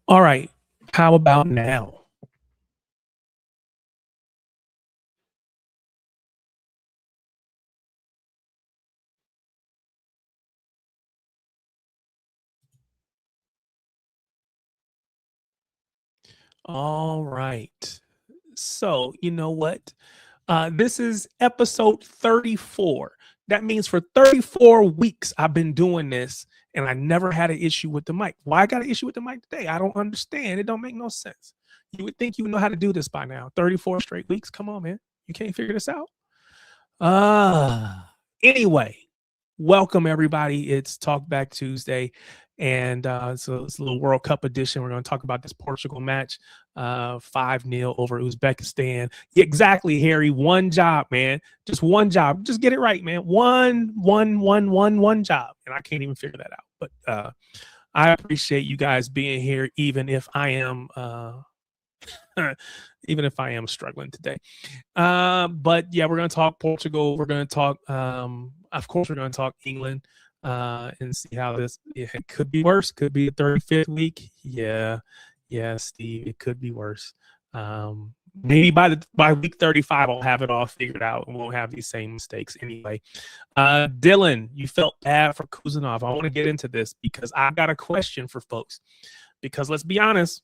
All right. How about now? All right. So, you know what? This is episode 34. That means for 34 weeks I've been doing this and I never had an issue with the mic. Why I got an issue with the mic today? I don't understand. It don't make no sense. You would think you would know how to do this by now. 34 straight weeks. Come on, man. You can't figure this out. Anyway, welcome everybody. It's Talk Back Tuesday, and so it's a little World Cup edition. We're going to talk about this Portugal match, 5-0 over Uzbekistan. Yeah, exactly, Harry. One job, man. Just one job. Just get it right, man. One job, and I can't even figure that out. But I appreciate you guys being here, even if I am. Even if I am struggling today. But yeah, we're going to talk Portugal. We're going to talk, of course, we're going to talk England and see how this, it could be worse. Could be a 35th week. Yeah, Steve, it could be worse. Maybe by week 35, I'll have it all figured out and won't have these same mistakes anyway. Dylan, you felt bad for Kuzanov. I want to get into this because I've got a question for folks. Because let's be honest,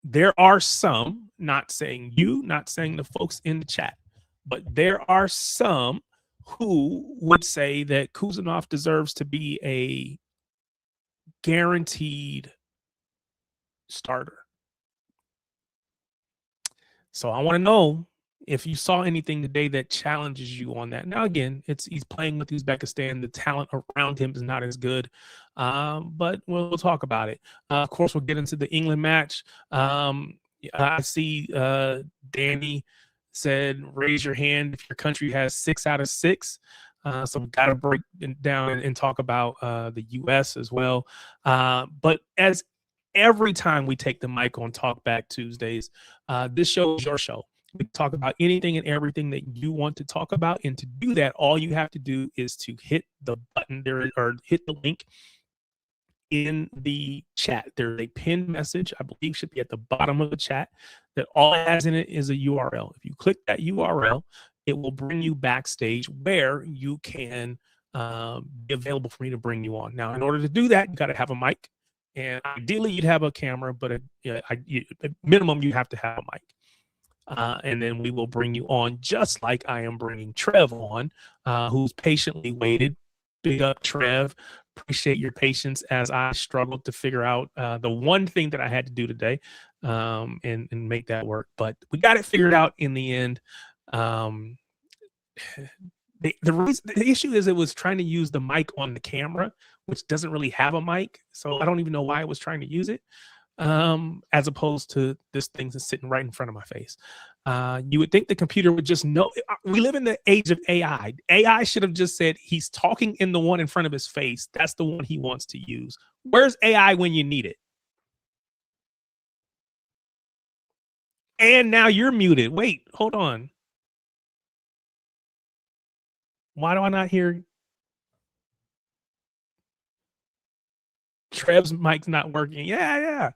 there are some, not saying you, not saying the folks in the chat, but there are some who would say that Kuzanov deserves to be a guaranteed starter. So I want to know if you saw anything today that challenges you on that. Now, again, he's playing with Uzbekistan. The talent around him is not as good, but we'll talk about it. Of course, we'll get into the England match. I see Danny said, raise your hand if your country has 6 out of 6. So we've got to break down and talk about the U.S. as well. But as every time we take the mic on Talk Back Tuesdays, this show is your show. We talk about anything and everything that you want to talk about. And to do that, all you have to do is to hit the button there or hit the link in the chat. There's a pinned message, I believe should be at the bottom of the chat, that all it has in it is a URL. If you click that URL, it will bring you backstage where you can be available for me to bring you on. Now, in order to do that, you got to have a mic. And ideally, you'd have a camera, but at minimum, you have to have a mic. And then we will bring you on just like I am bringing Trev on, who's patiently waited. Big up, Trev. Appreciate your patience as I struggled to figure out the one thing that I had to do today and make that work. But we got it figured out in the end. The issue is it was trying to use the mic on the camera, which doesn't really have a mic. So I don't even know why it was trying to use it. As opposed to this thing that's sitting right in front of my face. You would think the computer would just know. We live in the age of AI. AI should have just said he's talking in the one in front of his face. That's the one he wants to use. Where's AI when you need it? And now you're muted. Wait, hold on. Why do I not hear? Trev's mic's not working. Yeah.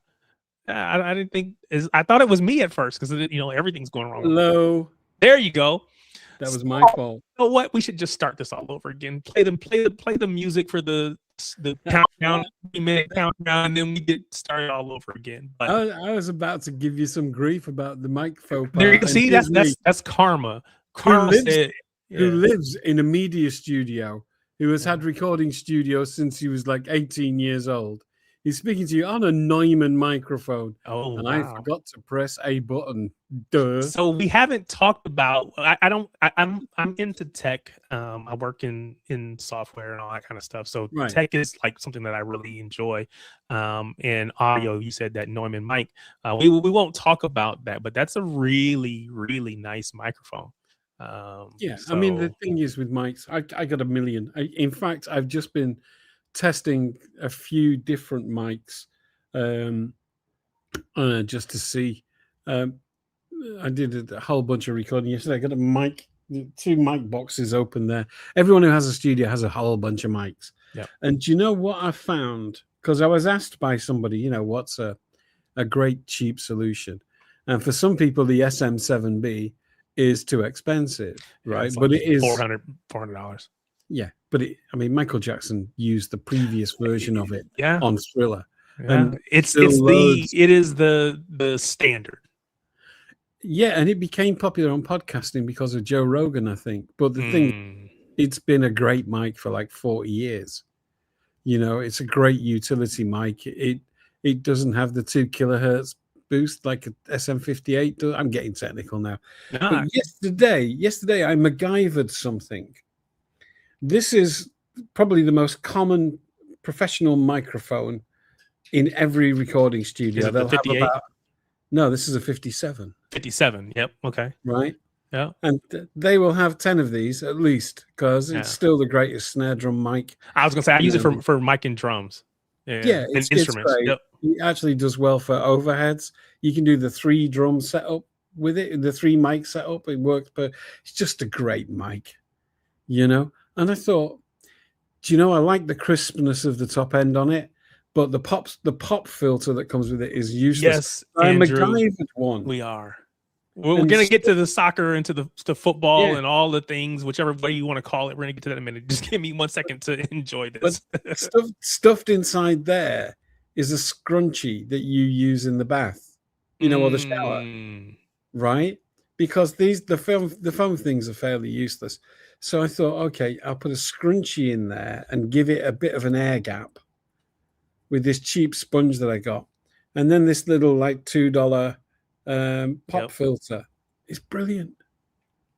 I didn't think I thought it was me at first because everything's going wrong. Hello. There you go. That was my fault. You know what? We should just start this all over again. Play the music for the countdown, 3-minute countdown, and then we get started all over again. But I was about to give you some grief about the microphone. There you can see that's karma. Karma who lives in a media studio, who has had recording studios since he was like 18 years old. He's speaking to you on a Neumann microphone. Oh, and wow. I forgot to press a button. Duh. So we haven't talked about. I'm into tech. I work in software and all that kind of stuff. So Tech is like something that I really enjoy. And audio, you said that Neumann mic. We won't talk about that, but that's a really, really nice microphone. I mean, the thing is with mics, I got a million. In fact, I've just been testing a few different mics just to see. I did a whole bunch of recording yesterday. I got a 2 mic boxes open there. Everyone who has a studio has a whole bunch of mics. Yeah. And do you know what I found because I was asked by somebody, you know, what's a great cheap solution, and for some people the SM7B is too expensive, right? It's But like it is $400. yeah, but I mean, Michael Jackson used the previous version of it Yeah, on Thriller, yeah. and It loads. is the standard. Yeah, and it became popular on podcasting because of Joe Rogan, I think. But the thing, Mm. it's been a great mic for like 40 years. You know, it's a great utility mic. It doesn't have the 2 kilohertz boost like a SM58 does. I'm getting technical now. But No, yesterday I MacGyvered something. This is probably the most common professional microphone in every recording is studio. it the They'll have 58? about no, this is a 57, 57. Yep. Okay. right? Yeah. And they will have 10 of these at least because it's Yeah. still the greatest snare drum mic. I was gonna say I use it for mic and drums. Yeah, And it's instruments. great. Yep. It actually does well for overheads. You can do the 3 drum setup with it, the 3 mic setup. It works, but it's just a great mic, you know. And I thought, do you know, I like the crispness of the top end on it, but the pop filter that comes with it is useless. Yes, I Andrew, MacGyvered one. we are. We're And gonna get to the soccer and to the football Yeah. and all the things, whichever way you want to call it. We're gonna get to that in a minute. Just give me 1 second to enjoy this. stuffed inside there is a scrunchie that you use in the bath, you know, or the shower, right? Because the foam things are fairly useless. So I thought, okay, I'll put a scrunchie in there and give it a bit of an air gap with this cheap sponge that I got, and then this little like $2 pop filter. It's brilliant.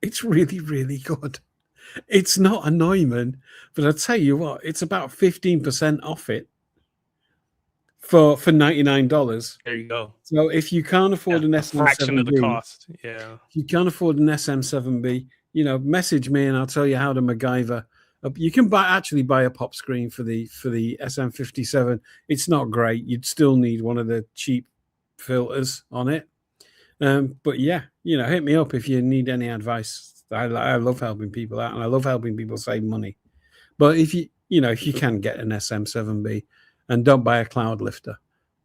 It's really, really good. It's not a Neumann, but I'll tell you what, it's about 15% off it for $99. There you go. So if you can't afford an SM7B, fraction of the cost. Yeah. If you can't afford an SM7B, you know, message me and I'll tell you how to MacGyver. You can actually buy a pop screen for the SM57. It's not great. You'd still need one of the cheap filters on it. But yeah, you know, hit me up if you need any advice. I love helping people out, and I love helping people save money. But if you can get an SM7B, and don't buy a cloud lifter,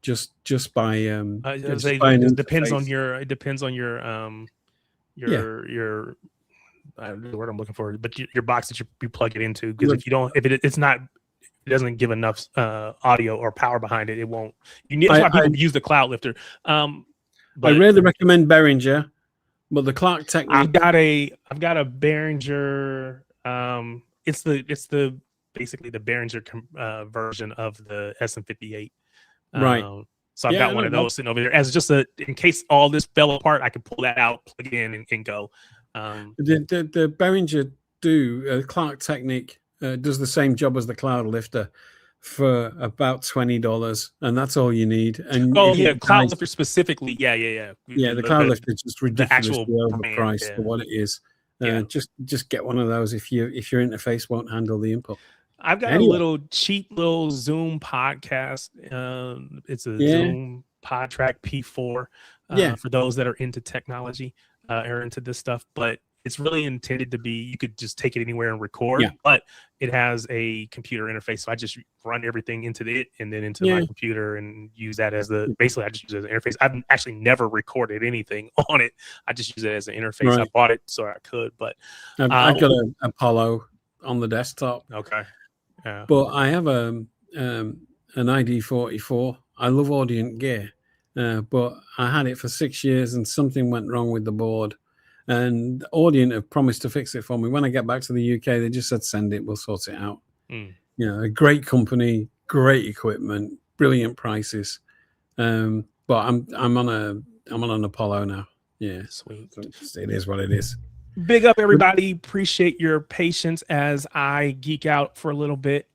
just buy it depends on your your the word I'm looking for, but your box that you plug it into, because it doesn't give enough audio or power behind it, it won't. That's why people use the cloud lifter. But I rarely recommend Behringer, but the Clark Technique. I've got a Behringer. It's basically the Behringer version of the SM58. Right. So I've got one of those sitting over there as just in case all this fell apart, I can pull that out, plug it in, and go. The Behringer Clark Technique does the same job as the cloud lifter for about $20, and that's all you need. And cloud lifter specifically, yeah. The cloud lifter is just ridiculously overpriced brand, for what it is. Just get one of those if your interface won't handle the input. I've got a cheap little Zoom podcast. It's a Zoom PodTrack P4 for those that are into technology or into this stuff, but it's really intended to be, you could just take it anywhere and record, but it has a computer interface. So I just run everything into it and then into my computer and use that as basically I just use it as an interface. I've actually never recorded anything on it. I just use it as an interface. Right. I bought it so I could, but I've got an Apollo on the desktop. Okay. Yeah. But I have an e.34. I love Audient gear, but I had it for 6 years and something went wrong with the board. And Audient have promised to fix it for me. When I get back to the UK, they just said, send it, we'll sort it out. You know, a great company, great equipment, brilliant prices. But I'm on an Apollo now. Yeah, sweet. It is what it is. Big up, everybody. Appreciate your patience as I geek out for a little bit.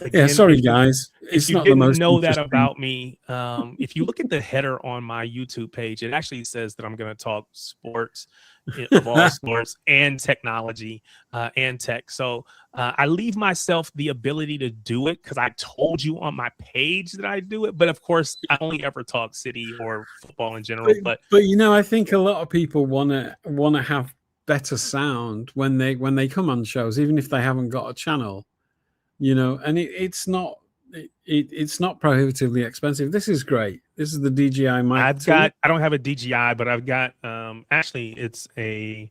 Again, sorry, guys. If you didn't know that about me, if you look at the header on my YouTube page, it actually says that I'm going to talk sports of all sports and technology and tech. So I leave myself the ability to do it because I told you on my page that I do it. But of course, I only ever talk city or football in general. But you know, I think a lot of people want to have better sound when they come on shows, even if they haven't got a channel. You know, and it's not it's not prohibitively expensive. This is great. This is the DJI Mic 2. I don't have a DJI, but I've got actually it's a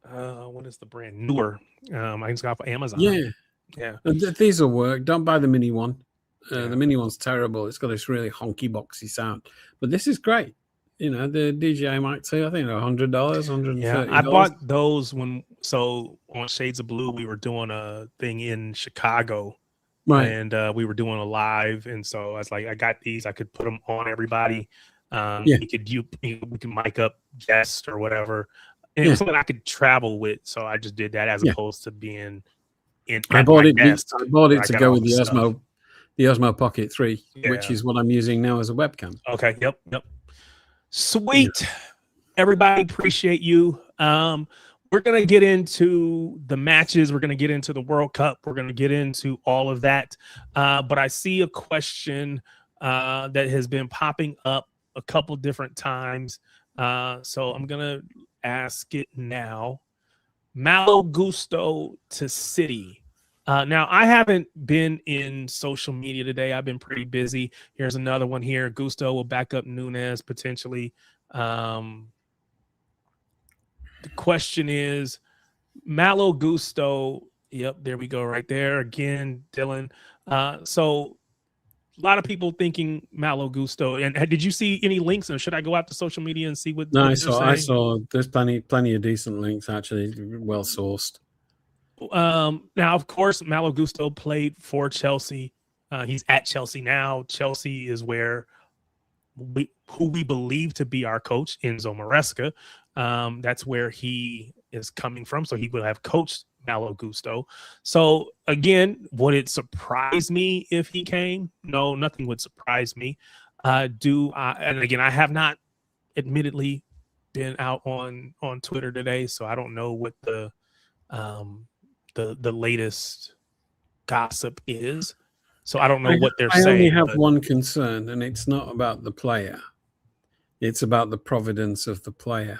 what is the brand? Newer. I just got off Amazon. Yeah. These will work. Don't buy the mini one. The mini one's terrible. It's got this really honky boxy sound. But this is great. You know, the DJI Mic 2, I think they're $100, $130. Yeah, I bought those on Shades of Blue. We were doing a thing in Chicago. Right. And we were doing a live, and so I was like, I got these. I could put them on everybody. We could mic up guests or whatever. And it was something I could travel with, so I just did that as opposed to being in. I bought it to go with the Osmo Pocket 3, which is what I'm using now as a webcam. Okay. Yep. Sweet. Yeah. Everybody, appreciate you. We're going to get into the matches. We're going to get into the World Cup. We're going to get into all of that. But I see a question that has been popping up a couple different times. So I'm going to ask it now. Malo Gusto to City. Now, I haven't been in social media today. I've been pretty busy. Here's another one here. Gusto will back up Nunes potentially. The question is Malo Gusto. Yep, there we go right there. Again, Dylan. So a lot of people thinking Malo Gusto. And did you see any links, or should I go out to social media and see what? No, I saw there's plenty of decent links, actually, well sourced. Now, of course, Malo Gusto played for Chelsea. He's at Chelsea now. Chelsea is where who we believe to be our coach, Enzo Maresca. That's where he is coming from. So he will have coached Malo Gusto. So again, would it surprise me if he came? No, nothing would surprise me. And again, I have not admittedly been out on Twitter today, so I don't know what the latest gossip is. So I don't know what they're saying. I only have one concern, and it's not about the player. It's about the providence of the player.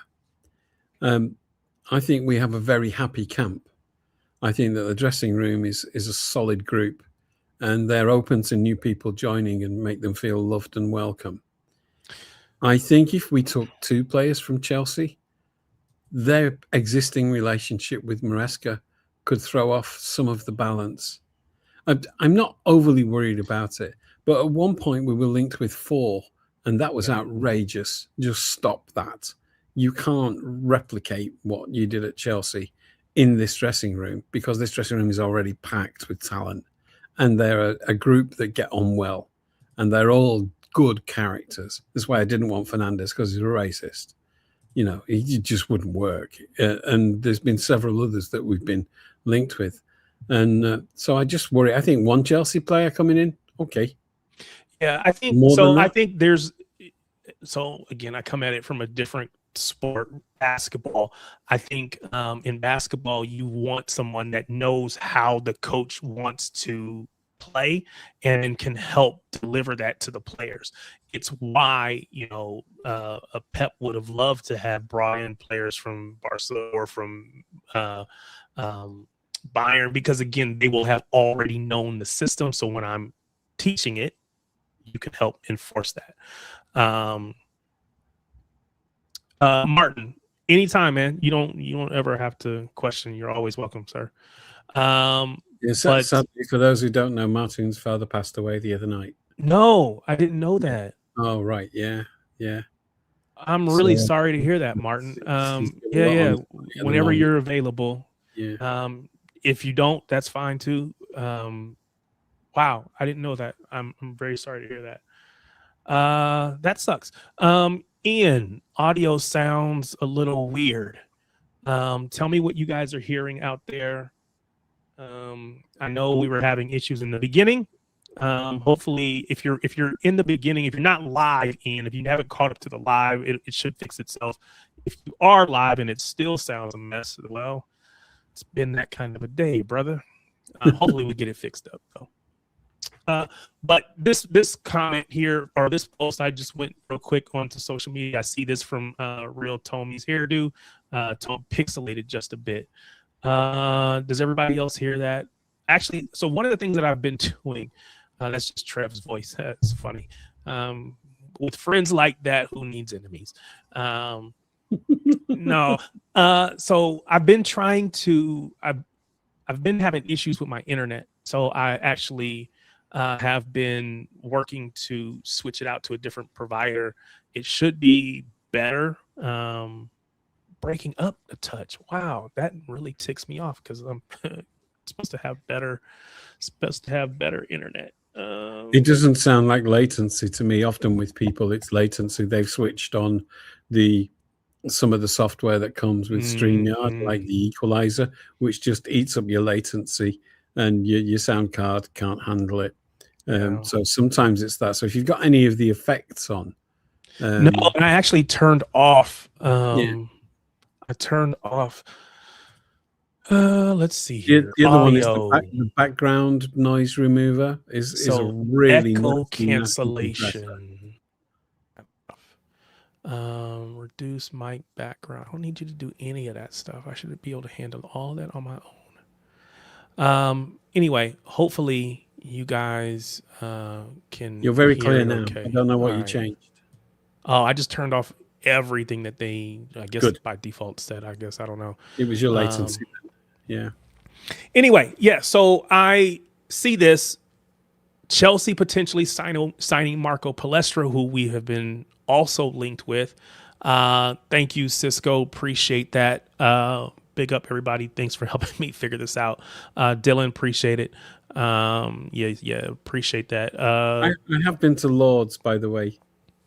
I think we have a very happy camp. I think that the dressing room is a solid group, and they're open to new people joining and make them feel loved and welcome. I think if we took two players from Chelsea, their existing relationship with Maresca could throw off some of the balance. I'm not overly worried about it, but at one point we were linked with 4, and that was outrageous. Just stop that. You can't replicate what you did at Chelsea in this dressing room, because this dressing room is already packed with talent, and they're a group that get on well, and they're all good characters. That's why I didn't want Fernandes, because he's a racist. You know, he just wouldn't work. And there's been several others that we've been linked with. And so I just worry. I think one Chelsea player coming in, okay. Yeah, I think so. I think there's, so again, I come at it from a different sport, basketball. I think in basketball, you want someone that knows how the coach wants to play and can help deliver that to the players. It's why, a Pep would have loved to have brought in players from Barcelona or from Bayern, because again, they will have already known the system. So when I'm teaching it, you can help enforce that. Martin, anytime, man. You don't ever have to question. You're always welcome, sir. Sadly, for those who don't know, Martin's father passed away the other night. No, I didn't know that. Oh, right. Yeah. I'm really sorry to hear that, Martin. Yeah. Whenever you're available. Yeah. If you don't, that's fine too. Wow, I didn't know that. I'm very sorry to hear that. That sucks. Ian, audio sounds a little weird. Tell me what you guys are hearing out there. I know we were having issues in the beginning. Hopefully, if you're in the beginning, if you're not live, Ian, if you haven't caught up to the live, it should fix itself. If you are live and it still sounds a mess, well, it's been that kind of a day, brother. Hopefully we get it fixed up though. But this comment here, or this post, I just went real quick onto social media. I see this from Real Tommy's hairdo. Tom pixelated just a bit. Does everybody else hear that? Actually, so one of the things that I've been doing, That's just Trev's voice. That's funny. With friends like that, who needs enemies? No. So I've been trying to. I've been having issues with my internet, so I actually have been working to switch it out to a different provider. It should be better. Breaking up a touch. Wow, that really ticks me off because I'm supposed to have better internet. It doesn't sound like latency to me. Often with people, it's latency. They've switched on some of the software that comes with StreamYard, like the equalizer, which just eats up your latency, and your sound card can't handle it. So sometimes it's that. So if you've got any of the effects on, no, and I actually turned off. Yeah. I turned off. Let's see here. The other one is Audio. the background noise remover is a really echo nasty cancellation. Reduce mic background. I don't need you to do any of that stuff. I should be able to handle all that on my own. Anyway, hopefully you guys can. You're very clear now. Okay. I don't know what you changed. Oh, I just turned off everything that they, I guess, by default said. I guess I don't know. It was your latency. Yeah. Anyway, yeah. So I see this Chelsea potentially signing Marco Palestra, who we have been also linked with. Thank you, Cisco. Appreciate that. Big up, everybody. Thanks for helping me figure this out. Dylan, appreciate it. Yeah, appreciate that. I have been to Lords, by the way.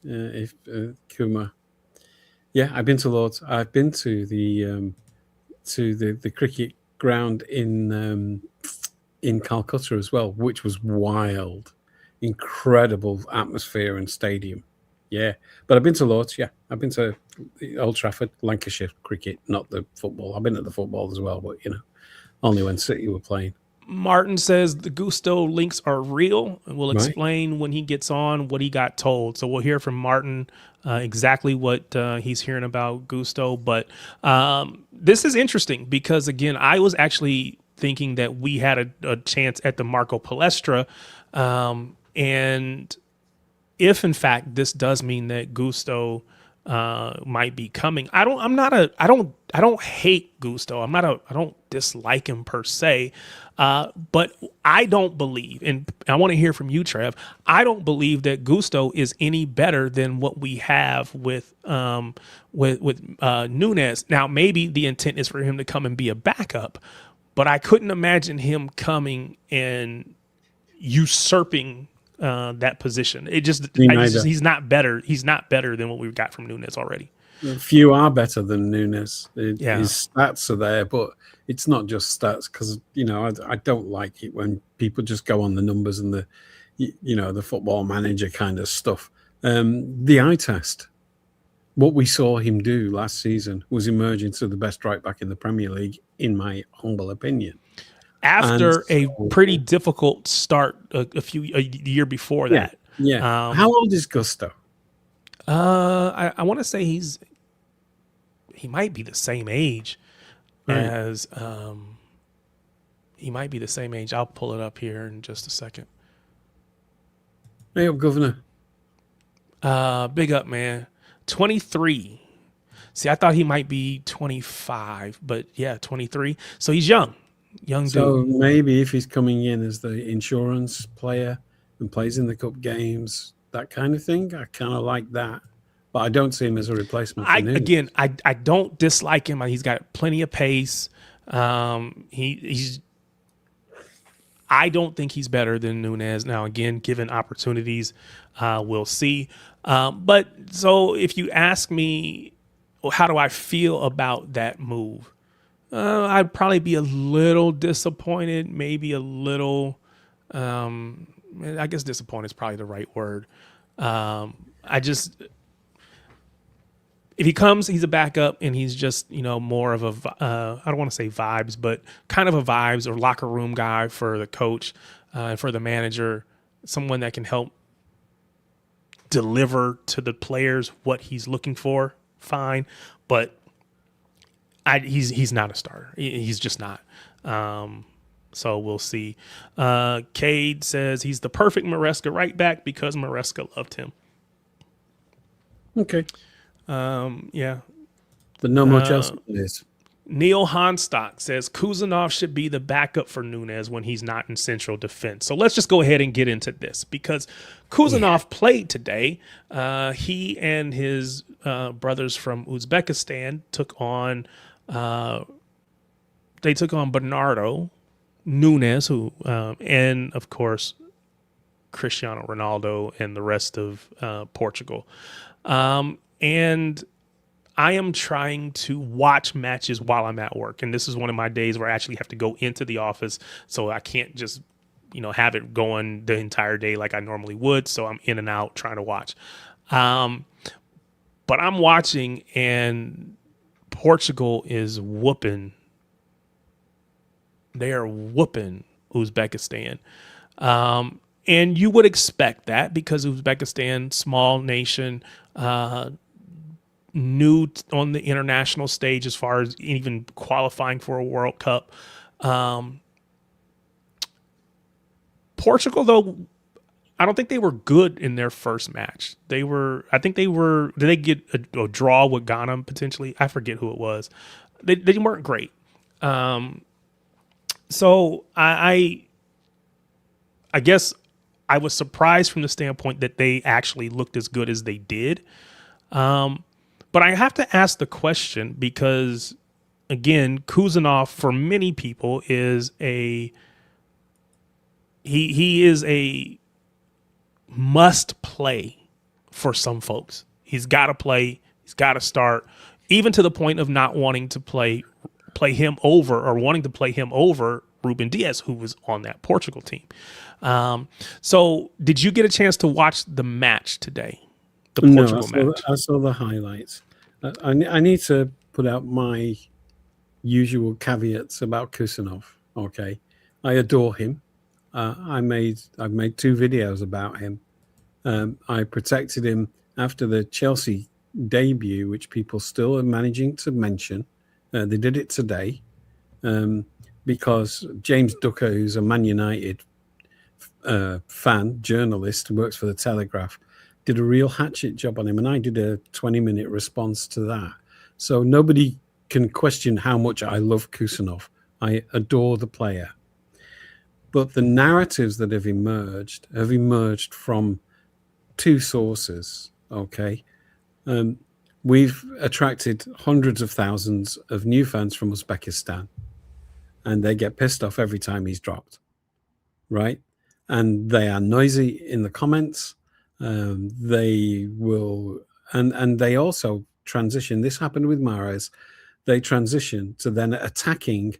If Kuma, yeah, I've been to Lords. I've been to the cricket ground in Calcutta as well, which was wild, incredible atmosphere and stadium. Yeah, but I've been to Lords. Yeah, I've been to Old Trafford, Lancashire cricket, not the football. I've been at the football as well, but only when City were playing. Martin says the Gusto links are real, and we'll explain when he gets on what he got told. So we'll hear from Martin exactly what he's hearing about Gusto. But this is interesting because, again, I was actually thinking that we had a chance at the Marco Palestra. And if, in fact, this does mean that Gusto might be coming. I don't hate Gusto. I don't dislike him per se. But I don't believe, and I want to hear from you, Trev. I don't believe that Gusto is any better than what we have with Nunes. Now, maybe the intent is for him to come and be a backup, but I couldn't imagine him coming and usurping that position. He's not better. He's not better than what we've got from Nunes already. Few are better than Nunes. His stats are there, but it's not just stats because I don't like it when people just go on the numbers and the football manager kind of stuff. The eye test, what we saw him do last season was emerging to the best right back in the Premier League, in my humble opinion. After a pretty difficult start a year before that. Yeah. How old is Gusto? I want to say he might be the same age as he might be the same age. I'll pull it up here in just a second. Hey up, Governor. Big up, man. 23. See, I thought he might be 25, but yeah, 23. So he's young dude. So maybe if he's coming in as the insurance player and plays in the cup games, that kind of thing, I kind of like that. But I don't see him as a replacement. I don't dislike him. He's got plenty of pace. He's. I don't think he's better than Nunes. Now, again, given opportunities, we'll see. But so if you ask me, how do I feel about that move? I'd probably be a little disappointed, maybe a little. I guess disappointed is probably the right word. If he comes, he's a backup, and he's just, more of a, I don't want to say vibes, but kind of a vibes or locker room guy for the coach and for the manager, someone that can help deliver to the players what he's looking for. Fine, but he's not a starter. He's just not. So we'll see. Cade says he's the perfect Maresca right back because Maresca loved him. Okay. Yeah. But no more Chelsea players. Neil Hanstock says Kuzanov should be the backup for Nunez when he's not in central defense. So let's just go ahead and get into this because Kuzanov played today. He and his brothers from Uzbekistan took on Bernardo Nunez, who and of course Cristiano Ronaldo and the rest of Portugal. And I am trying to watch matches while I'm at work. And this is one of my days where I actually have to go into the office. So I can't just, have it going the entire day like I normally would. So I'm in and out trying to watch. But I'm watching and Portugal is whooping. They are whooping Uzbekistan. And you would expect that because Uzbekistan, small nation, new on the international stage as far as even qualifying for a World Cup. Portugal, though, I don't think they were good in their first match. Did they get a draw with Ghana potentially? I forget who it was. They weren't great. So I guess I was surprised from the standpoint that they actually looked as good as they did. But I have to ask the question because, again, Kuzanov for many people is he is a must play for some folks. He's got to play. He's got to start, even to the point of not wanting to play him over or wanting to play him over Ruben Diaz, who was on that Portugal team. So did you get a chance to watch the match today? The Portugal match. I saw the highlights. I need to put out my usual caveats about Kusanov. Okay, I adore him. I've made 2 videos about him. I protected him after the Chelsea debut, which people still are managing to mention. They did it today because James Ducker, who's a Man United fan, journalist, who works for the Telegraph, did a real hatchet job on him, and I did a 20-minute response to that. So nobody can question how much I love Kusanov. I adore the player. But the narratives that have emerged from 2 sources, okay? We've attracted hundreds of thousands of new fans from Uzbekistan, and they get pissed off every time he's dropped, right? And they are noisy in the comments. They will, and they also transition. This happened with Mahrez. They transition to then attacking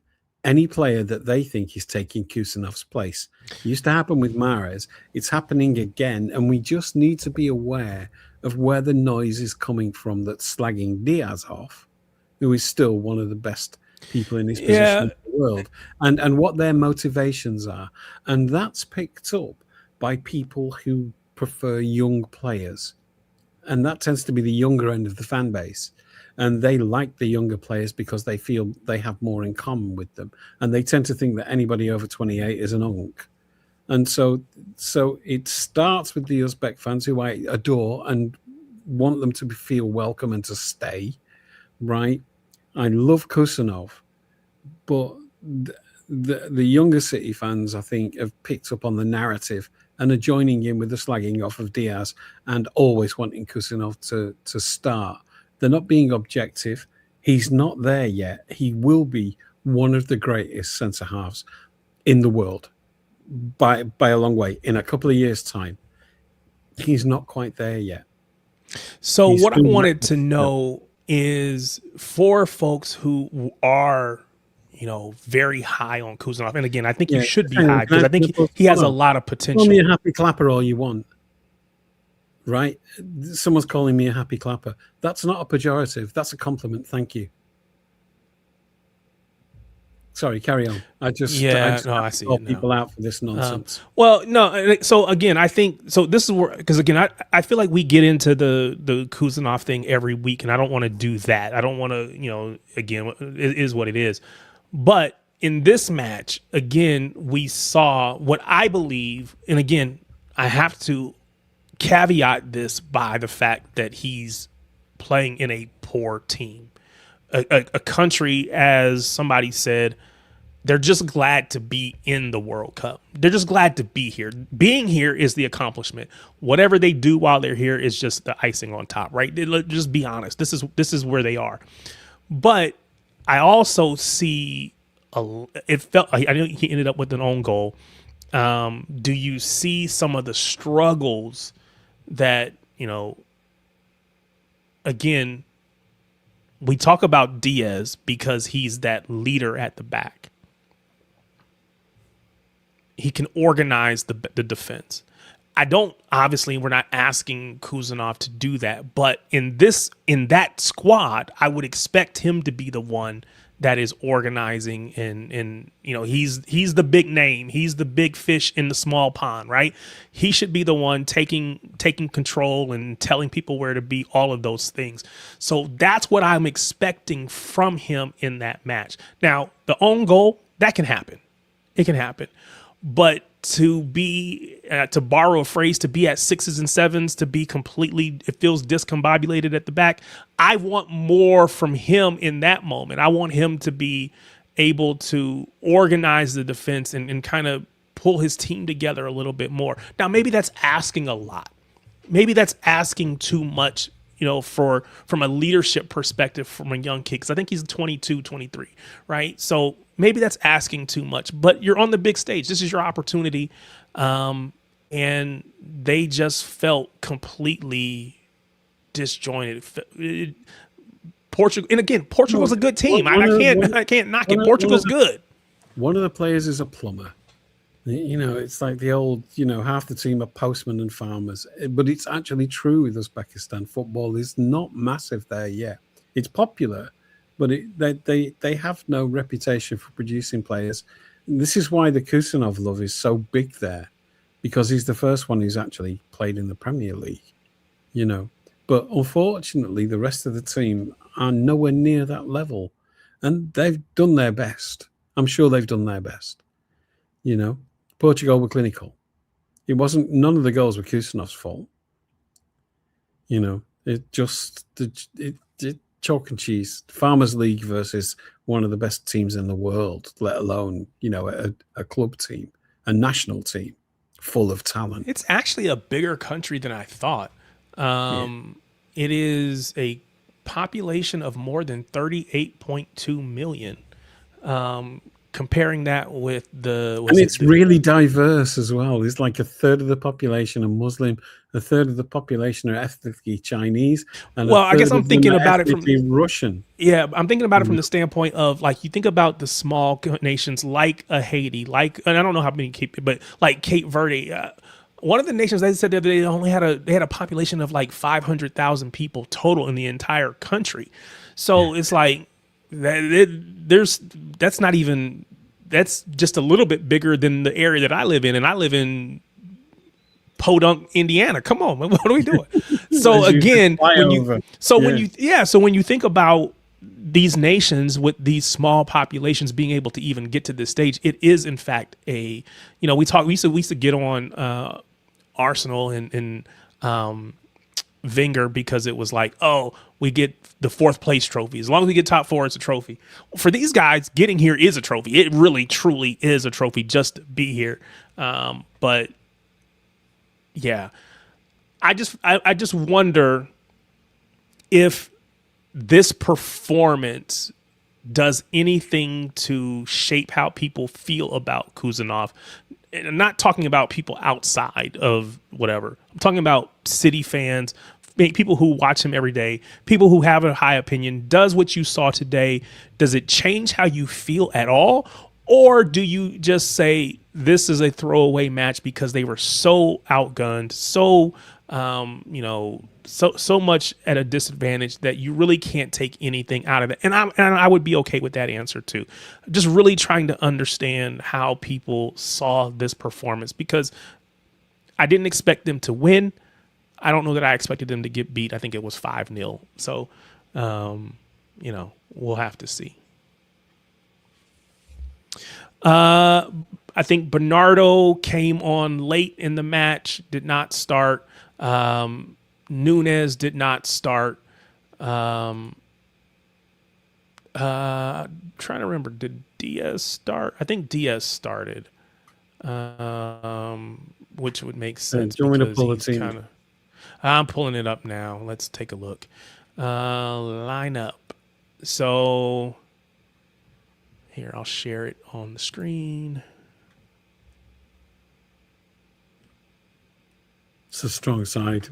any player that they think is taking Kusanov's place. It used to happen with Mahrez. It's happening again, and we just need to be aware of where the noise is coming from that's slagging Diaz off, who is still one of the best people in his position in the world, and what their motivations are. And that's picked up by people who prefer young players, and that tends to be the younger end of the fan base, and they like the younger players because they feel they have more in common with them, and they tend to think that anybody over 28 is an unk. And so it starts with the Uzbek fans, who I adore and want them to feel welcome and to stay, right? I love Kusanov, but the younger City fans, I think, have picked up on the narrative and are joining in with the slagging off of Diaz and always wanting Kusanov to start. They're not being objective. He's not there yet. He will be one of the greatest centre-halves in the world by a long way in a couple of years' time. He's not quite there yet. So what I wanted to know is for folks who are, very high on Kuzanov, and again, I think you should be high because I think he has a lot of potential. Call me a happy clapper all you want, right? Someone's calling me a happy clapper. That's not a pejorative. That's a compliment. Thank you. Sorry, carry on. I see call people out for this nonsense. Well, no. So again, I think so. This is where, because again, I feel like we get into the Kuzanov thing every week, and I don't want to do that. I don't want to, again, it is what it is. But in this match, again, we saw what I believe, and again, I have to caveat this by the fact that he's playing in a poor team. A country, as somebody said, they're just glad to be in the World Cup. They're just glad to be here. Being here is the accomplishment. Whatever they do while they're here is just the icing on top, right? Let's just be honest. This is where they are. But I also see it felt. I know he ended up with an own goal. Do you see some of the struggles that, again, we talk about Diaz because he's that leader at the back. He can organize the defense. Obviously we're not asking Kuzanov to do that, but in that squad, I would expect him to be the one that is organizing and he's the big name. He's the big fish in the small pond, right? He should be the one taking control and telling people where to be, all of those things. So that's what I'm expecting from him in that match. Now, the own goal, that can happen. It can happen. But to be, to borrow a phrase, to be at 6s and 7s, to be completely, it feels discombobulated at the back. I want more from him in that moment. I want him to be able to organize the defense and kind of pull his team together a little bit more. Now, maybe that's asking a lot. Maybe that's asking too much, from a leadership perspective from a young kid, because I think he's 22, 23, right? So maybe that's asking too much, but you're on the big stage. This is your opportunity. And they just felt completely disjointed. Portugal, and again, Portugal's a good team. I can't knock it. Portugal's good. One of the players is a plumber. It's like the old, half the team are postmen and farmers. But it's actually true with Uzbekistan. Football is not massive there yet. It's popular, but they have no reputation for producing players. And this is why the Kusanov love is so big there, because he's the first one who's actually played in the Premier League, But unfortunately, the rest of the team are nowhere near that level. And they've done their best. I'm sure they've done their best. Portugal were clinical. None of the goals were Kusanov's fault. It chalk and cheese. Farmers League versus one of the best teams in the world, let alone, a club team, a national team full of talent. It's actually a bigger country than I thought. It is a population of more than 38.2 million. Comparing that with it's really diverse as well. It's like a third of the population are Muslim, a third of the population are ethnically Chinese, and I guess I'm thinking about it from Russian. Yeah, I'm thinking about it from the standpoint of, like, you think about the small nations like Haiti, and I don't know how many but like Cape Verde. One of the nations, they said that they had a population of like 500,000 people total in the entire country. So it's like that's just a little bit bigger than the area that I live in, and I live in Podunk, Indiana. Come on, what are we doing? So again, when you think about these nations with these small populations being able to even get to this stage, it is in fact we used to get on Arsenal and Wenger because it was like, oh, we get the 4th place trophy. As long as we get top 4, it's a trophy. For these guys, getting here is a trophy. It really, truly is a trophy just to be here. But yeah, I just wonder if this performance does anything to shape how people feel about Kuzanov. And I'm not talking about people outside of whatever. I'm talking about City fans, people who watch him every day, people who have a high opinion. Does what you saw today, does it change how you feel at all? Or do you just say this is a throwaway match because they were so outgunned, so so much at a disadvantage that you really can't take anything out of it? And I would be okay with that answer too. Just really trying to understand how people saw this performance, because I didn't expect them to win. I don't know that I expected them to get beat. I think it was 5-0. So, we'll have to see. I think Bernardo came on late in the match, did not start. Nunes did not start. Trying to remember, did Diaz start? I think Diaz started, which would make sense Do you want me to because pull the he's team? kind of. I'm pulling it up now. Let's take a look. Lineup. So here, I'll share it on the screen. It's a strong side.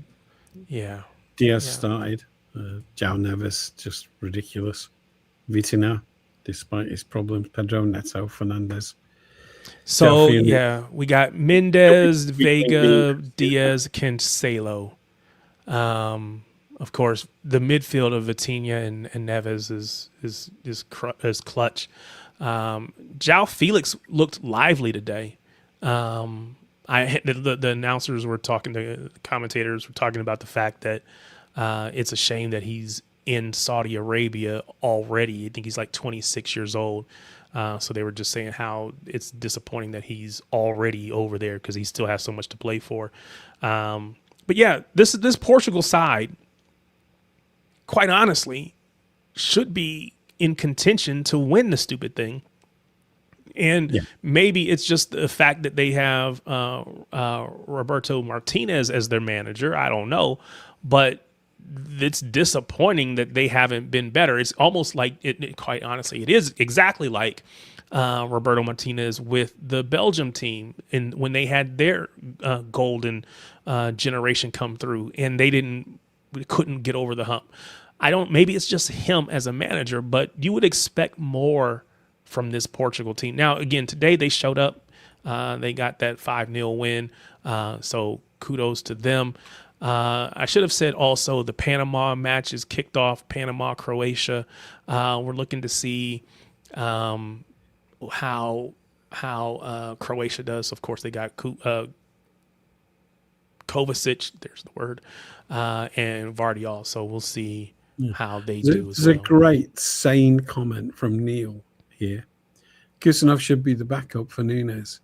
Yeah. Diaz started. João Neves, just ridiculous. Vitina, despite his problems. Pedro Neto, Fernandez. So, Delphine. yeah, we got Mendez, Vega, Diaz, Cancelo. Of course, the midfield of Vitinha and Neves is clutch. João Felix looked lively today. The announcers were talking, the commentators were talking about the fact that it's a shame that he's in Saudi Arabia already. I think he's like 26 years old. So they were just saying how it's disappointing that he's already over there because he still has so much to play for. But yeah, this Portugal side, quite honestly, should be in contention to win the stupid thing. And maybe it's just the fact that they have Roberto Martinez as their manager. I don't know, but it's disappointing that they haven't been better. It's almost like quite honestly, it is exactly like Roberto Martinez with the Belgium team, and when they had their golden generation come through, and they couldn't get over the hump. Maybe it's just him as a manager, but you would expect more from this Portugal team. Now, again, today they showed up. They got that 5-0 win. So kudos to them. I should have said also the Panama match is kicked off, Panama, Croatia. We're looking to see how Croatia does. Of course, they got Kovacic, there's the word, and Vardiol. So we'll see how they do. There's a great, sane comment from Neil here. Kusanov should be the backup for Nunes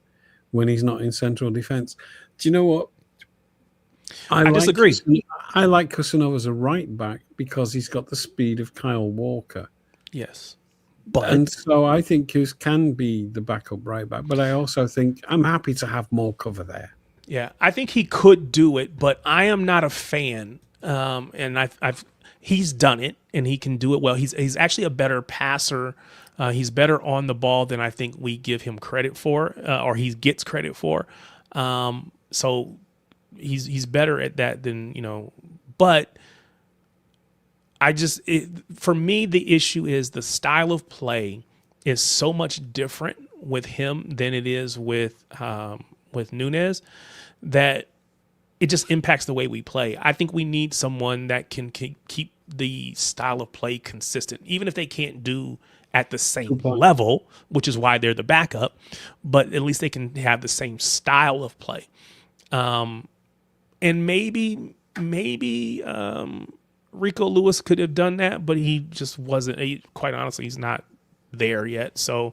when he's not in central defence. Do you know what? I disagree. I like Kusanov as a right back because he's got the speed of Kyle Walker. Yes. And so I think Kus can be the backup right back, but I also think I'm happy to have more cover there. Yeah, I think he could do it, but I am not a fan. And he's done it, and he can do it well. He's actually a better passer. He's better on the ball than I think we give him credit for, or he gets credit for. So he's better at that than, but for me, the issue is the style of play is so much different with him than it is with Nunes that it just impacts the way we play. I think we need someone that can keep the style of play consistent, even if they can't do at the same level, which is why they're the backup, but at least they can have the same style of play. And maybe Rico Lewis could have done that, but he just wasn't. Quite honestly, he's not there yet. So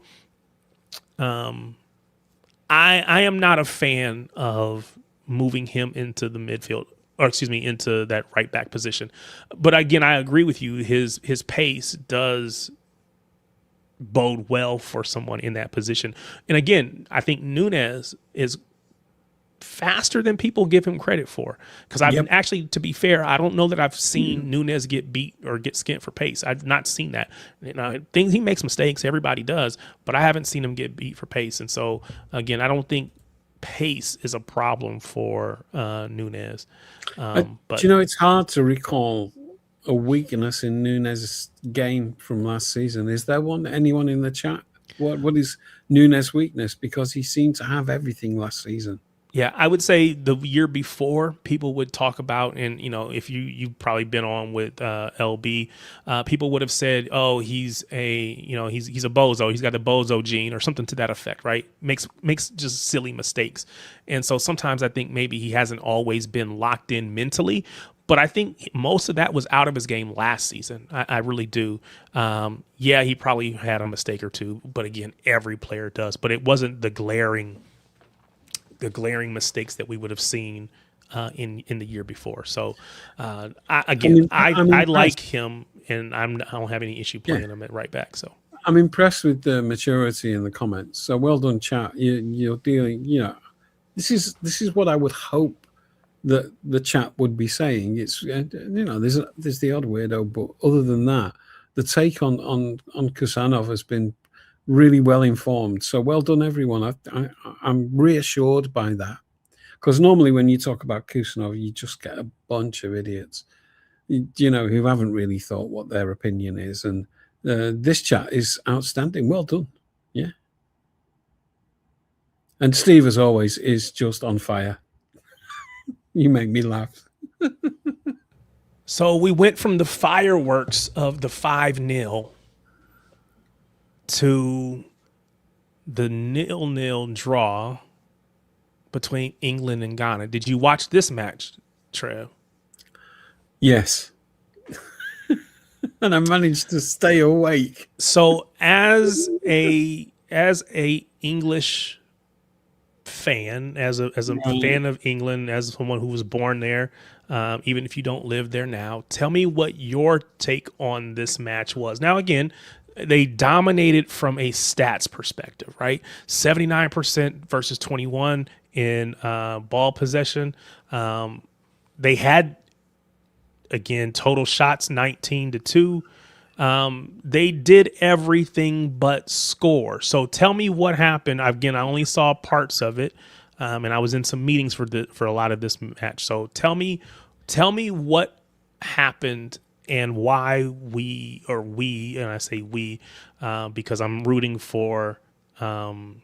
I am not a fan of moving him into the midfield, or into that right back position. But again, I agree with you. His pace does bode well for someone in that position. And again, I think Nunes is faster than people give him credit for. Because actually, to be fair, I don't know that I've seen Nunes get beat or get skint for pace. I've not seen that. He makes mistakes. Everybody does. But I haven't seen him get beat for pace. And so, again, I don't think pace is a problem for Nunes. But it's hard to recall a weakness in Nunes' game from last season. Is there anyone in the chat? What is Nunes' weakness? Because he seemed to have everything last season. Yeah, I would say the year before people would talk about, and if you've probably been on with LB, people would have said, "Oh, he's a bozo. He's got the bozo gene or something to that effect." Right? Makes just silly mistakes, and so sometimes I think maybe he hasn't always been locked in mentally. but I think most of that was out of his game last season. I really do. Yeah, he probably had a mistake or two, but again, every player does. But it wasn't the glaring mistakes that we would have seen in the year before. So I like him, and I don't have any issue playing him at right back. So I'm impressed with the maturity in the comments. So well done, chat. You're dealing. This is what I would hope that the chat would be saying. It's there's the odd weirdo, but other than that, the take on Kusanov has been really well informed. So well done, everyone. I'm reassured by that, because normally when you talk about Kusanov, you just get a bunch of idiots, who haven't really thought what their opinion is. And this chat is outstanding. Well done. Yeah. And Steve, as always, is just on fire. You make me laugh. So we went from the fireworks of the 5-0 to the 0-0 draw between England and Ghana. Did you watch this match, Trev? Yes. And I managed to stay awake. So as a English fan, as a fan of England, as someone who was born there, even if you don't live there now, tell me what your take on this match was. Now, again, they dominated from a stats perspective, right? 79% versus 21 in ball possession. They had, again, total shots 19-2. They did everything but score. So tell me what happened. Again, I only saw parts of it, and I was in some meetings for a lot of this match. So tell me what happened and why we, and I say we, because I'm rooting for Nico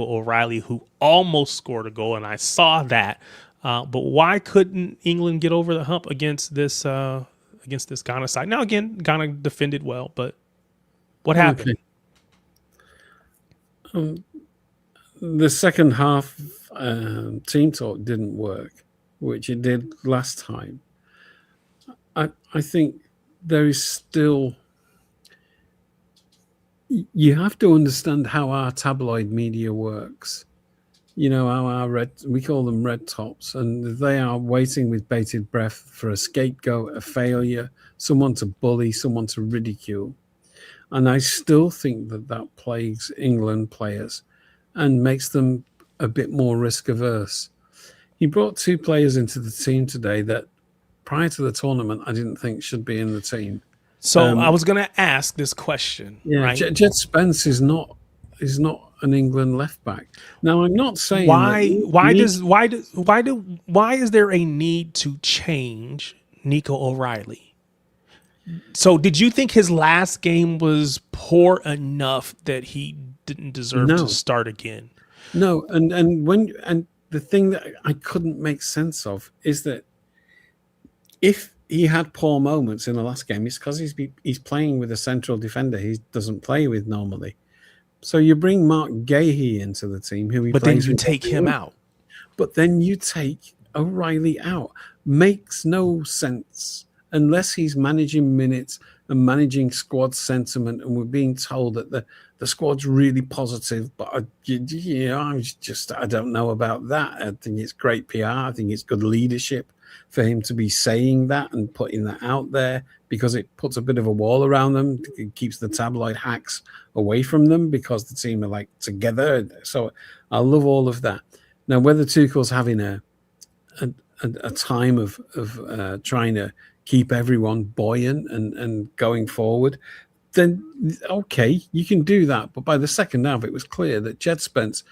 O'Reilly, who almost scored a goal, and I saw that. But why couldn't England get over the hump against this Ghana side? Now, again, Ghana defended well, but what happened? Okay. The second half team talk didn't work, which it did last time. I think there is still... You have to understand how our tabloid media works. How we call them red tops, and they are waiting with bated breath for a scapegoat, a failure, someone to bully, someone to ridicule. And I still think that plagues England players and makes them a bit more risk averse. He brought 2 players into the team today that prior to the tournament I didn't think should be in the team. So I was going to ask this question. Yeah, right? Jed Spence is not an England left back. Now, I'm not saying why is there a need to change Nico O'Reilly? So did you think his last game was poor enough that he didn't deserve to start again? No, and the thing that I couldn't make sense of is that if he had poor moments in the last game, it's because he's playing with a central defender he doesn't play with normally. So you bring Mark Gahey into the team, but then you take him out. But then you take O'Reilly out. Makes no sense unless he's managing minutes and managing squad sentiment, and we're being told that the squad's really positive. But I don't know about that. I think it's great PR. I think it's good leadership for him to be saying that and putting that out there, because it puts a bit of a wall around them. It keeps the tabloid hacks away from them because the team are like together. So I love all of that. Now, whether Tuchel's having a time of trying to keep everyone buoyant and going forward, then okay, you can do that. But by the second half, it was clear that Jed Spence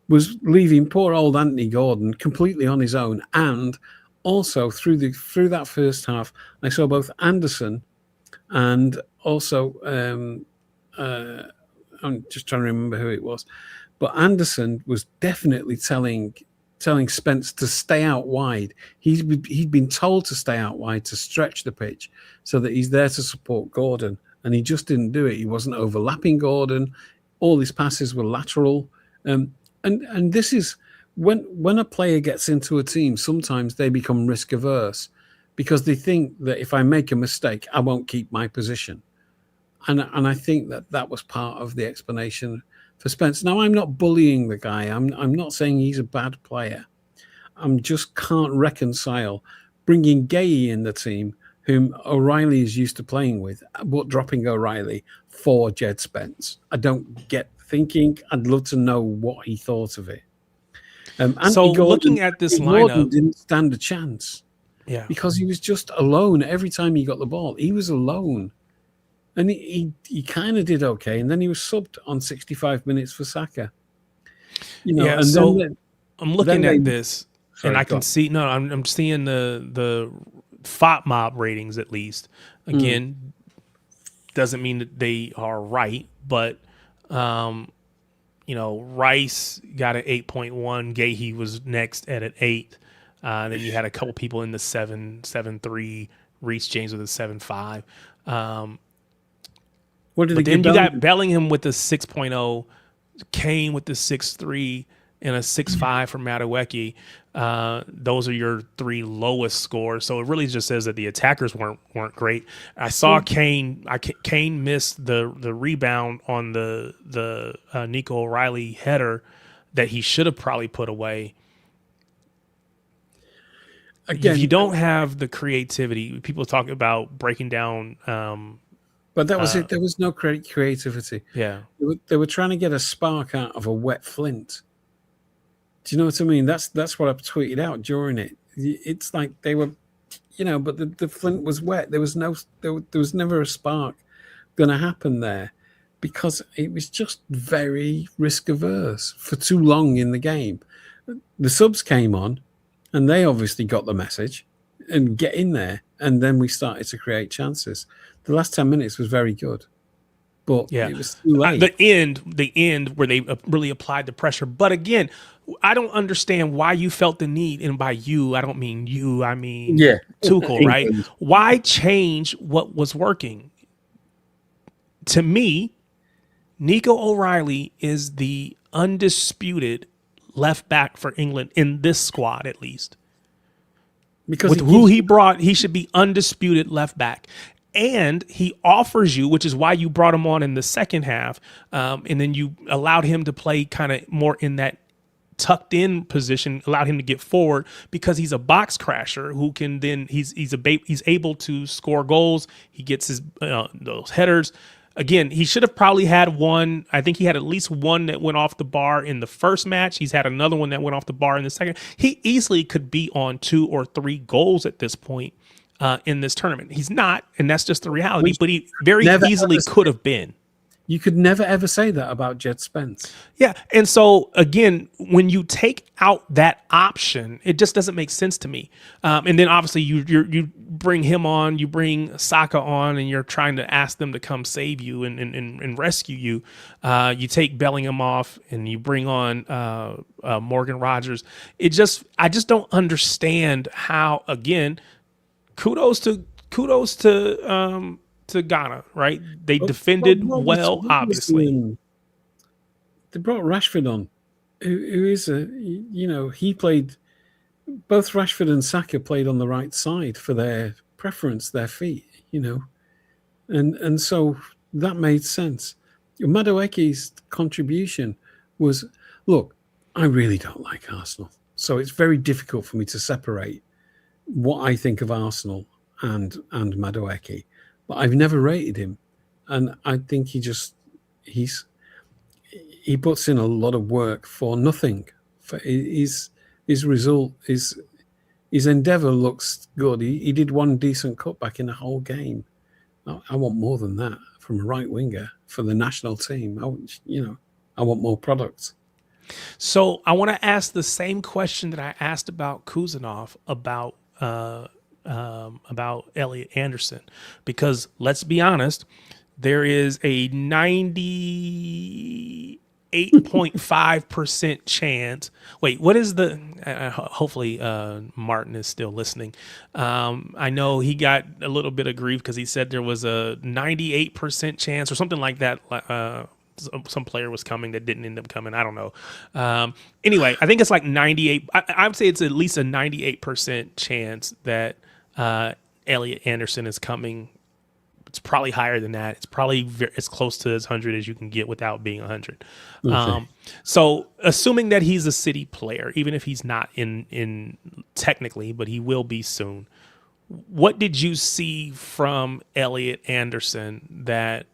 was leaving poor old Anthony Gordon completely on his own. And also through that first half, I saw both Anderson and also I'm just trying to remember who it was, but Anderson was definitely telling Spence to stay out wide. He'd been told to stay out wide to stretch the pitch so that he's there to support Gordon, and he just didn't do it. He wasn't overlapping Gordon. All his passes were lateral, and this is when a player gets into a team, sometimes they become risk averse because they think that if I make a mistake, I won't keep my position. And I think that was part of the explanation for Spence. Now, I'm not bullying the guy. I'm not saying he's a bad player. I'm just can't reconcile bringing Gay in the team, whom O'Reilly is used to playing with, but dropping O'Reilly for Jed Spence. I don't get thinking. I'd love to know what he thought of it. So Gordon, looking at this Anthony Gordon lineup, didn't stand a chance. yeah, Because he was just alone every time he got the ball. He was alone. And he kind of did okay. And then he was subbed on 65 minutes for Saka. yeah. And So then I'm looking at this, and I can see I'm seeing the FOT mob ratings at least. Again, doesn't mean that they are right, but Rice got an 8.1. Gahey was next at an 8. Then you had a couple people in the 7.3. Reece James with a 7.5. What did but he then give you Bellingham? got Bellingham with the 6.0, Kane with the 6.3, and a 6.5 for Madueke. Those are your 3 lowest scores. So it really just says that the attackers weren't great. I saw Kane missed the rebound on the Nico O'Reilly header that he should have probably put away. Again, if you don't have the creativity, people talk about breaking down. But that was it. There was no creativity. Yeah. They were trying to get a spark out of a wet flint. Do you know what I mean? That's what I tweeted out during it. It's like they were, but the flint was wet. There was never a spark going to happen there because it was just very risk averse for too long in the game. The subs came on and they obviously got the message and get in there. And then we started to create chances. The last 10 minutes was very good. But it was too late. The end where they really applied the pressure. But again, I don't understand why you felt the need, and by you, I don't mean you, I mean Tuchel, right? Why change what was working? To me, Nico O'Reilly is the undisputed left back for England in this squad, at least. Because with who he brought, he should be undisputed left back. And he offers you, which is why you brought him on in the second half, and then you allowed him to play kind of more in that tucked in position, allowed him to get forward because he's a box crasher who can then he's able to score goals. He gets his those headers. Again, he should have probably had one. I think he had at least one that went off the bar in the first match. He's had another one that went off the bar in the second. He easily could be on 2 or 3 goals at this point in this tournament. He's not, and that's just the reality, but he very easily could have been. You could never, ever say that about Jed Spence. Yeah, and so, again, when you take out that option, it just doesn't make sense to me. And then, obviously, you bring him on, you bring Saka on, and you're trying to ask them to come save you and rescue you. You take Bellingham off, and you bring on Morgan Rogers. I just don't understand how, again, kudos to Ghana, right? They defended well, obviously. They brought Rashford on, who is he played, both Rashford and Saka played on the right side for their preference, their feet, and so that made sense. Madueke's contribution was, look, I really don't like Arsenal, so it's very difficult for me to separate what I think of Arsenal and Madueke. But I've never rated him, and I think he puts in a lot of work for nothing. For his result, his endeavour looks good. He did one decent cutback in the whole game. I want more than that from a right winger for the national team. I want more products. So I want to ask the same question that I asked about Kuzanov about Elliot Anderson, because let's be honest, there is a 98.5% chance. Wait, what is the? Hopefully, Martin is still listening. I know he got a little bit of grief because he said there was a 98% chance or something like that some player was coming that didn't end up coming. I don't know. Anyway, I think it's like 98. I would say it's at least a 98% chance that Elliot Anderson is coming. It's probably higher than that. It's probably as close to as 100 as you can get without being 100. Okay. So assuming that he's a City player, even if he's not in technically, but he will be soon. What did you see from Elliot Anderson that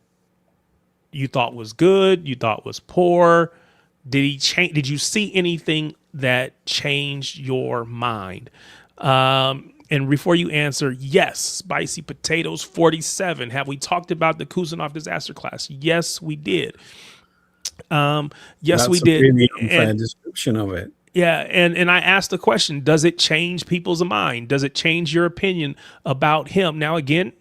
you thought was good? You thought was poor? Did he change? Did you see anything that changed your mind? And before you answer, yes, Spicy Potatoes 47. Have we talked about the Kuznetsov disaster class? Yes, we did. Yes, That's we a did. really unfair description of it. Yeah, and I asked the question, does it change people's mind? Does it change your opinion about him? Now, again,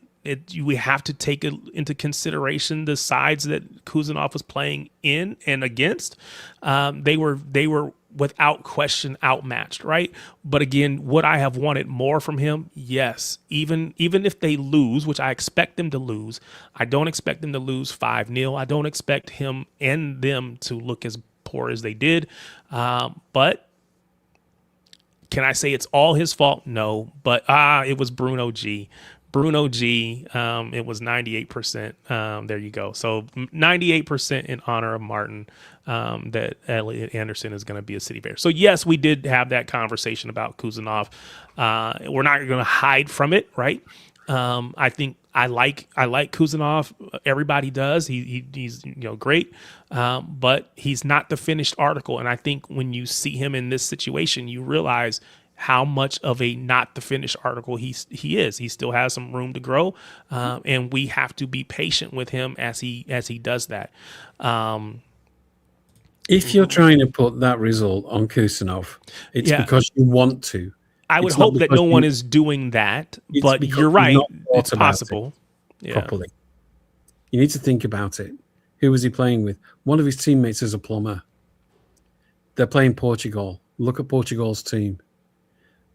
we have to take into consideration the sides that Kuznetsov was playing in and against. They were without question outmatched, right? But again, would I have wanted more from him? Yes. Even if they lose, which I expect them to lose, I don't expect them to lose 5-0. I don't expect him and them to look as poor as they did. But can I say it's all his fault? No. But it was Bruno G. Bruno G. It was 98%. There you go. So 98% in honor of Martin, that Elliot Anderson is going to be a City Bear. So yes, we did have that conversation about Kuznetsov. We're not going to hide from it, right? I think I like Kuznetsov. Everybody does. He's great, but he's not the finished article. And I think when you see him in this situation, you realize how much of a not the finished article he is. He still has some room to grow, and we have to be patient with him as he does that. If you're trying to put that result on Kuznetsov, it's because you want to. I would hope that no one is doing that, but you're right. It's possible. Properly. You need to think about it. Who was he playing with? One of his teammates is a plumber. They're playing Portugal. Look at Portugal's team.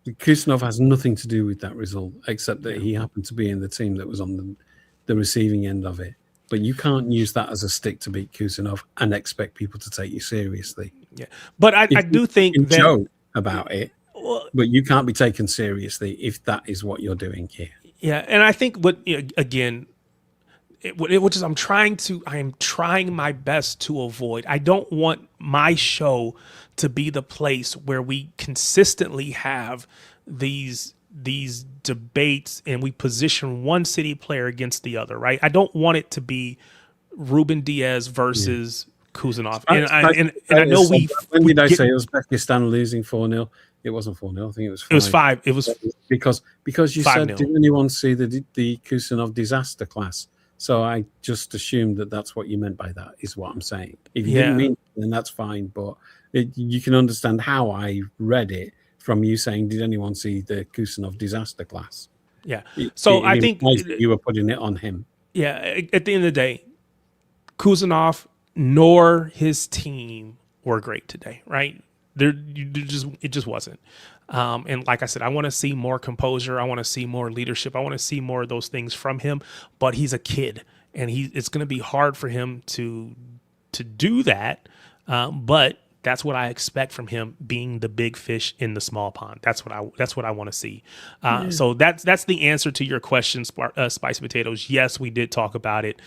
Kuznetsov has nothing to do with that result, except that he happened to be in the team that was on the receiving end of it. But you can't use that as a stick to beat Kuznetsov and expect people to take you seriously. Yeah, but I do think you can that joke about it, but you can't be taken seriously if that is what you're doing here. Yeah, and I think again, which is I am trying my best to avoid. I don't want my show to be the place where we consistently have these debates and we position one City player against the other, right? I don't want it to be Ruben Diaz versus Kuznetsov. And I know when did I say Uzbekistan losing 4-0? It wasn't 4-0. I think it was 5. It was 5. It was because you 5-0. said, did anyone see the Kuznetsov disaster class? So I just assumed that that's what you meant by that, is what I'm saying. If you didn't mean it, then that's fine. But you can understand how I read it from you saying, did anyone see the Kuznetsov disaster class? Yeah. So I think you were putting it on him. Yeah. At the end of the day, Kuznetsov nor his team were great today, right? It just wasn't. And like I said, I want to see more composure. I want to see more leadership. I want to see more of those things from him. But he's a kid, and it's going to be hard for him to do that. But that's what I expect from him, being the big fish in the small pond. That's what I want to see. So that's the answer to your question, Spicy Potatoes. Yes, we did talk about it.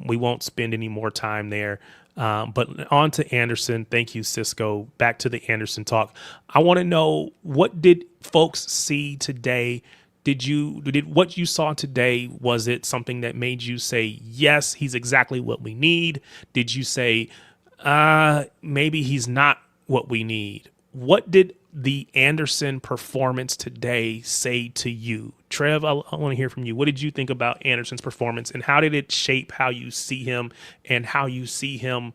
We won't spend any more time there. But on to Anderson. Thank you, Cisco. Back to the Anderson talk. I want to know, what did folks see today? Did what you saw today, was it something that made you say, yes, he's exactly what we need? Did you say, maybe he's not what we need? What did the Anderson performance today say to you? Trev, I want to hear from you. What did you think about Anderson's performance, and how did it shape how you see him and how you see him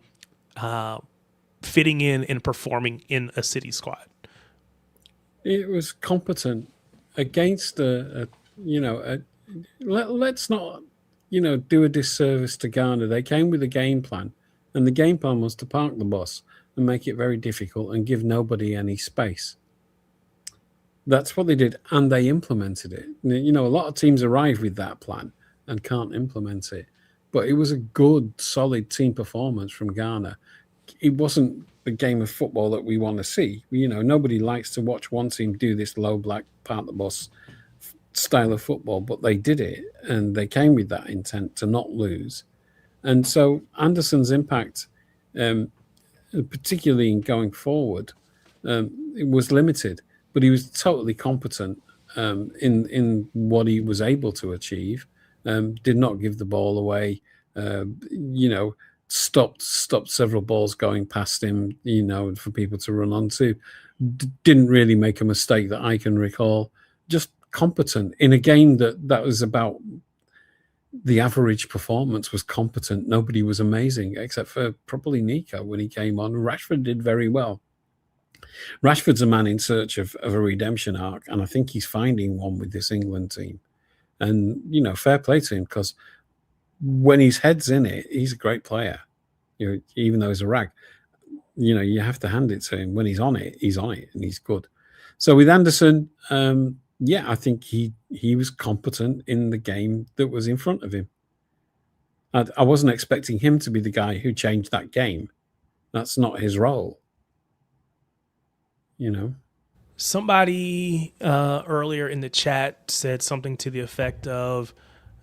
fitting in and performing in a City squad? It was competent against let's not, do a disservice to Ghana. They came with a game plan, and the game plan was to park the bus and make it very difficult and give nobody any space. That's what they did, and they implemented it. A lot of teams arrive with that plan and can't implement it. but it was a good, solid team performance from Ghana. It wasn't the game of football that we want to see. Nobody likes to watch one team do this low black part the bus style of football, but they did it, and they came with that intent to not lose. And so Anderson's impact, um, particularly in going forward, it was limited, but he was totally competent in what he was able to achieve. Did not give the ball away. Stopped several balls going past him. For people to run onto. Didn't really make a mistake that I can recall. Just competent in a game that was about the average performance was competent. Nobody was amazing except for probably Nico when he came on. Rashford did very well. Rashford's a man in search of a redemption arc, and I think he's finding one with this England team. And, fair play to him, because when his head's in it, he's a great player. Even though he's a rag, you have to hand it to him. When he's on it, and he's good. So with Anderson, I think he was competent in the game that was in front of him. I wasn't expecting him to be the guy who changed that game. That's not his role. Somebody earlier in the chat said something to the effect of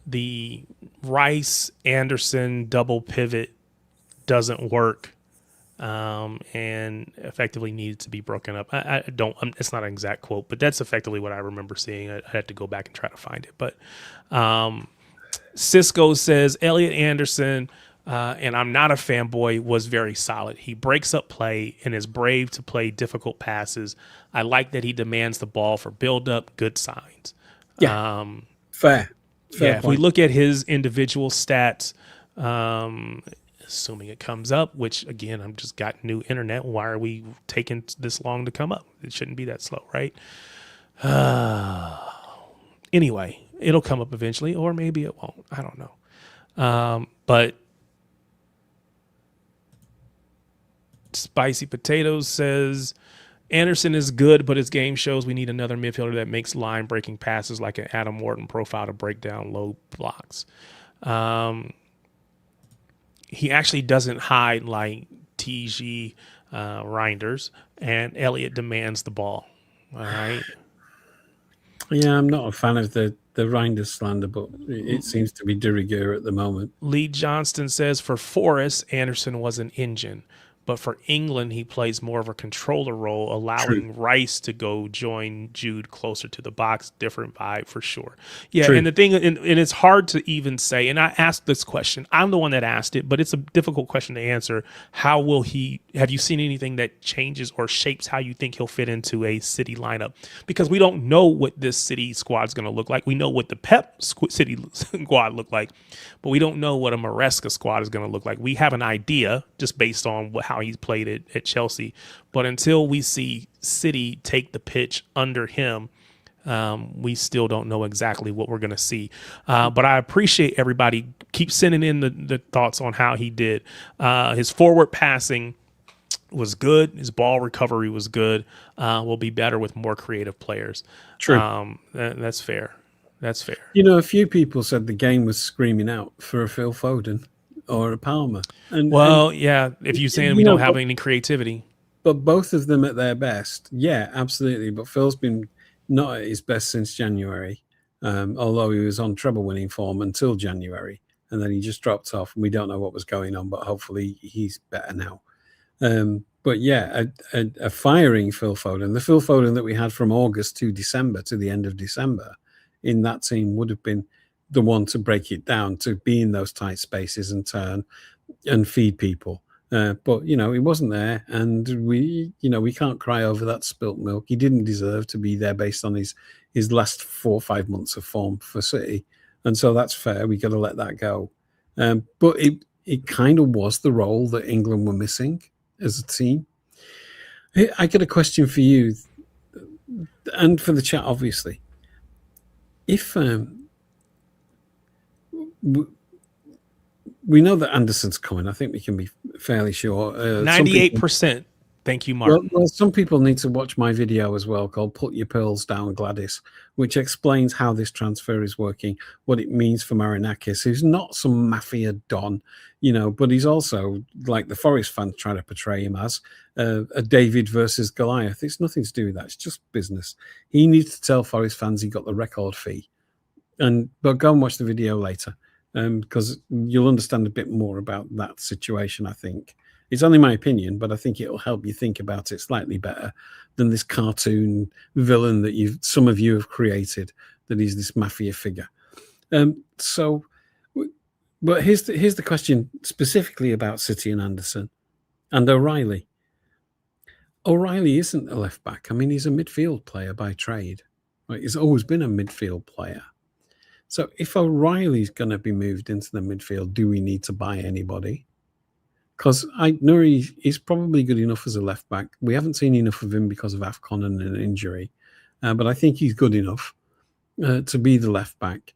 the Rice Anderson double pivot doesn't work and effectively needs to be broken up. It's not an exact quote, but that's effectively what I remember seeing. I had to go back and try to find it. But Cisco says Elliot Anderson, and I'm not a fanboy, was very solid. He breaks up play and is brave to play difficult passes. I like that he demands the ball for build-up. Good signs. Yeah, fair if we look at his individual stats, assuming it comes up, which again, I'm just got new internet. Why are we taking this long to come up? It shouldn't be that slow, right? Anyway, it'll come up eventually, or maybe it won't. I don't know. But Spicy Potatoes says Anderson is good, but his game shows we need another midfielder that makes line breaking passes like an Adam Morton profile to break down low blocks. He actually doesn't hide like TG Reinders, and Elliott demands the ball. All right. Yeah, I'm not a fan of the Reinders slander, but it seems to be de rigueur at the moment. Lee Johnston says for Forrest, Anderson was an engine, but for England, he plays more of a controller role, allowing Rice to go join Jude closer to the box. Different vibe for sure. Yeah, True. And the thing, and it's hard to even say, and I asked this question. I'm the one that asked it, but it's a difficult question to answer. How will he, have you seen anything that changes or shapes how you think he'll fit into a City lineup? Because we don't know what this City squad is going to look like. We know what the Pep City squad looked like, but we don't know what a Maresca squad is going to look like. We have an idea just based on how he's played it at Chelsea, but until we see City take the pitch under him, we still don't know exactly what we're going to see. But I appreciate everybody keep sending in the thoughts on how he did. His forward passing was good. His ball recovery was good. We'll be better with more creative players. True. That's fair. That's fair. A few people said the game was screaming out for a Phil Foden or a Palmer. Yeah, if you're saying we don't have any creativity. But both of them at their best, yeah, absolutely. But Phil's been not at his best since January, although he was on treble-winning form until January, and then he just dropped off, and we don't know what was going on, but hopefully he's better now. But yeah, a firing Phil Foden, the Phil Foden that we had from August to December, to the end of December, in that team would have been the one to break it down, to be in those tight spaces and turn and feed people. But he wasn't there, and we can't cry over that spilt milk. He didn't deserve to be there based on his last 4 or 5 months of form for City, and so that's fair. We got to let that go. But it kind of was the role that England were missing as a team. I got a question for you, and for the chat, obviously. If we know that Anderson's coming, I think we can be fairly sure. 98%. Thank you, Martin. Well, some people need to watch my video as well called Put Your Pearls Down, Gladys, which explains how this transfer is working, what it means for Marinakis, who's not some mafia don, but he's also, like the Forest fans try to portray him as, a David versus Goliath. It's nothing to do with that. It's just business. He needs to tell Forest fans he got the record fee. But go and watch the video later, because you'll understand a bit more about that situation, I think. It's only my opinion, but I think it'll help you think about it slightly better than this cartoon villain that some of you have created, that is this mafia figure. But here's the question specifically about City and Anderson and O'Reilly. O'Reilly isn't a left back. I mean, he's a midfield player by trade. Right? He's always been a midfield player. So if O'Reilly's going to be moved into the midfield, do we need to buy anybody? Because I know he's probably good enough as a left back. We haven't seen enough of him because of AFCON and an injury, but I think he's good enough to be the left back.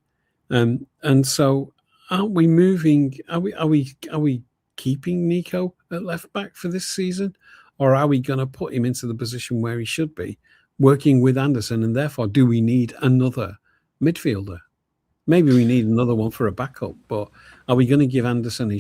And so, aren't we moving? Are we keeping Nico at left back for this season, or are we going to put him into the position where he should be, working with Anderson? And therefore, do we need another midfielder? Maybe we need another one for a backup, but are we going to give Anderson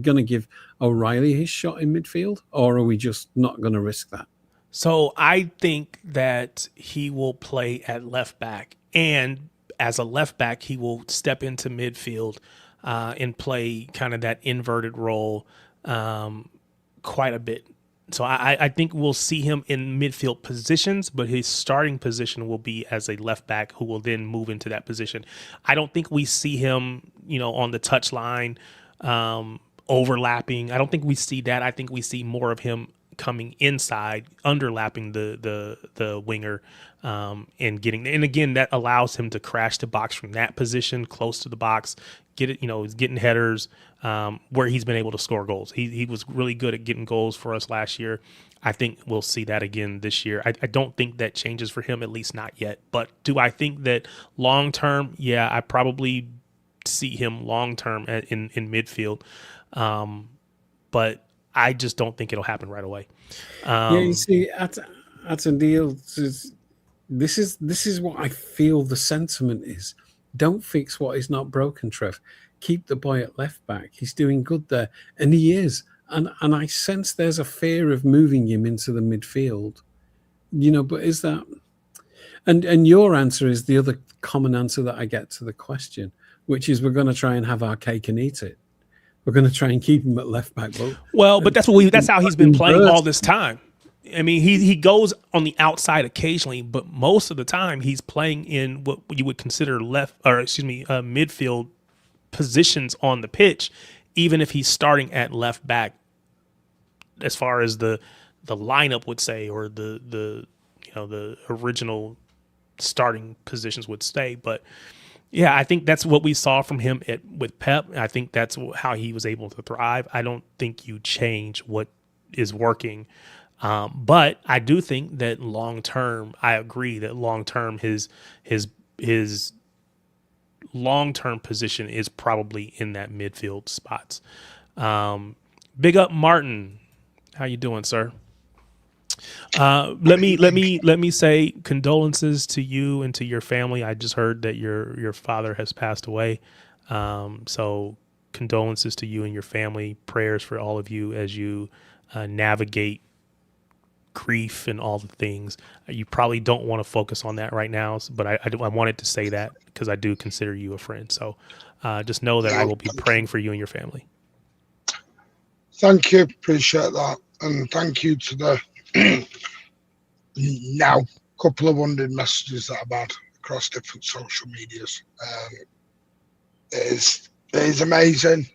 going to give O'Reilly his shot in midfield, or are we just not going to risk that? So I think that he will play at left back, and as a left back, he will step into midfield and play kind of that inverted role quite a bit. So I think we'll see him in midfield positions, but his starting position will be as a left back who will then move into that position. I don't think we see him, on the touchline overlapping. I don't think we see that. I think we see more of him coming inside, underlapping the winger, and getting. And again, that allows him to crash the box from that position, close to the box. Get it, he's getting headers where he's been able to score goals. He was really good at getting goals for us last year. I think we'll see that again this year. I don't think that changes for him, at least not yet. But do I think that long term? Yeah, I probably see him long term in midfield. But I just don't think it'll happen right away. You see, at a deal, this is what I feel the sentiment is. Don't fix what is not broken, Trev. Keep the boy at left back. He's doing good there, and he is. And I sense there's a fear of moving him into the midfield. But is that? And your answer is the other common answer that I get to the question, which is we're going to try and have our cake and eat it. We're going to try and keep him at left back. But that's how he's been playing all this time. I mean, he goes on the outside occasionally, but most of the time he's playing in what you would consider midfield positions on the pitch, even if he's starting at left back, as far as the lineup would say, or the original starting positions would stay. But yeah, I think that's what we saw from him with Pep. I think that's how he was able to thrive. I don't think you change what is working. But I do think that long term, I agree that long term his long term position is probably in that midfield spots. Big up Martin, how you doing, sir? Let me say condolences to you and to your family. I just heard that your father has passed away. So condolences to you and your family. Prayers for all of you as you navigate grief and all the things. You probably don't want to focus on that right now, but I wanted to say that because I do consider you a friend. So just know that I will be praying for you and your family. Thank you. Appreciate that. And thank you to the now couple of 100 messages that I've had across different social medias. It is amazing.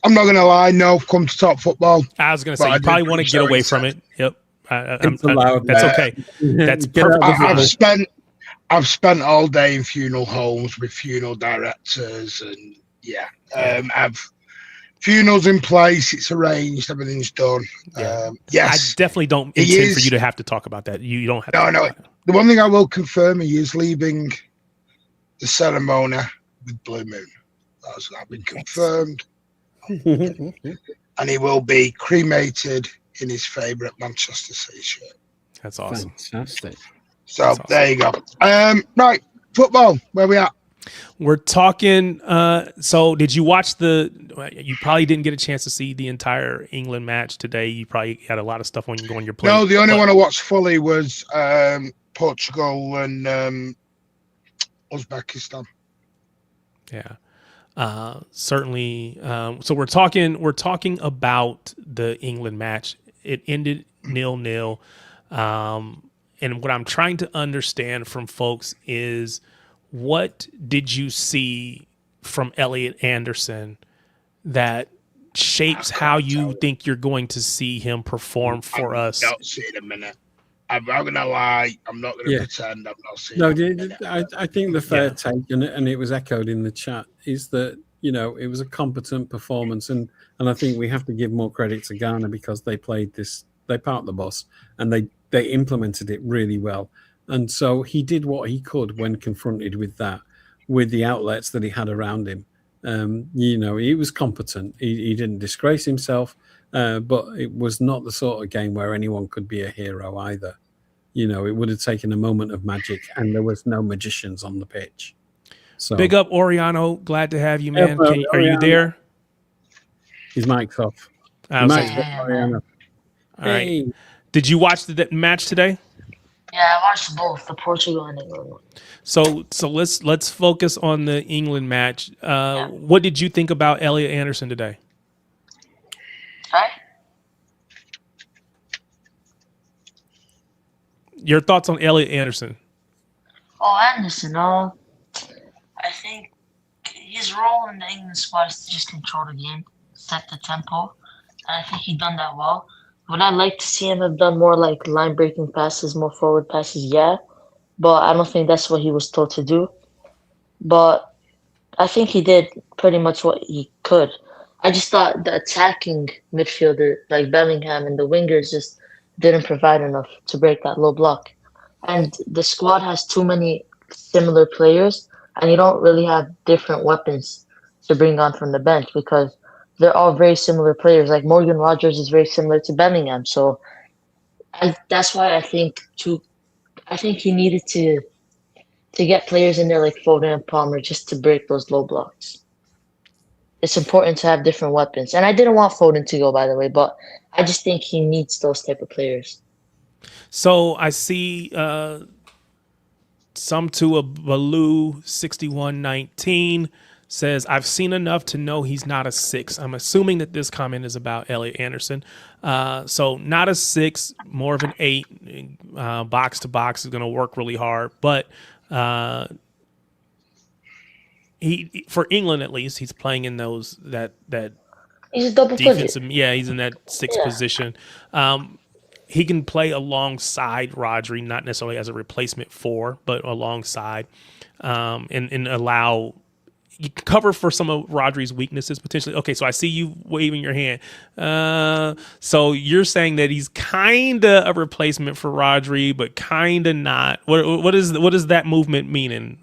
I'm not going to lie, no, come to Top Football. I was going to say, you probably want to get away from it. Yep. It's allowed. That's okay. That's perfect. I've spent all day in funeral homes with funeral directors, and I've funerals in place. It's arranged. Everything's done. Yeah. Yes. I definitely don't intend for you to have to talk about that. You don't have to. No. The one thing I will confirm, he is leaving the ceremony with Blue Moon. That's been confirmed. and he will be cremated in his favourite Manchester City shirt. That's awesome. Fantastic. So That's awesome. There you go. Right, football. Where we at? We're talking. So did you watch you probably didn't get a chance to see the entire England match today. You probably had a lot of stuff on your plate. No, the only one I watched fully was Portugal and Uzbekistan. Yeah. Certainly. So we're talking about the England match. It ended 0-0. And what I'm trying to understand from folks is, what did you see from Elliot Anderson that shapes how you think you're going to see him perform for us? Not see it a minute. I'm not gonna lie. I'm not gonna pretend I'm not seeing. No, I think the fair take, and it was echoed in the chat, is that it was a competent performance, and I think we have to give more credit to Ghana because they played this. They parked the bus and they implemented it really well. And so he did what he could when confronted with that, with the outlets that he had around him. He was competent. He didn't disgrace himself, but it was not the sort of game where anyone could be a hero either. It would have taken a moment of magic, and there was no magicians on the pitch. So big up, Oriano. Glad to have you, man. Are you there? His mic's off. Oriano. All right. Did you watch the match today? Yeah, I watched both the Portugal and England one. So let's focus on the England match. What did you think about Elliot Anderson today? Sorry? Your thoughts on Elliot Anderson? Anderson. I think his role in the England squad is to just control the game, set the tempo, and I think he's done that well. Would I like to see him have done more like line breaking passes, more forward passes? Yeah, but I don't think that's what he was told to do. But I think he did pretty much what he could. I just thought the attacking midfielder like Bellingham and the wingers just didn't provide enough to break that low block. And the squad has too many similar players, and you don't really have different weapons to bring on from the bench because they're all very similar players. Like Morgan Rogers is very similar to Bellingham. So that's why I think he needed to get players in there like Foden and Palmer just to break those low blocks. It's important to have different weapons. And I didn't want Foden to go, by the way, but I just think he needs those type of players. So I see some to a Baloo 6119 says, I've seen enough to know he's not a 6. I'm assuming that this comment is about Elliot Anderson. So not a 6, more of an 8. Box to box is going to work really hard. But he, for England at least, he's playing in that he's a double defensive. budget. Yeah, he's in that 6th position. He can play alongside Rodri, not necessarily as a replacement for, but alongside, and allow. You cover for some of Rodri's weaknesses potentially. Okay, so I see you waving your hand. So you're saying that he's kind of a replacement for Rodri, but kind of not. What is that movement meaning?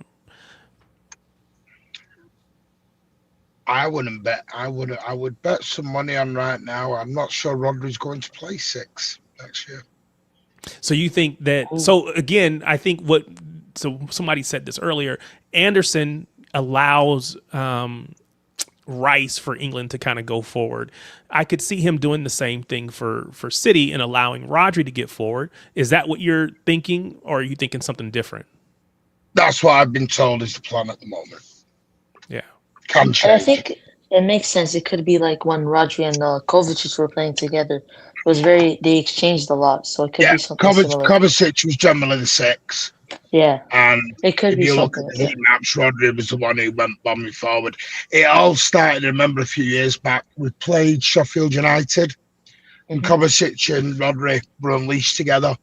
I wouldn't bet. I would bet some money on right now. I'm not sure Rodri's going to play 6 next year. So you think that? So again, I think so somebody said this earlier. Anderson allows Rice for England to kind of go forward. I could see him doing the same thing for City and allowing Rodri to get forward. Is that what you're thinking, or are you thinking something different? That's what I've been told is the plan at the moment. Yeah. Can change. And I think it makes sense. It could be like when Rodri and Kovacic were playing together. It was they exchanged a lot, so it could be something similar. Kovacic was generally the 6. Yeah, and it could if be you look something. at the heat maps, Rodri was the one who went bombing forward. It all started, I remember, a few years back. We played Sheffield United, and Kovacic and Rodri were unleashed together.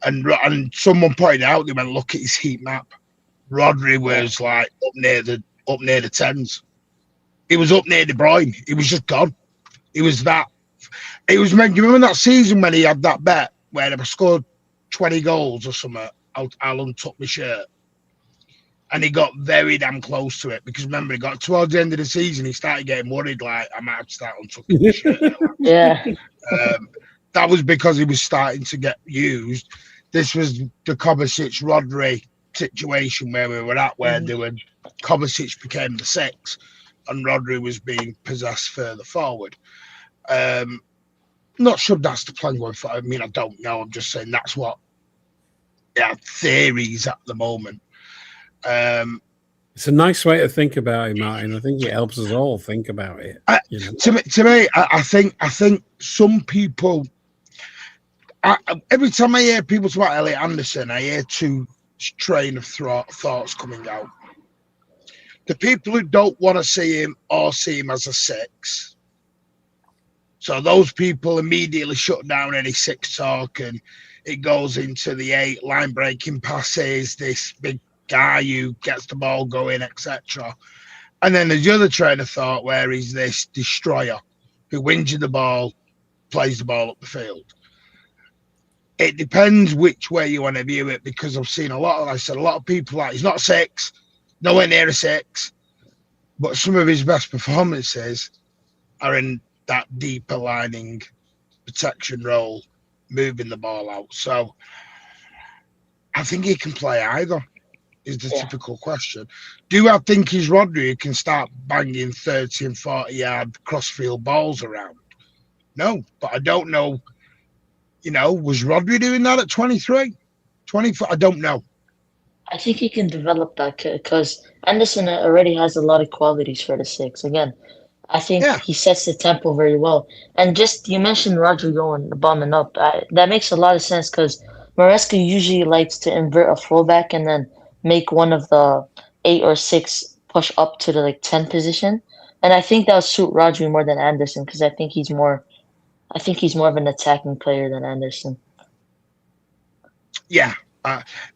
And someone pointed out, they went, look at his heat map. Rodri was like up near the 10s. He was up near De Bruyne. He was just gone. He was that. It was. You remember that season when he had that bet where they scored 20 goals or something? I'll untuck my shirt. And he got very damn close to it because remember, he got towards the end of the season, he started getting worried, like, I might have to start untucking the shirt. Yeah. That was because he was starting to get used. This was the Kovacic Rodri situation where we were at, where Kovacic became the 6 and Rodri was being possessed further forward. Not sure that's the plan going forward. I mean, I don't know. I'm just saying that's what theories at the moment. It's a nice way to think about it, Martin. I think it helps us all think about it. To me, I think some people. Every time I hear people talk about Elliot Anderson, I hear two train of thoughts coming out. The people who don't want to see him or see him as a 6. So those people immediately shut down any 6 talk, and it goes into the 8 line breaking passes, this big guy who gets the ball going, etc. And then there's the other train of thought where he's this destroyer who wins you the ball, plays the ball up the field. It depends which way you want to view it, because I've seen a lot of people like, he's not 6, nowhere near a 6, but some of his best performances are in that deeper lining protection role, moving the ball out. So I think he can play either. Is the typical question. Do I think he's Rodri who can start banging 30 and 40 yard crossfield balls around? No, but I don't know. Was Rodri doing that at 23, 24? I don't know. I think he can develop that because Anderson already has a lot of qualities for the 6. Again, I think he sets the tempo very well. And just, you mentioned Rodri going bombing up. That makes a lot of sense because Maresca usually likes to invert a fullback and then make one of the 8 or 6 push up to the 10 position. And I think that would suit Rodri more than Anderson because I think he's more of an attacking player than Anderson. Yeah.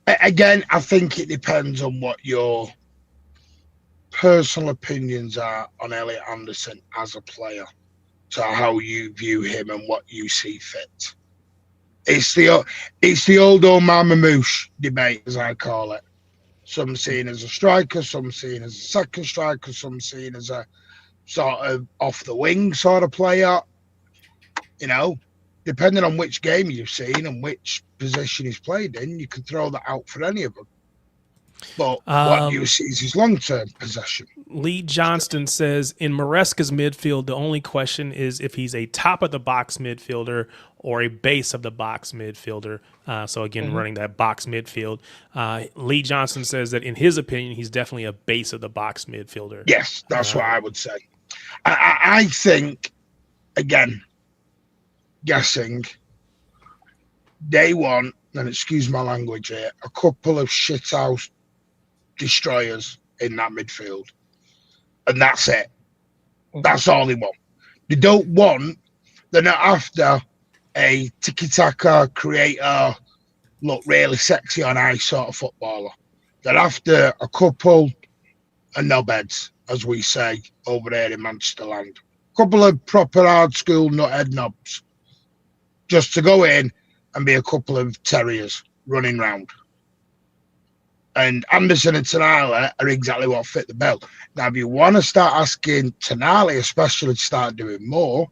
Again, I think it depends on what your personal opinions are on Elliot Anderson as a player, to how you view him and what you see fit. It's the old Omar Mamouche debate, as I call it. Some seen as a striker, some seen as a second striker, some seen as a sort of off the wing sort of player. Depending on which game you've seen and which position he's played in, you can throw that out for any of them. But what you see is his long-term possession. Lee Johnston says, in Maresca's midfield, the only question is if he's a top-of-the-box midfielder or a base-of-the-box midfielder. So, again, running that box midfield. Lee Johnston says that, in his opinion, he's definitely a base-of-the-box midfielder. Yes, that's what I would say. I think, again, guessing, they want, and excuse my language here, a couple of shithouse destroyers in that midfield. And that's it. That's all they want. They're not after a tiki-taka creator, look really sexy on ice sort of footballer. They're after a couple of knobheads, as we say over there in Manchester land. A couple of proper hard school nuthead knobs. Just to go in and be a couple of terriers running round. And Anderson and Tonali are exactly what fit the bill. Now, if you want to start asking Tonali, especially, to start doing more,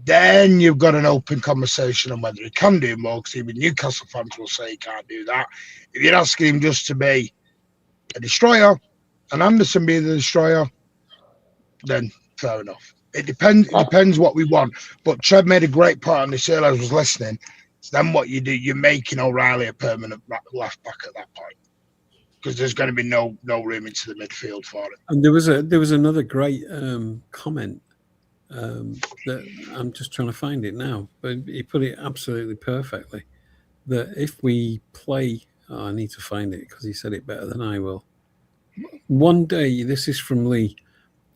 then you've got an open conversation on whether he can do more, because even Newcastle fans will say he can't do that. If you're asking him just to be a destroyer and Anderson be the destroyer, then fair enough. It depends what we want. But Trev made a great point on this earlier. I was listening. So then what you do, you're making O'Reilly a permanent left back at that point, because there's going to be no room into the midfield for it. And there was another great comment that I'm just trying to find it now, but he put it absolutely perfectly. That if we play, I need to find it because he said it better than I will. One day, this is from Lee.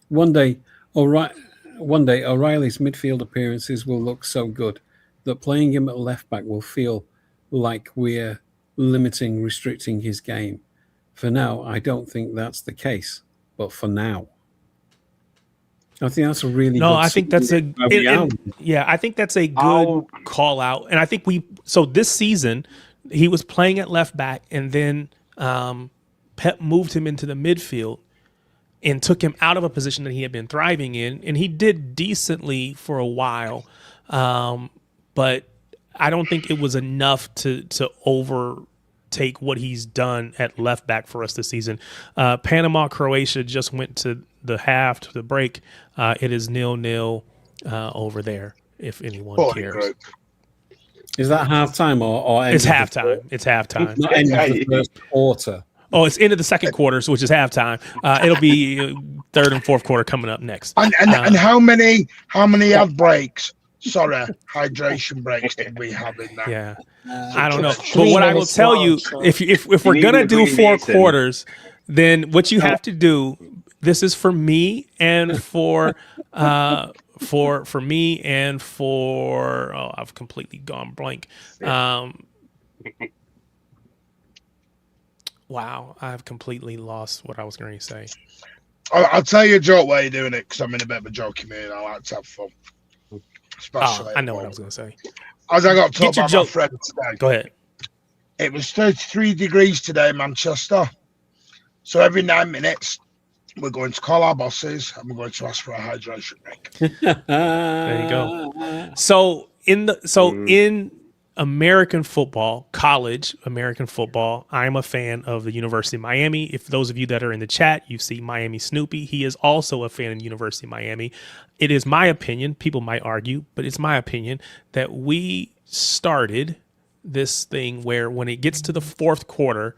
One day O'Reilly's midfield appearances will look so good that playing him at left back will feel like we're restricting his game. For now, I don't think that's the case, but for now. I think that's a really good I think that's I think that's a good call out. And I think so this season he was playing at left back, and then Pep Pep moved him into the midfield and took him out of a position that he had been thriving in, and he did decently for a while, but I don't think it was enough to overtake what he's done at left back for us this season. Panama, Croatia just went to the half, to the break. It is 0-0 over there, if anyone cares. Is that halftime or it's halftime? It's halftime. Not end of the first quarter. Oh, it's into the second quarter, which is halftime. It'll be third and fourth quarter coming up next. And how many ad breaks? Sorry, hydration breaks did we have in that? Yeah, I don't know. But what I will tell you, if we're gonna do 4 quarters, then what you have to do. This is for me and for me and for I've completely gone blank. Wow, I've completely lost what I was going to say. I'll tell you a joke while you're doing it, because I'm in a bit of a joking mood. I like to have fun. I know what I was going to say. As I got told by my friend today. Go ahead. It was 33 degrees today in Manchester. So every 9 minutes, we're going to call our bosses and we're going to ask for a hydration break. There you go. So in American football, college American football, I'm a fan of the University of Miami. If those of you that are in the chat, you see Miami Snoopy, he is also a fan of the University of Miami. It is my opinion, people might argue, but it's my opinion that we started this thing where when it gets to the fourth quarter,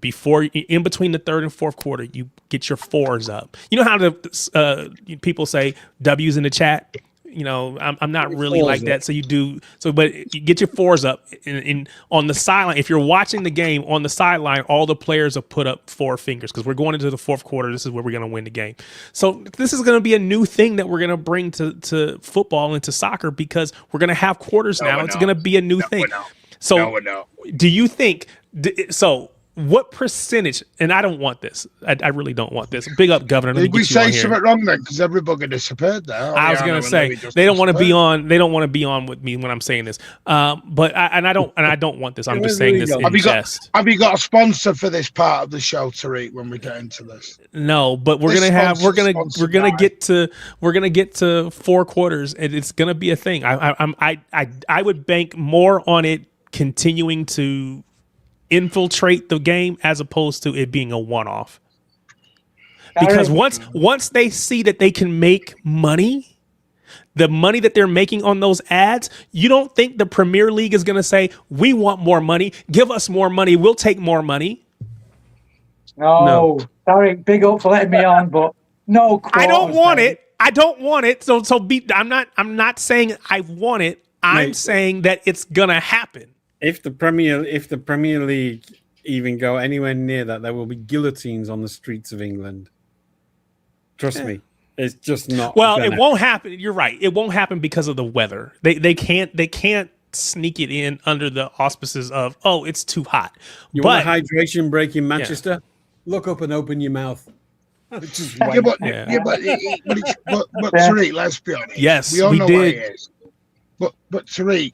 in between the third and fourth quarter, you get your 4s up. You know how people say W's in the chat? You know, I'm not really like that. So you do but you get your 4s up in on the sideline. If you're watching the game on the sideline, all the players have put up 4 fingers because we're going into the fourth quarter. This is where we're going to win the game. So this is going to be a new thing that we're going to bring to football and to soccer because we're going to have quarters now. It's going to be a new thing. So do you think so? What percentage, and I don't want this. I really don't want this. Big up, Governor. Did we say something wrong then? Because everybody disappeared there. I was going to say they don't want to be on. They don't want to be on with me when I'm saying this. But I don't want this. I'm just saying this in jest. Have you got a sponsor for this part of the show, Tariq? When we get into this, no. But we're gonna get to 4 quarters, and it's gonna be a thing. I would bank more on it continuing to infiltrate the game as opposed to it being a one-off, because once they see that they can make money, the money that they're making on those ads, you don't think the Premier League is going to say, we want more money, give us more money, we'll take more money? No. Sorry, big up for letting me on, but no. I don't want it. So I'm not saying I want it. I'm saying that it's gonna happen. If the Premier League even go anywhere near that, there will be guillotines on the streets of England. Trust me, it's just not. Well, it won't happen. You're right. It won't happen because of the weather. They can't sneak it in under the auspices of it's too hot. You want a hydration break in Manchester? Yeah. Look up and open your mouth. But Tariq, let's be honest. Yes, we all know did. what it is. But Tariq,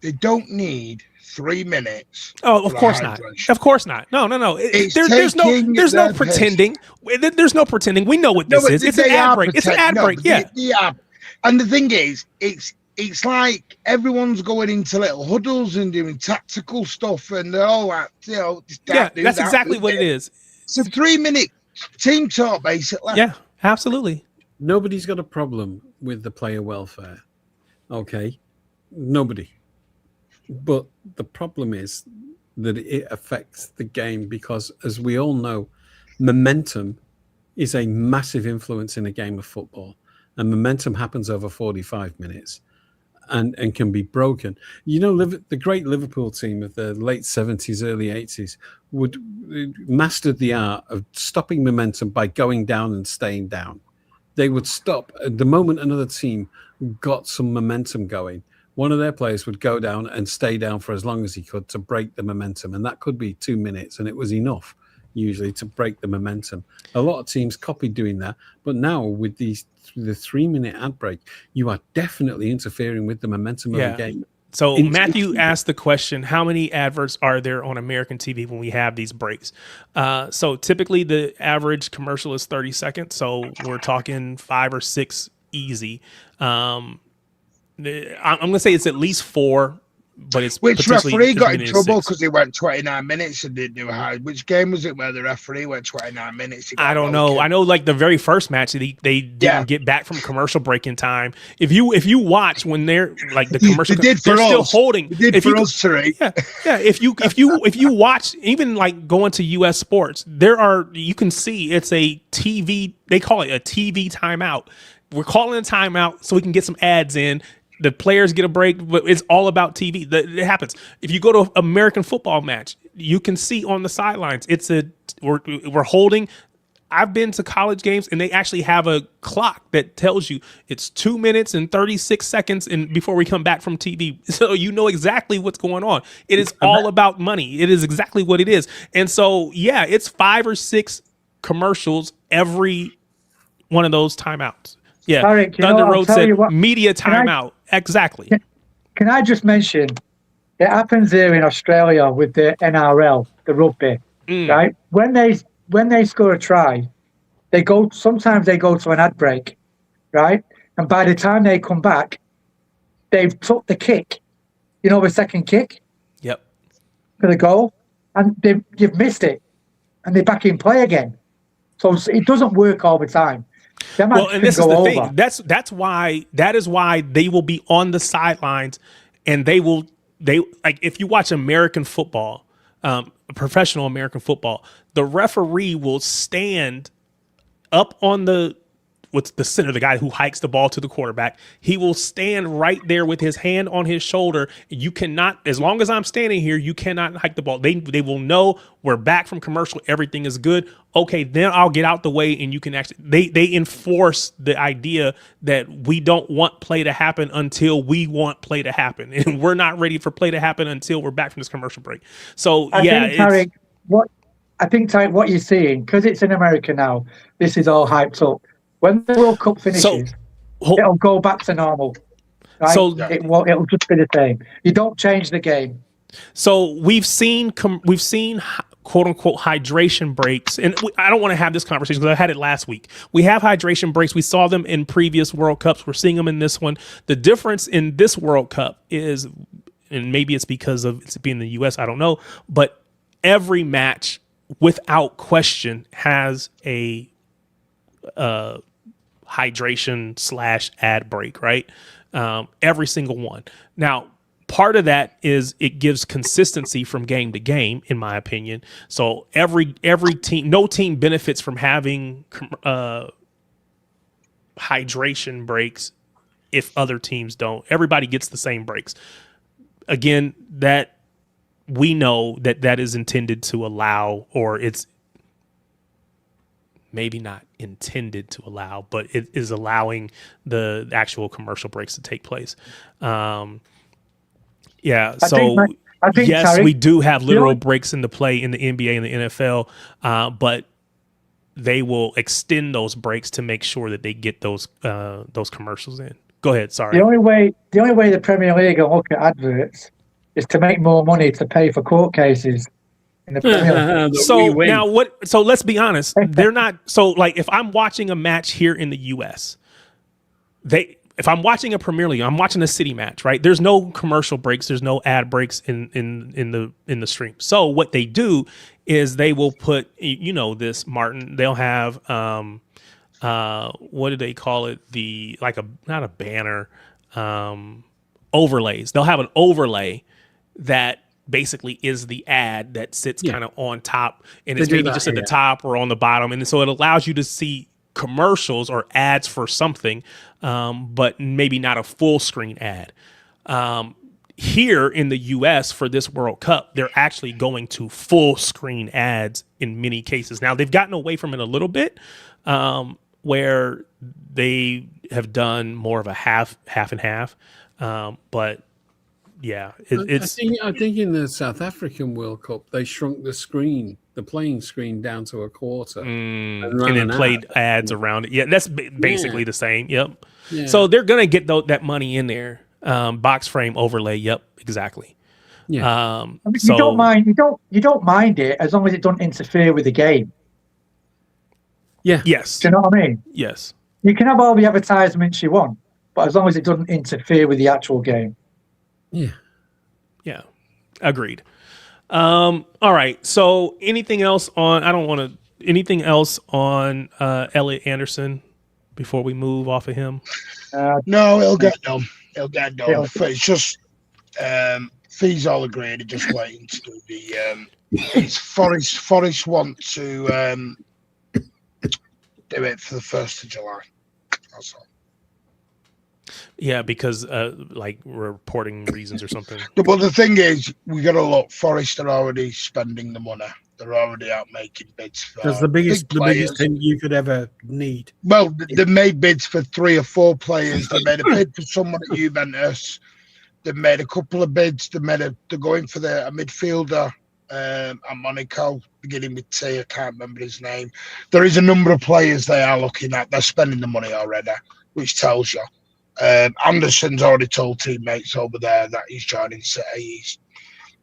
they don't need 3 minutes. Oh, of course not. Of course not. No. There's no pretending. There's no pretending. We know what this is. It's an ad break. It's an ad break. Yeah. And the thing is, it's like everyone's going into little huddles and doing tactical stuff, and they're all like, that's exactly what it is. It's a 3-minute team talk, basically. Yeah, absolutely. Nobody's got a problem with the player welfare. Okay, nobody. But the problem is that it affects the game because, as we all know, momentum is a massive influence in a game of football, and momentum happens over 45 minutes and can be broken. You know, the great Liverpool team of the late 70s, early 80s mastered the art of stopping momentum by going down and staying down. They would stop the moment another team got some momentum going. One of their players would go down and stay down for as long as he could to break the momentum. And that could be 2 minutes. And it was enough, usually, to break the momentum. A lot of teams copied doing that. But now with the 3-minute ad break, you are definitely interfering with the momentum of the game. So Matthew asked the question, how many adverts are there on American TV when we have these breaks? So typically the average commercial is 30 seconds. So we're talking 5 or 6 easy. I'm going to say it's at least 4, but it's which referee got in trouble 6. because he went 29 minutes and didn't do high. Which game was it where the referee went 29 minutes? I don't know. I know like the very first match they didn't get back from commercial break in time. If you watch when they're like the commercial, they're still holding. If you watch, even like going to US Sports, you can see it's a TV. They call it a TV timeout. We're calling a timeout so we can get some ads in. The players get a break, but it's all about TV. It happens. If you go to an American football match, you can see on the sidelines. We're holding. I've been to college games, and they actually have a clock that tells you it's 2 minutes and 36 seconds, and before we come back from TV, so you know exactly what's going on. It is all about money. It is exactly what it is, and so yeah, it's 5 or 6 commercials every one of those timeouts. Yeah, Tarek, Thunder Road said media timeout. Exactly. Can I just mention, it happens here in Australia with the NRL, the rugby, right? When they score a try, sometimes they go to an ad break, right? And by the time they come back, they've took the kick, the second kick. Yep. For the goal, and you've missed it, and they're back in play again. So it doesn't work all the time. Well, and this is the thing. That is why they will be on the sidelines, and they like if you watch American football, professional American football, the referee will stand up on the center, the guy who hikes the ball to the quarterback. He will stand right there with his hand on his shoulder. You cannot, as long as I'm standing here, you cannot hike the ball. They will know we're back from commercial. Everything is good. Okay, then I'll get out the way, and you can actually. They enforce the idea that we don't want play to happen until we want play to happen, and we're not ready for play to happen until we're back from this commercial break. So I think, Tarek, what you're seeing, because it's in America now, this is all hyped up. When the World Cup finishes, it'll go back to normal. Right? So it'll just be the same. You don't change the game. So we've seen quote unquote hydration breaks, and I don't want to have this conversation because I had it last week. We have hydration breaks. We saw them in previous World Cups. We're seeing them in this one. The difference in this World Cup is, and maybe it's because of it's being in the U.S. I don't know, but every match, without question, has a hydration / ad break, right? Every single one. Now, part of that is it gives consistency from game to game, in my opinion. So every team, no team benefits from having hydration breaks if other teams don't. Everybody gets the same breaks. Again, that we know that is intended to allow, or it's maybe not intended to allow, but it is allowing the actual commercial breaks to take place. Yeah. So I think, yes, Tarek, we do have literal breaks into play in the NBA and the NFL, but they will extend those breaks to make sure that they get those commercials in. Go ahead. Sorry. The only way the Premier League will look at adverts is to make more money to pay for court cases. So let's be honest. They're not. So like if I'm watching a match here in the US, if I'm watching a Premier League, I'm watching a City match, right? There's no commercial breaks. There's no ad breaks in the stream. So what they do is they will put, this, Martin, they'll have, what do they call it? Not a banner, overlays. They'll have an overlay that basically is the ad that sits kind of on top, and it's maybe just at the top or on the bottom. And so it allows you to see commercials or ads for something, but maybe not a full screen ad. Here in the US for this World Cup, they're actually going to full screen ads in many cases. Now they've gotten away from it a little bit, where they have done more of a half and half. But yeah, I think in the South African World Cup, they shrunk the playing screen down to a quarter, and then played ads around it. Yeah, that's basically the same. Yep. Yeah. So they're gonna get that money in there. Box frame overlay. Yep, exactly. Yeah. I mean, you don't mind. You don't mind it as long as it doesn't interfere with the game. Yeah. Yes. Do you know what I mean? Yes. You can have all the advertisements you want, but as long as it doesn't interfere with the actual game. Yeah. Yeah. Agreed. All right. So anything else on? Anything else on Elliot Anderson before we move off of him? No, it'll get done. It'll get done. It'll- It's just fees all agreed. Are just waiting to do the. It's Forest. Forest want to do it for the 1st of July. That's all. Yeah, because like reporting reasons or something. But the thing is, we got to look. Forest are already spending the money. They're already out making bids for. That's the biggest big players. thing you could ever need. Well, they made bids for 3 or 4 players. They made a bid for someone at Juventus. They made a couple of bids. They're going for a midfielder at Monaco, beginning with T. I can't remember his name. There is a number of players they are looking at. They're spending the money already, which tells you. Anderson's already told teammates over there that he's joining City. He's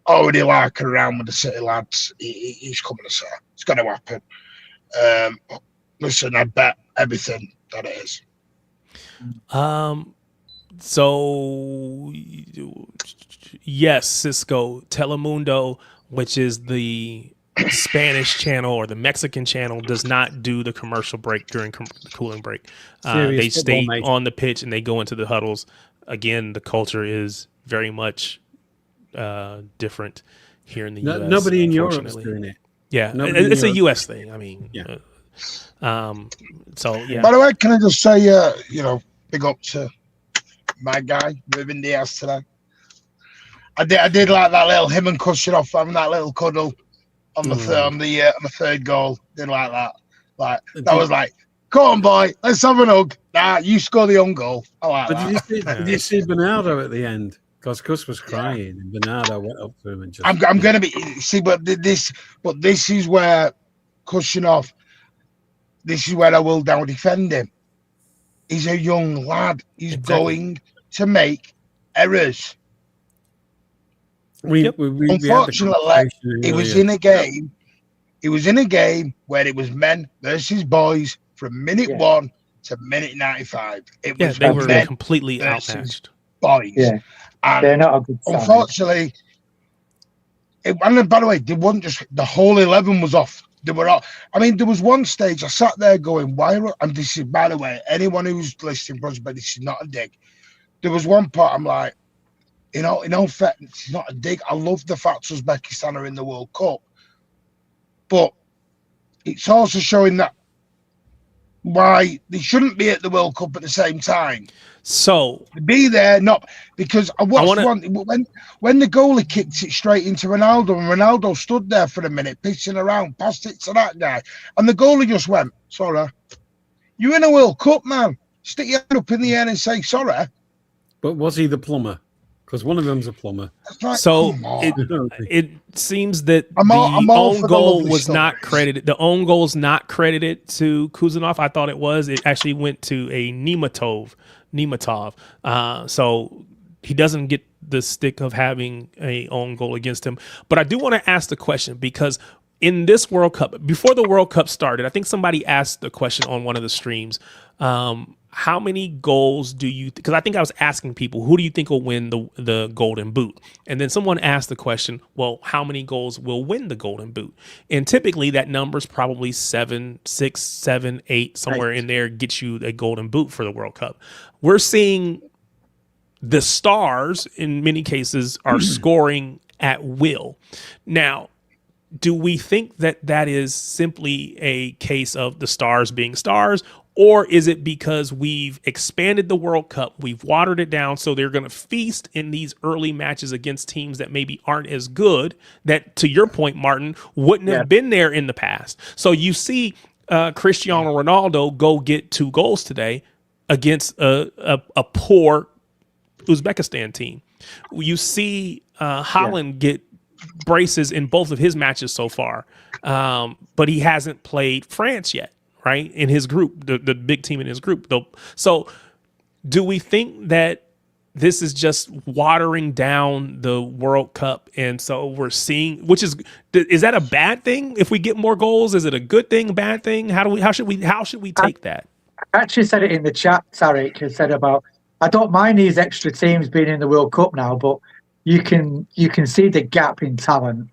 already larking around with the City lads. He's coming to City. It's going to happen. Listen, I bet everything that it is. So yes, Cisco Telemundo, which is the Spanish channel or the Mexican channel, does not do the commercial break during the cooling break. They stay on the pitch and they go into the huddles. Again, the culture is very much different here in the U.S. Nobody in Europe is doing it. Yeah, it's a U.S. thing. I mean, yeah. So yeah. By the way, can I just say, big up to my guy Ruben Diaz today. I did like that little him and Kushnerov having that little cuddle on the third goal. Did like that. Like that was like, come on, boy, let's have an hug. Nah, you score the own goal. I like that. Did you see Bernardo at the end? Because Kus was crying, and Bernardo went up to him and just. I'm going to be but this is where Kushnerov. This is where I will now defend him. He's a young lad. He's going to make errors. Unfortunately, he was in a game. He was in a game where it was men versus boys from minute 1 to minute 95. It was they were completely outmatched. Boys. Yeah. And they're not a good side. Unfortunately, and by the way, they wasn't just the whole 11 was off. They were all. I mean, there was one stage I sat there going, "Why?" And this is, by the way, anyone who's listening, but this is not a dig. There was one part I'm like, in all fact, it's not a dig. I love the fact Uzbekistan are in the World Cup, but it's also showing that why they shouldn't be at the World Cup at the same time. So be there, not because I watched when the goalie kicked it straight into Ronaldo, and Ronaldo stood there for a minute, pissing around, passed it to that guy, and the goalie just went, "Sorry, you're in a World Cup, man. Stick your hand up in the air and say sorry." But was he the plumber? Because one of them's a plumber. Like, so it seems that the own goal was not credited. The own goal is not credited to Kuzanov. I thought it was. It actually went to a Nematov. So he doesn't get the stick of having a own goal against him. But I do want to ask the question, because in this World Cup, before the World Cup started, I think somebody asked the question on one of the streams. How many goals do you? Because I think I was asking people, who do you think will win the Golden Boot? And then someone asked the question, well, how many goals will win the Golden Boot? And typically that number is probably 7, 6, 7, 8, somewhere in there gets you a Golden Boot for the World Cup. We're seeing the stars in many cases are scoring at will. Now, do we think that is simply a case of the stars being stars? Or is it because we've expanded the World Cup, we've watered it down, so they're going to feast in these early matches against teams that maybe aren't as good, that, to your point, Martin, wouldn't have been there in the past. So you see Cristiano Ronaldo go get 2 goals today against a poor Uzbekistan team. You see Haaland get braces in both of his matches so far, but he hasn't played France yet. Right, in his group, the big team in his group. So do we think that this is just watering down the World Cup, and so we're seeing, is that a bad thing? If we get more goals, is it a good thing, bad thing? How should we take that? I actually said it in the chat, Tarek, I said about, I don't mind these extra teams being in the World Cup now, but you can see the gap in talent.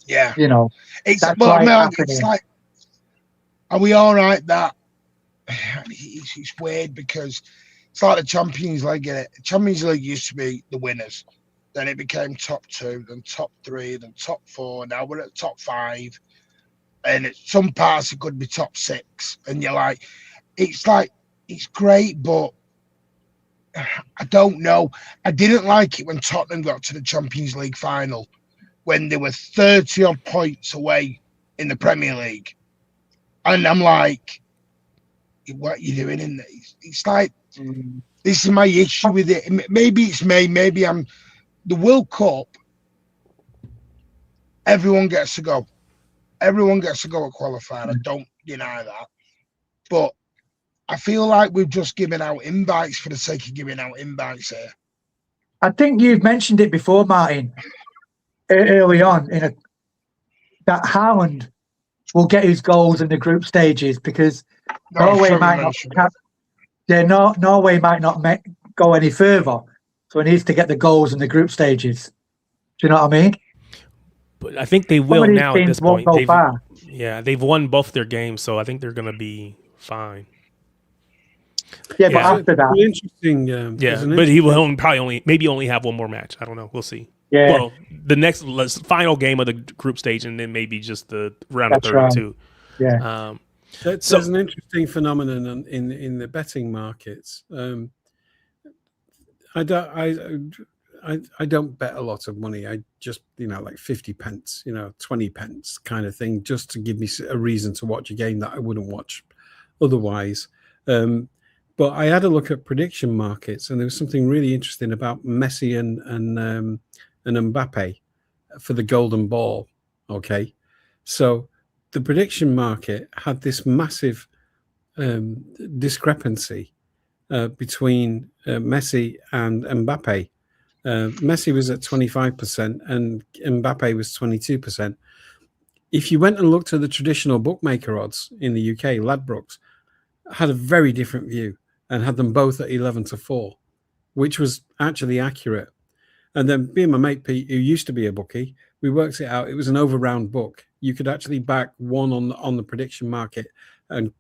Yeah, that's why it's like, are we all right that it's weird because it's like the Champions League. Champions League used to be the winners, then it became top 2, then top 3, then top 4. Now we're at top 5, and some parts it could be top 6, and you're like, it's great, but I don't know. I didn't like it when Tottenham got to the Champions League final when they were 30-odd points away in the Premier League. And I'm like, what are you doing in there? It's like, this is my issue with it. Maybe it's me. Maybe I'm the World Cup. Everyone gets to go. Everyone gets to go at qualifying. I don't deny that. But I feel like we've just given out invites for the sake of giving out invites here. I think you've mentioned it before, Martin, early on, that Haaland will get his goals in the group stages because Norway might not go any further. So he needs to get the goals in the group stages. Do you know what I mean? But I think they will now at this point. They've won both their games, so I think they're going to be fine. Yeah, but after that, interesting. But he will maybe only have one more match. I don't know. We'll see. Yeah. Well, the next final game of the group stage, and then maybe just the round of 32. Right. Yeah. There's an interesting phenomenon in the betting markets. I don't bet a lot of money. I just like 50 pence, 20 pence kind of thing, just to give me a reason to watch a game that I wouldn't watch otherwise. But I had a look at prediction markets, and there was something really interesting about Messi and Mbappe for the Golden Ball. Okay, so the prediction market had this massive discrepancy between Messi and Mbappe. Messi was at 25% and Mbappe was 22%. If you went and looked at the traditional bookmaker odds in the UK, Ladbrokes had a very different view and had them both at 11-4, which was actually accurate. And then me and my mate Pete, who used to be a bookie, we worked it out. It was an over-round book. You could actually back one on the prediction market and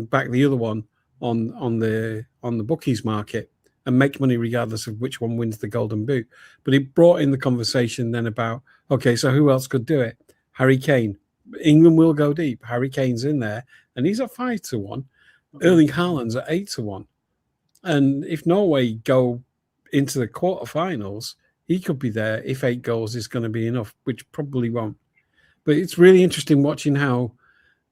back the other one on the bookies market and make money regardless of which one wins the Golden Boot. But it brought in the conversation then about, okay, so who else could do it? Harry Kane. England will go deep. Harry Kane's in there, and he's at 5-1. Erling Haaland's at 8-1. And if Norway go into the quarterfinals, he could be there if 8 goals is going to be enough, which probably won't. But it's really interesting watching how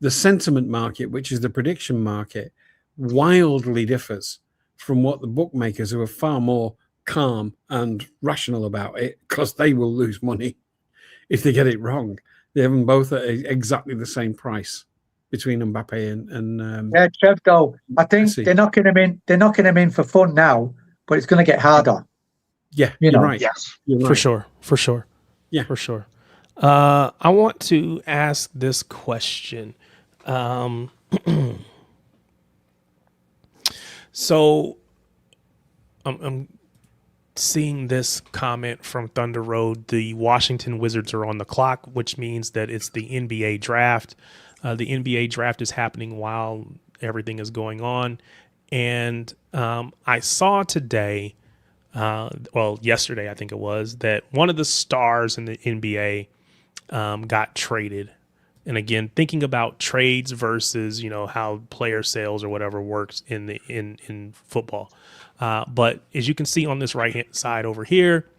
the sentiment market, which is the prediction market, wildly differs from what the bookmakers, who are far more calm and rational about it, because they will lose money if they get it wrong. They have them both at exactly the same price between Mbappe and Trev, though, I think Messi. they're knocking him in for fun now, but it's going to get harder. Yeah, you're right. Yes, you're right. For sure. Yeah, for sure. I want to ask this question. So I'm seeing this comment from Thunder Road. The Washington Wizards are on the clock, which means that it's the NBA draft. The NBA draft is happening while everything is going on. And I saw today, yesterday, I think it was, that one of the stars in the NBA got traded. And again, thinking about trades versus, how player sales or whatever works in football. But as you can see on this right hand side over here,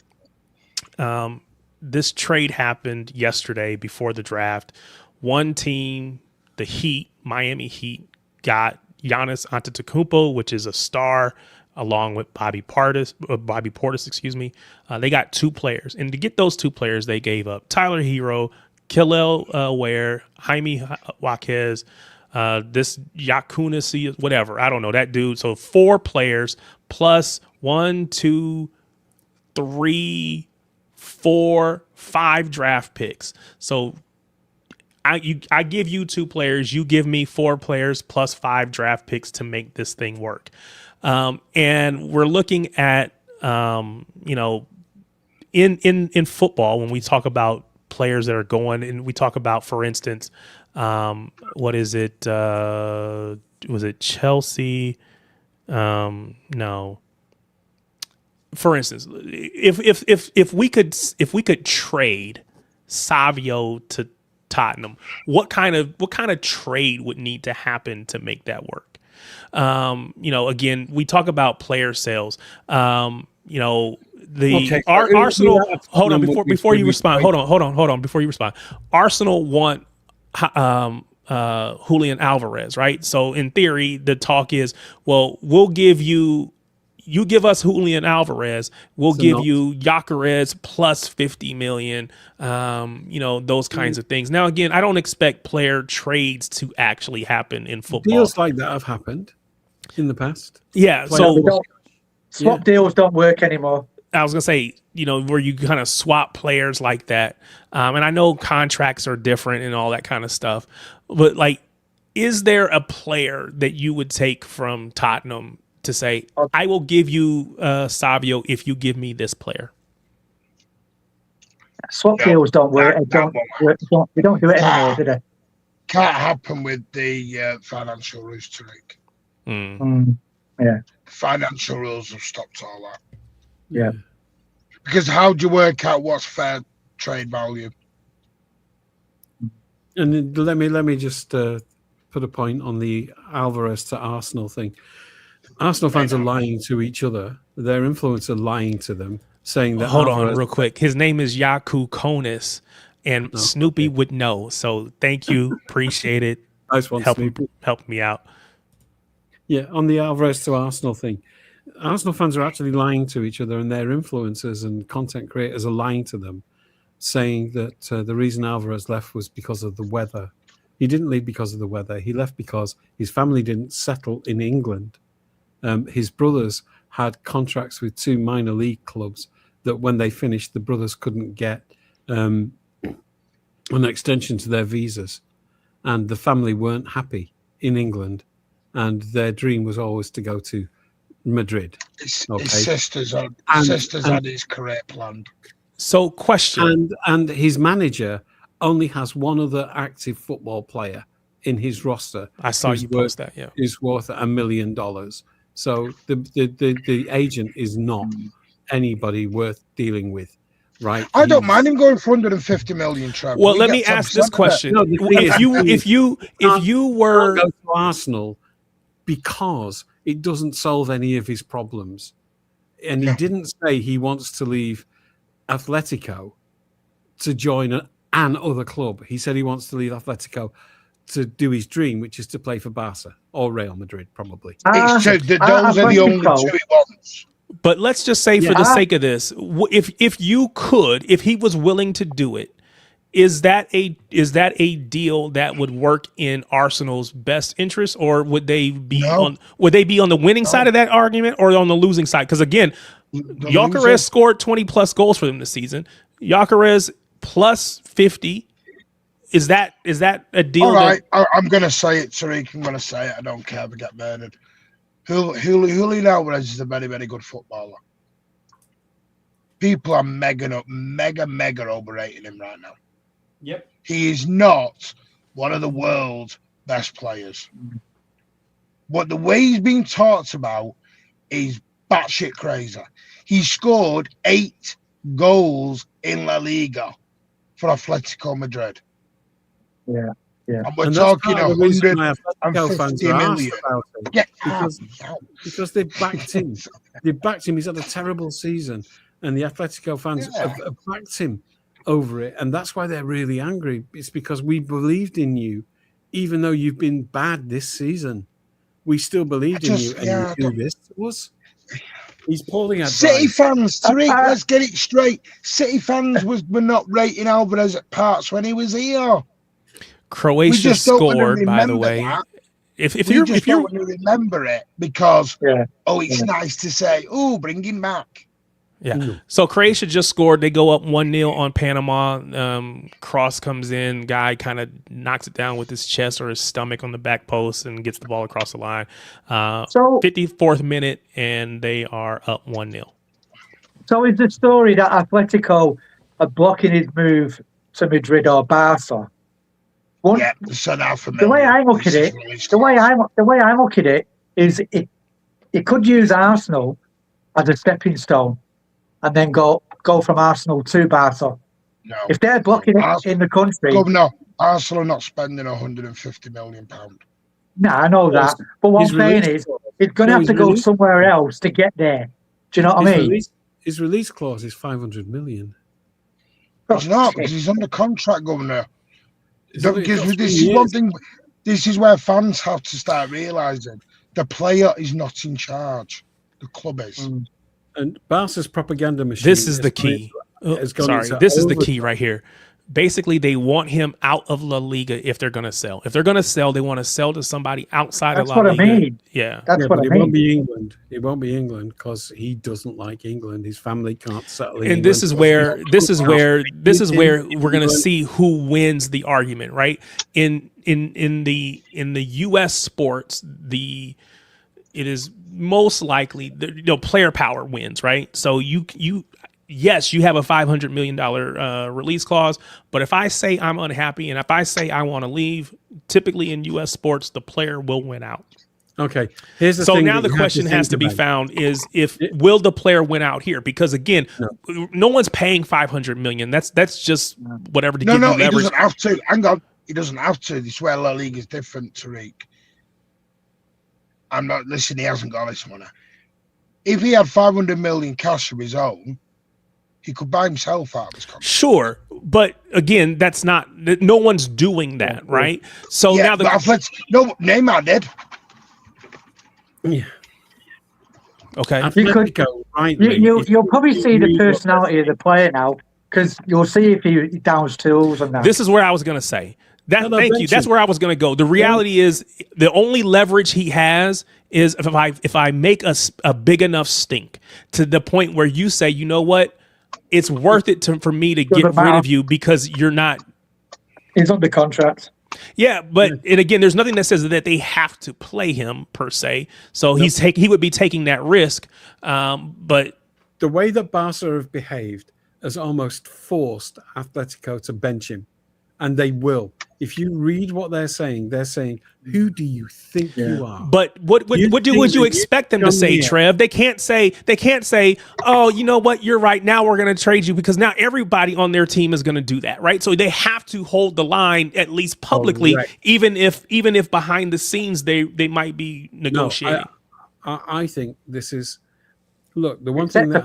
this trade happened yesterday before the draft. One team, the Heat, Miami Heat, got Giannis Antetokounmpo, which is a star, along with Bobby Portis, excuse me. They got 2 players, and to get those 2 players, they gave up Tyler Hero, Kel'el Ware, Jaime Jaquez, this Yakunis, whatever. I don't know that dude. So 4 players plus 1, 2, 3, 4, 5 draft picks. So I give you 2 players, you give me 4 players plus 5 draft picks to make this thing work. And we're looking at, you know, in football, when we talk about players that are going, and we talk about, for instance, what is it? Was it Chelsea? No. For instance, if we could trade Savio to Tottenham, what kind of trade would need to happen to make that work? You know, again, we talk about player sales. You know, Arsenal. Hold on, before you respond. Hold on. Before you respond, Arsenal want Julian Alvarez, right? So in theory, the talk is, well, we'll give you give us Julian Alvarez, we'll give you Gyökeres plus 50 million, you know, those kinds of things. Now, again, I don't expect player trades to actually happen in football. Deals like that have happened in the past. Yeah. So swap deals don't work anymore. I was going to say, you know, where you kind of swap players like that. And I know contracts are different and all that kind of stuff, but like, is there a player that you would take from Tottenham to say, I will give you Savio if you give me this player? Swap deals don't work. We don't do it anymore, do they? Can't happen with the financial rules, Tariq. Yeah. Financial rules have stopped all that. Yeah. Because how do you work out what's fair trade value? And let me just put a point on the Alvarez to Arsenal thing. Arsenal fans are lying to each other. Their influencers are lying to them, saying that. Hold on, real quick. His name is Yaku Konis, and Snoopy would know. So thank you, appreciate it. Nice one, Snoopy. Help me out. Yeah, on the Alvarez to Arsenal thing, Arsenal fans are actually lying to each other, and their influencers and content creators are lying to them, saying that the reason Alvarez left was because of the weather. He didn't leave because of the weather. He left because his family didn't settle in England. His brothers had contracts with 2 minor league clubs that when they finished, the brothers couldn't get an extension to their visas. And the family weren't happy in England. And their dream was always to go to Madrid. His sisters had his career planned. So question. And his manager only has one other active football player in his roster. I saw you post that, yeah. Is worth $1 million. So the agent is not anybody worth dealing with, right? I don't mind him going for 150 million. Trevor. Well, let me ask this question: if you were go to Arsenal, because it doesn't solve any of his problems, and he didn't say he wants to leave Atletico to join an other club. He said he wants to leave Atletico to do his dream, which is to play for Barca or Real Madrid, probably. Those are the only 2 he wants. But let's just say, for the sake of this, if he was willing to do it, is that a deal that would work in Arsenal's best interest, or would they be on the winning side of that argument or on the losing side? Because again, Gyökeres scored 20 plus goals for them this season. Gyökeres plus 50. Is that a deal? All right, I'm going to say it, Tariq. I'm going to say it. I don't care if I get murdered. Julian Alvarez is a very, very good footballer. People are mega overrating him right now. Yep. He is not one of the world's best players. But the way he's being talked about is batshit crazy. He scored 8 goals in La Liga for Atletico Madrid. Yeah. And we're talking 150 million. Yeah, because they backed him. They backed him. He's had a terrible season, and the Atletico fans have backed him over it, and that's why they're really angry. It's because we believed in you, even though you've been bad this season. We still believed in you, and you do this to us. He's poorly advised. City fans, Tariq, let's get it straight. City fans were not rating Alvarez at parts when he was here. Croatia scored, by the way. If we you're just if you're don't want to remember it because Yeah. it's nice to say, oh, bring him back. yeah. No. So Croatia just scored. They go up 1-0 on Panama. Cross comes in. Guy kind of knocks it down with his chest or his stomach on the back post and gets the ball across the line. So 54th minute, and they are up 1-0. So is the story that Atletico are blocking his move to Madrid or Barca? Yeah, so now for The way I look at it, the way I look at it is it could use Arsenal as a stepping stone, and then go from Arsenal to Barca. No. If they're blocking it in the country, Governor, Arsenal are not spending £150 million. no, I know that. But what I'm saying is, it's going to have to go somewhere else to get there. Do you know what I mean? His release clause is 500 million. It's not, because he's under contract, Governor. Because This is one thing. This is where fans have to start realising the player is not in charge. The club is. And Barca's propaganda machine. This is the key. Sorry, this is the key right here. Basically, they want him out of La Liga if they're going to sell. If they're going to sell, they want to sell to somebody outside of La Liga. That's what I mean. Yeah. That's what I mean. mean. It won't be England. It won't be England because he doesn't like England. His family can't settle in And England. this is where we're going to see who wins the argument, right? In the US sports, it is most likely player power wins, right? So yes, you have a $500 million release clause, but if I say I'm unhappy and if I say I want to leave, typically in U.S. sports, the player will win out. Okay. Here's the so thing now the question has to be found is will the player win out here? Because again, no one's paying $500 million. That's just whatever to give you leverage. He doesn't have to. Hang on, he doesn't have to. This is where La Liga is different, Tariq. I'm not listening. He hasn't got this money. If he had 500 million cash of his own, he could buy himself out of his contract. Sure, but again, that's not. No one's doing that, right? So now Neymar did. Yeah. Okay. You'll probably see the personality of the player now because you'll see if he downs tools and that. This is where I was going to say. Thank you. That's where I was going to go. The reality is the only leverage he has is if I make a big enough stink to the point where you say, you know what, it's worth it for me to get rid of you because you're not. He's under contract. Yeah, but and again, there's nothing that says that they have to play him per se. So he would be taking that risk. But the way that Barca have behaved has almost forced Atletico to bench him, and they will. If you read what they're saying, "Who do you think you are?" But what would you expect them to say, Trev? They can't say, "Oh, you know what? You're right. Now we're going to trade you," because now everybody on their team is going to do that, right? So they have to hold the line at least publicly, even if behind the scenes they might be negotiating. No, I think this is the one thing that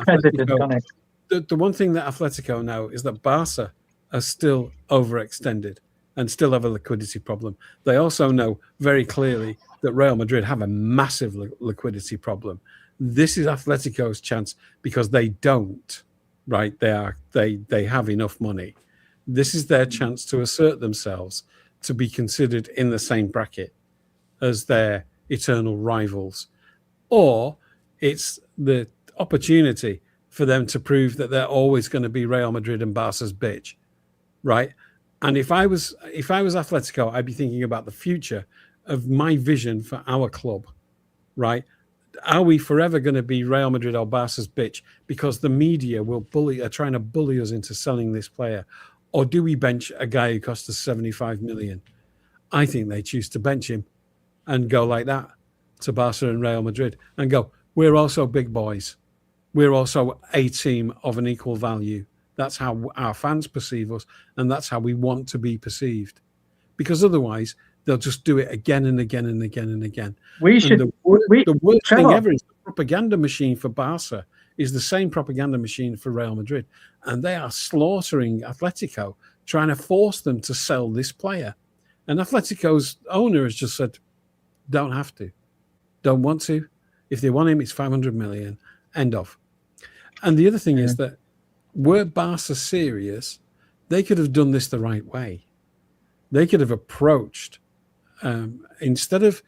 Atletico know is that Barca are still overextended and still have a liquidity problem. They also know very clearly that Real Madrid have a massive liquidity problem. This is Atletico's chance because they don't, right? They have enough money. This is their chance to assert themselves, to be considered in the same bracket as their eternal rivals. Or it's the opportunity for them to prove that they're always going to be Real Madrid and Barca's bitch, right? And if I was Atletico, I'd be thinking about the future of my vision for our club, right? Are we forever going to be Real Madrid or Barca's bitch because the media are trying to bully us into selling this player? Or do we bench a guy who cost us 75 million? I think they choose to bench him and go like that to Barca and Real Madrid and go, we're also big boys. We're also a team of an equal value. That's how our fans perceive us, and that's how we want to be perceived. Because otherwise, they'll just do it again and again and again and again. The worst thing ever is the propaganda machine for Barca is the same propaganda machine for Real Madrid, and they are slaughtering Atletico, trying to force them to sell this player. And Atletico's owner has just said, don't have to, don't want to. If they want him, it's 500 million, end of. And the other thing is that were Barca serious, they could have done this the right way. They could have approached instead of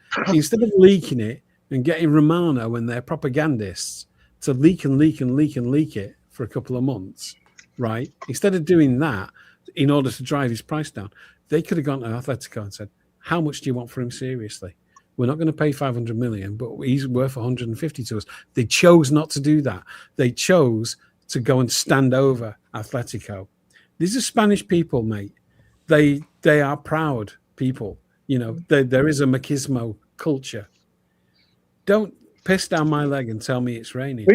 leaking it and getting Romano and their propagandists to leak it for a couple of months, right? Instead of doing that in order to drive his price down, they could have gone to Atletico and said, how much do you want for him seriously? We're not going to pay 500 million, but he's worth 150 to us. They chose not to do that. They chose to go and stand over Atletico. These are Spanish people, mate. They are proud people. You know, there is a machismo culture. Don't piss down my leg and tell me it's raining.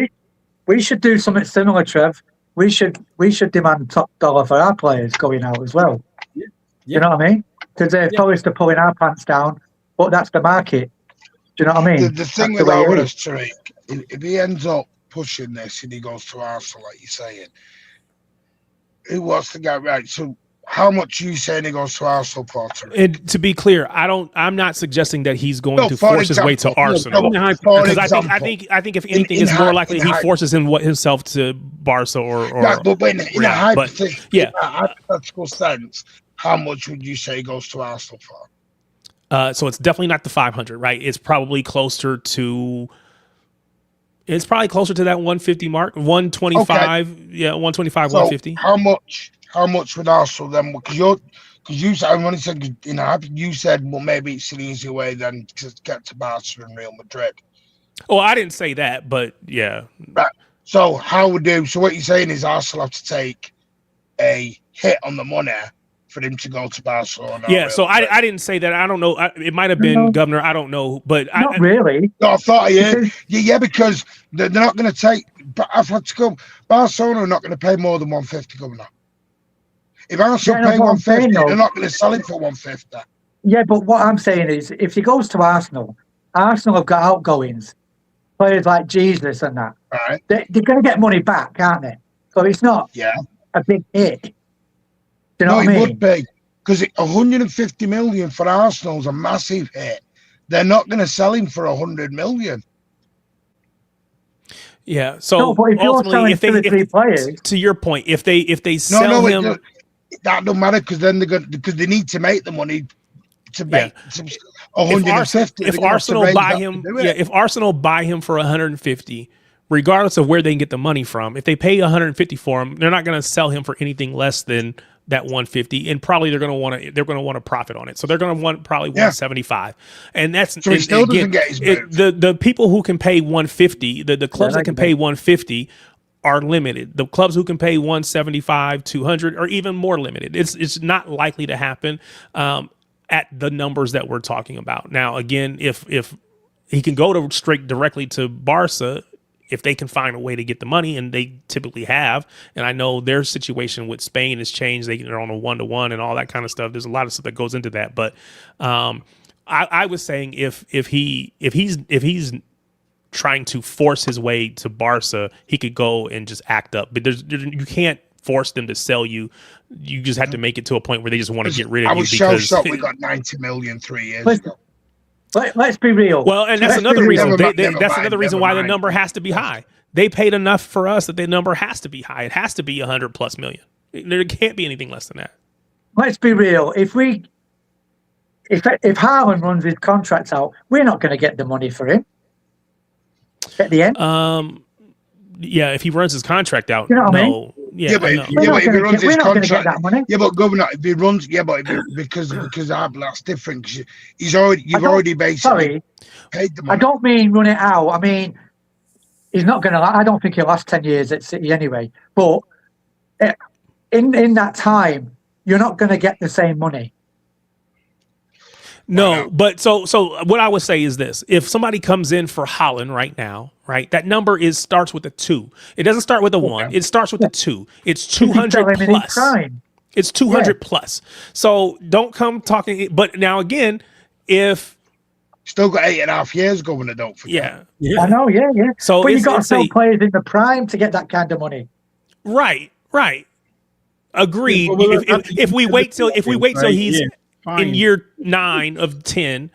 We should do something similar, Trev. We should demand top dollar for our players going out as well. Yeah. You know what I mean? Because they're supposed to pulling our pants down, but that's the market. Do you know what I mean? The thing with Alvarez, Tariq, if he ends up pushing this and he goes to Arsenal, like you're saying, who wants to get right? So how much are you saying he goes to Arsenal for? And to be clear, I'm not suggesting that he's going to force his way to Arsenal. Because I think if anything, it's more likely he forces himself to Barca or right, but in a hypothetical sense, how much would you say he goes to Arsenal for? So it's definitely not the 500, right? It's probably closer to that 150 mark, 125. Okay. Yeah, 125, so 150. How much would Arsenal then? Because you said, when you said, you know, you said, well, maybe it's an easier way than to get to Barca and Real Madrid. Oh, I didn't say that, but yeah. Right. So so what you're saying is Arsenal have to take a hit on the money for him to go to Barcelona. Yeah, so I didn't say that. I don't know. It might have been Governor. I don't know, but not really. No, I thought because they're not going to take. But I've had to go. Barcelona are not going to pay more than 150, Governor. If Arsenal pay 150, they're not going to sell him for 150. Yeah, but what I'm saying is, if he goes to Arsenal have got outgoings, players like Jesus and that. Right. They're going to get money back, aren't they? So it's not a big hit. Do you know what I mean? It would be, because 150 million for Arsenal is a massive hit. They're not going to sell him for 100 million. Yeah. So but if ultimately, if players, to your point, if they sell him, that don't matter because then because they need to make the money to make 150. If Arsenal buy him, if Arsenal buy him for 150, regardless of where they can get the money from, if they pay 150 for him, they're not going to sell him for anything less than that 150, and probably they're going to want to profit on it. So they're going to want probably 175, and that's so he still doesn't get his the people who can pay 150, the clubs that can pay 150 are limited. The clubs who can pay 175, 200 are even more limited. It's not likely to happen at the numbers that we're talking about. Now, again, if he can go directly to Barca, if they can find a way to get the money, and they typically have, and I know their situation with Spain has changed. They're on a 1-to-1 and all that kind of stuff. There's a lot of stuff that goes into that. But I was saying if he's trying to force his way to Barca, he could go and just act up. But you can't force them to sell you. You just have to make it to a point where they just want to get rid of you. Because we got 90 million 3 years ago. Let's be real. Well, and that's another reason. That's another reason why the number has to be high. They paid enough for us that the number has to be high. It has to be 100+ million. There can't be anything less than that. Let's be real. If Haaland runs his contracts out, we're not going to get the money for him at the end. Yeah, if he runs his contract out, you know what I mean? But if he runs his contract, but Governor, if he runs, because that's different. You've already basically paid the money. I don't mean run it out. I mean, he's not going to. I don't think he'll last 10 years at City anyway. But in that time, you're not going to get the same money. No, but so what I would say is this: if somebody comes in for Haaland right now, right, that number starts with a 2. It doesn't start with a 1. It starts with a 2. It's 200 plus. It's 200 plus. So don't come talking. But now again, if still got 8.5 years going, don't forget. Yeah. I know. Yeah. So but you got to sell players in the prime to get that kind of money. Right. Agreed. If we wait till he's in year 9 of 10,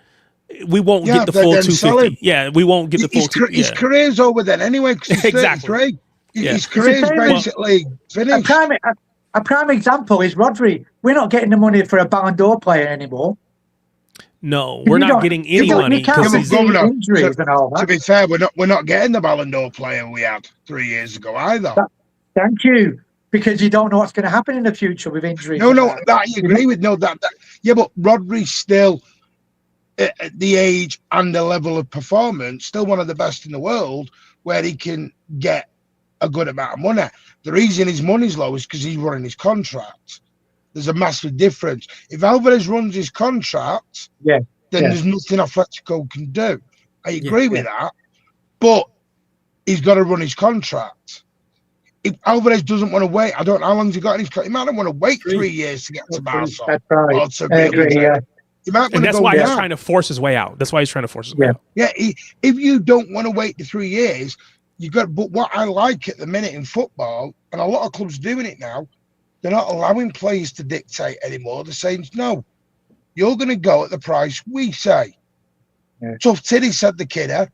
we won't get the full 250. Yeah, we won't get the full. His career's over then anyway. Exactly. His career's basically finished. A prime example is Rodri. We're not getting the money for a Ballon d'Or player anymore. No, we're not getting any money. You can't see injuries and all that. To be fair, we're not getting the Ballon d'Or player we had 3 years ago either. Thank you, because you don't know what's going to happen in the future with injuries. No, that I agree with. No, that yeah, but Rodri's still at the age and the level of performance, still one of the best in the world, where he can get a good amount of money. The reason his money's low is because he's running his contract. There's a massive difference. If Alvarez runs his contract, then there's nothing Atletico can do. I agree with that, but he's got to run his contract. If Alvarez doesn't want to wait, I don't know how long he got in his contract. He might not want to wait 3 years to get to Barca. That's right. Or to he might and that's why he's trying to force his way out. That's why he's trying to force his way out. Yeah, if you don't want to wait the 3 years, you got. But what I like at the minute in football, and a lot of clubs doing it now, they're not allowing players to dictate anymore. They're saying, no, you're going to go at the price we say. Yeah. So Tiddy said the kidder.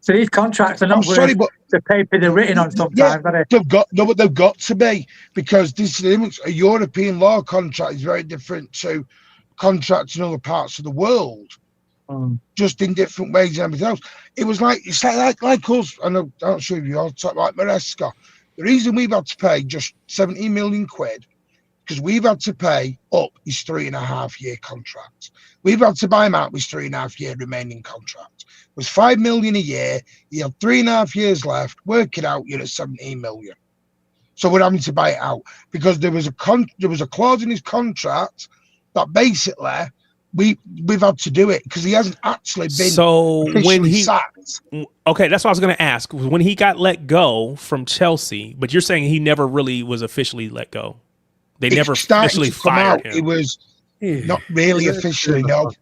So these contracts are not worth the paper they're written on sometimes, are they? But they've got to be, because this is a European law contract is very different to contracts in other parts of the world. Just in different ways and everything else. It's like us, and I'm not sure if you all talk like Maresca. The reason we've had to pay just 17 million quid, because we've had to pay up his 3.5 year contract. We've had to buy him out with his 3.5 year remaining contract. It was 5 million a year. He had 3.5 years left. Work it out, you're at 17 million. So we're having to buy it out because there was a clause in his contract that basically we've had to do it because he hasn't actually been. So when he sacked. Okay, that's what I was going to ask. When he got let go from Chelsea, but you're saying he never really was officially let go. They never officially fired him. It was not really officially, no.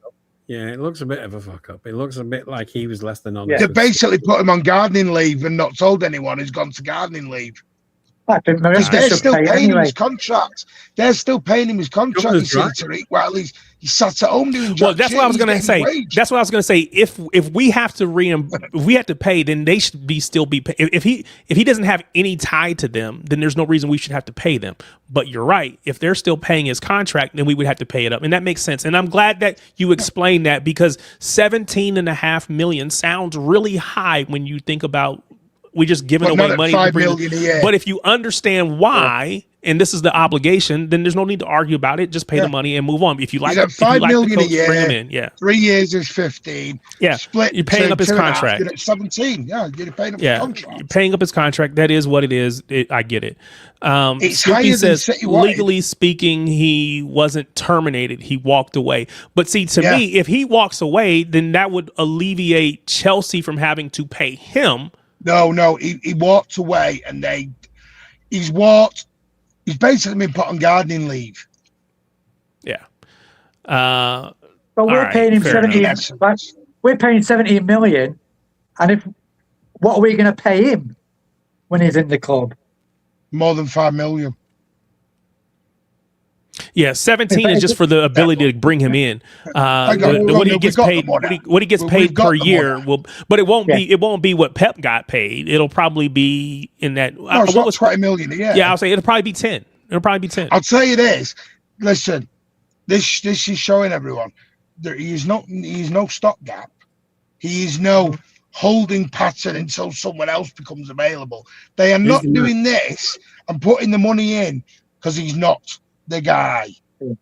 Yeah, it looks a bit of a fuck up. It looks a bit like he was less than honest. They basically put him on gardening leave and not told anyone he's gone to gardening leave. Because they're still paying him his contract. They're still paying him his contract. While he's sat at home doing. Well, that's what I was going to say. That's what I was going to say. If we have to if we have to pay, then they should still be. If he doesn't have any tie to them, then there's no reason we should have to pay them. But you're right. If they're still paying his contract, then we would have to pay it up, and that makes sense. And I'm glad that you explained that, because 17.5 million sounds really high when you think about. We just giving away money. 5 million a year. But if you understand why, and this is the obligation, then there's no need to argue about it. Just pay the money and move on. If you like, 5 million a year, bring him in. Yeah, 3 years is 15. Yeah, split. You're paying up his contract. You're at 17. Yeah, you're paying up his contract. You're paying up his contract. That is what it is. I get it. It's higher than Citywide. Legally speaking, he wasn't terminated. He walked away. But see, to me, if he walks away, then that would alleviate Chelsea from having to pay him. No, he walked away, and he's basically been put on gardening leave. Yeah. But we're paying him 17. We're paying 17 million, and what are we going to pay him when he's in the club? More than 5 million. Yeah, 17 is just for the ability to bring him in. What he gets paid, what he gets paid per year but it won't be what Pep got paid. It'll probably be in that. No, it's not 20 million a year. Yeah, I'll say it'll probably be 10. It'll probably be 10. I'll tell you this. Listen, this is showing everyone that he is no stopgap. He is no holding pattern until someone else becomes available. They are not doing this and putting the money in because he's not the guy.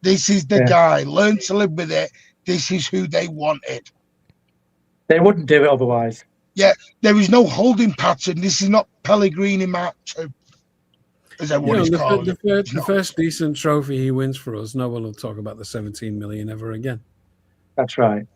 This is the guy. Learn to live with it. This is who they wanted. They wouldn't do it otherwise. Yeah, there is no holding pattern. This is not Pellegrini Mark II, as everyone is calling it. The first decent trophy he wins for us, no one will talk about the 17 million ever again. That's right.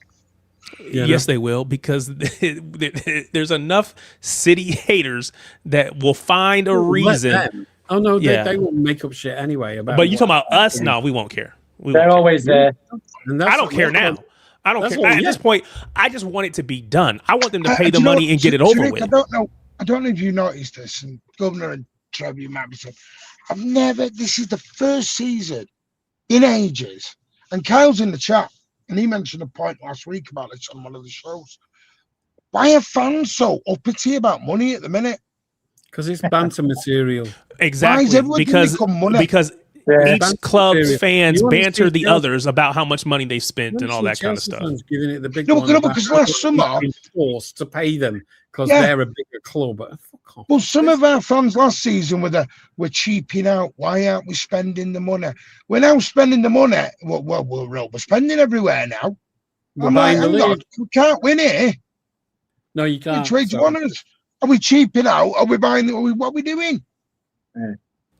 Yes, they will, because there's enough City haters that will find a reason. Oh no, they will make up shit anyway. But you talking about us? No, we won't care. They're always there. I don't care now. I don't care. At this point, I just want it to be done. I want them to pay the money and get it over with. I don't know if you noticed this, and Governor and Trevor, you might be saying, this is the first season in ages, and Kyle's in the chat, and he mentioned a point last week about this on one of the shows. Why are fans so uppity about money at the minute? Because it's banter material. Exactly. Because each club's fans You wanna banter see the Chelsea- others about how much money they spent and all that kind of Chelsea stuff. fans giving it the big No, one no, about because how last summer- they've been forced to pay them because Yeah. they're a bigger club. Fuck off. Well, some of our fans last season were cheaping out. Why aren't we spending the money? We're now spending the money. Well, we're spending everywhere now. We're I'm buying like, the hang on, league. we can't win here. No, you can't. Which way do So- you want us? Are we cheaping out? Are we buying? What are we doing?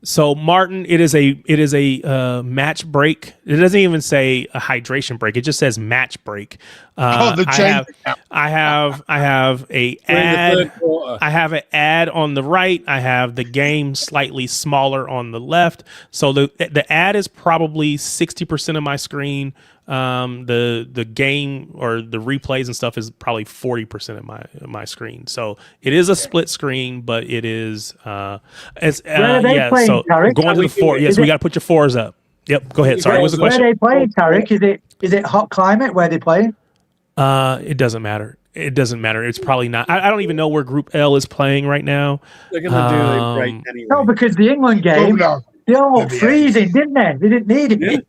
So Martin, it is a match break. It doesn't even say a hydration break. It just says match break. The change. I have a During the ad. third quarter. I have an ad on the right. I have the game slightly smaller on the left. So the ad is probably 60% of my screen. The game or the replays and stuff is probably 40% of my screen. So it is a split screen, but it is it's Where are they yeah. playing, So Tarek? going to the four. Yes, we got to put your fours up. Yep. Go ahead. Sorry. What's the Where are question? they playing, Tarek? Is it hot climate where they playing? It doesn't matter. It doesn't matter. It's probably not. I don't even know where Group L is playing right now. They're going to do a break anyway. No, because the England game, they all Maybe, freezing, didn't they? They didn't need it.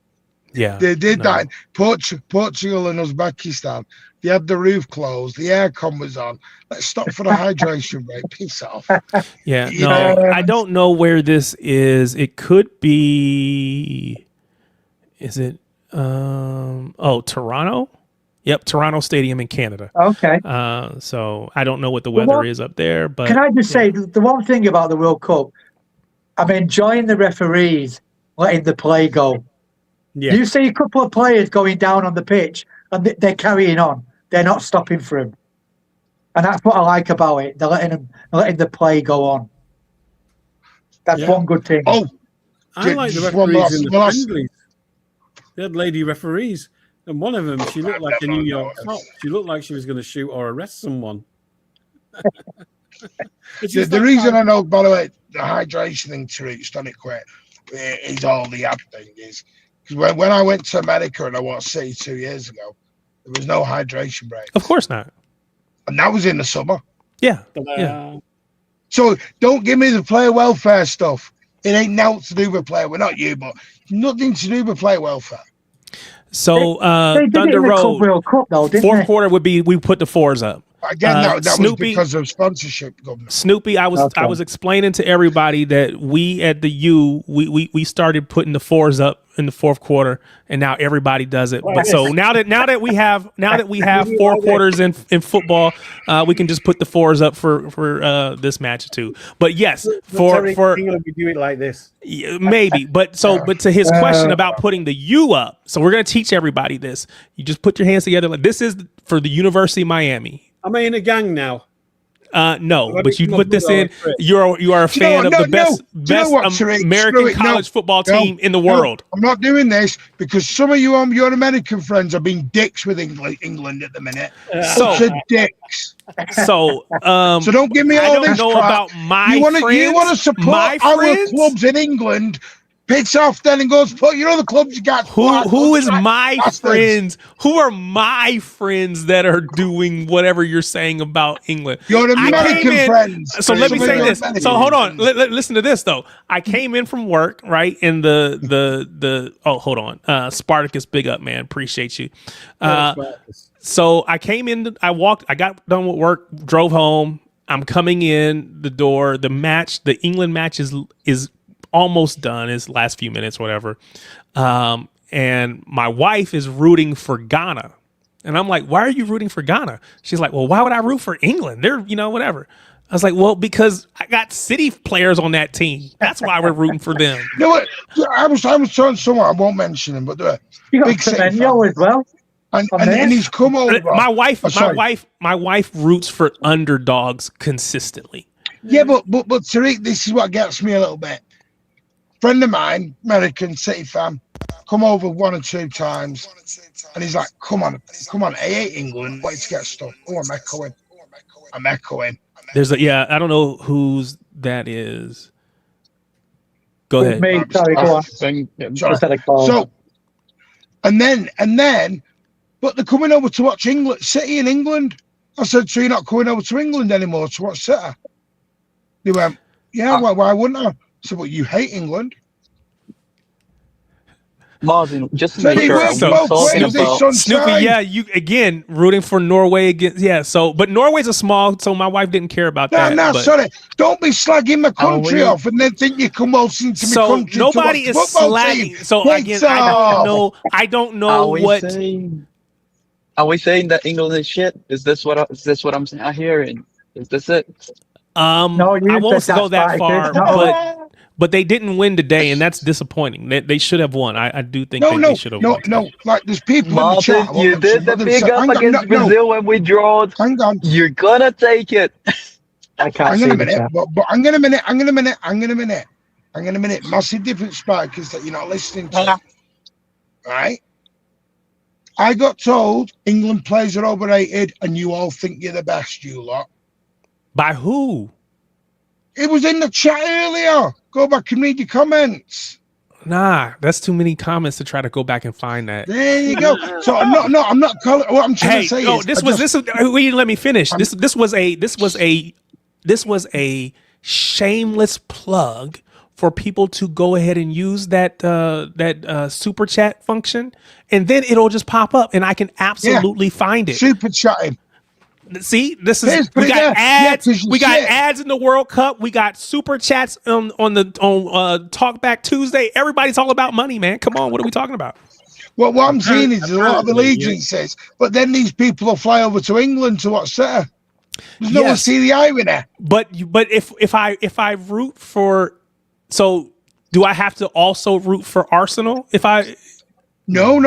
Yeah, They did that. Portugal and Uzbekistan. They had the roof closed. The aircon was on. Let's stop for the hydration break. Piss off. Yeah, You no, know, I don't know where this is. It could be. Is it? Toronto. Yep, Toronto Stadium in Canada. Okay. So I don't know what the weather is up there, but Can I just say the one thing about the World Cup? I'm enjoying the referees letting the play go. Yeah. You see a couple of players going down on the pitch and they're carrying on. They're not stopping for him. And that's what I like about it. They're letting the play go on. That's one good thing. Oh, I like the just one referees in the last- friendlies. They had lady referees, and one of them, she looked like a New York cop. She looked like she was going to shoot or arrest someone. The reason I know, by the way, the hydration thing, Tariq's done it quick, is all the ad thing is. Because when I went to America and I watched City 2 years ago, there was no hydration break. of course not. And that was in the summer. Yeah, yeah. So don't give me the player welfare stuff. It ain't nothing to do with player. Well, not you, but nothing to do with player welfare. So They did it Thunder in the Club Road, World Cup, though, didn't fourth they? quarter would be we put the fours up. Again, that was Snoopy- because of sponsorship, government. Snoopy, I was explaining to everybody that we at the U we started putting the fours up in the fourth quarter, and now everybody does it. But so now that we have 4 quarters in football, we can just put the fours up for this match too. But yes, for England, we do it like this. maybe. But to his question about putting the U up, so we're gonna teach everybody this. You just put your hands together. Like this is for the University of Miami. Am I in a gang now? No, Let but me you come put up this with in. our You are a Do you know fan what? of the best Do you know what, Tariq? American Screw it. college football team in the No, world. I'm not doing this because some of your American friends are being dicks with England at the minute. Such a dicks. So So don't give me I all don't this know crap. about my You want friends. to support my our friends? clubs in England. Piss off then and go support your other clubs you got. Who is my bastards. friends? Who are my friends that are doing whatever you're saying about England? Your I came American in- friends. So let me Some of say your this. American So hold on. friends. Listen to this though. I came in from work, right? In the oh, hold on. Spartacus, big up, man. Appreciate you. So I came in, I got done with work, drove home. I'm coming in the door. The England match is almost done. It's last few minutes, whatever. And my wife is rooting for Ghana. And I'm like, why are you rooting for Ghana? She's like, well, why would I root for England? They're, whatever. I was like, well, because I got City players on that team. That's why we're rooting for them. You know what? I was talking to someone, I won't mention him, but You got big City Semenyo fan. as well. And he's come over. My wife, Oh, sorry. my wife roots for underdogs consistently. Yeah, but Tariq, this is what gets me a little bit. Friend of mine, American City fan, come over 1 or 2 times, and he's like, "Come on, I hate England. Wait to get stuff." Oh, I'm echoing. There's I don't know whose that is. Go ahead. Me, sorry, go on. Just had a call. So, and then, but they're coming over to watch England, City in England. I said, "So you're not coming over to England anymore to watch City?" They went, "Yeah, why wouldn't I?" I said, "Well, you hate England." Martin, just to So make it sure, are works we both talking ways, about? sunshine. Snoopy, yeah, you again rooting for Norway against, yeah. So, but Norway's a small, so my wife didn't care about that. No, but, sorry. Don't be slagging my country we- off and then think you can waltz into my So country nobody to is watch the football team. slagging. So Get again, I don't know Are we what. saying? Are we saying that England is shit? Is this what I'm hearing? Is this it? No, you I won't said go that's that Spartacus, far, not but they didn't win today, and that's disappointing. They should have won. I do think they should have won. No. Like there's people in the Martin, chat. you did the big up Hang on, against Brazil when we drawed. Hang on. You're gonna take it. I can't Hang see on a the minute. chat. But hang on a minute. Massive difference, Spartacus, that you're not listening to. Right? I got told England players are overrated and you all think you're the best, you lot. By who? It was in the chat earlier. Go back and read your comments. Nah, that's too many comments to try to go back and find that. There you go. So I'm not calling. What I'm trying to say no, is, this we didn't let me finish. This was a shameless plug for people to go ahead and use that super chat function, and then it'll just pop up, and I can absolutely find it. Super chatting. See, this is we got ads. We got ads in the World Cup. We got super chats on Talkback Tuesday. Everybody's all about money, man. Come on, what are we talking about? Well, what I'm seeing is a lot of allegiances, but then these people will fly over to England to watch City. There's no one see the irony. But if I root for, so do I have to also root for Arsenal? If I No,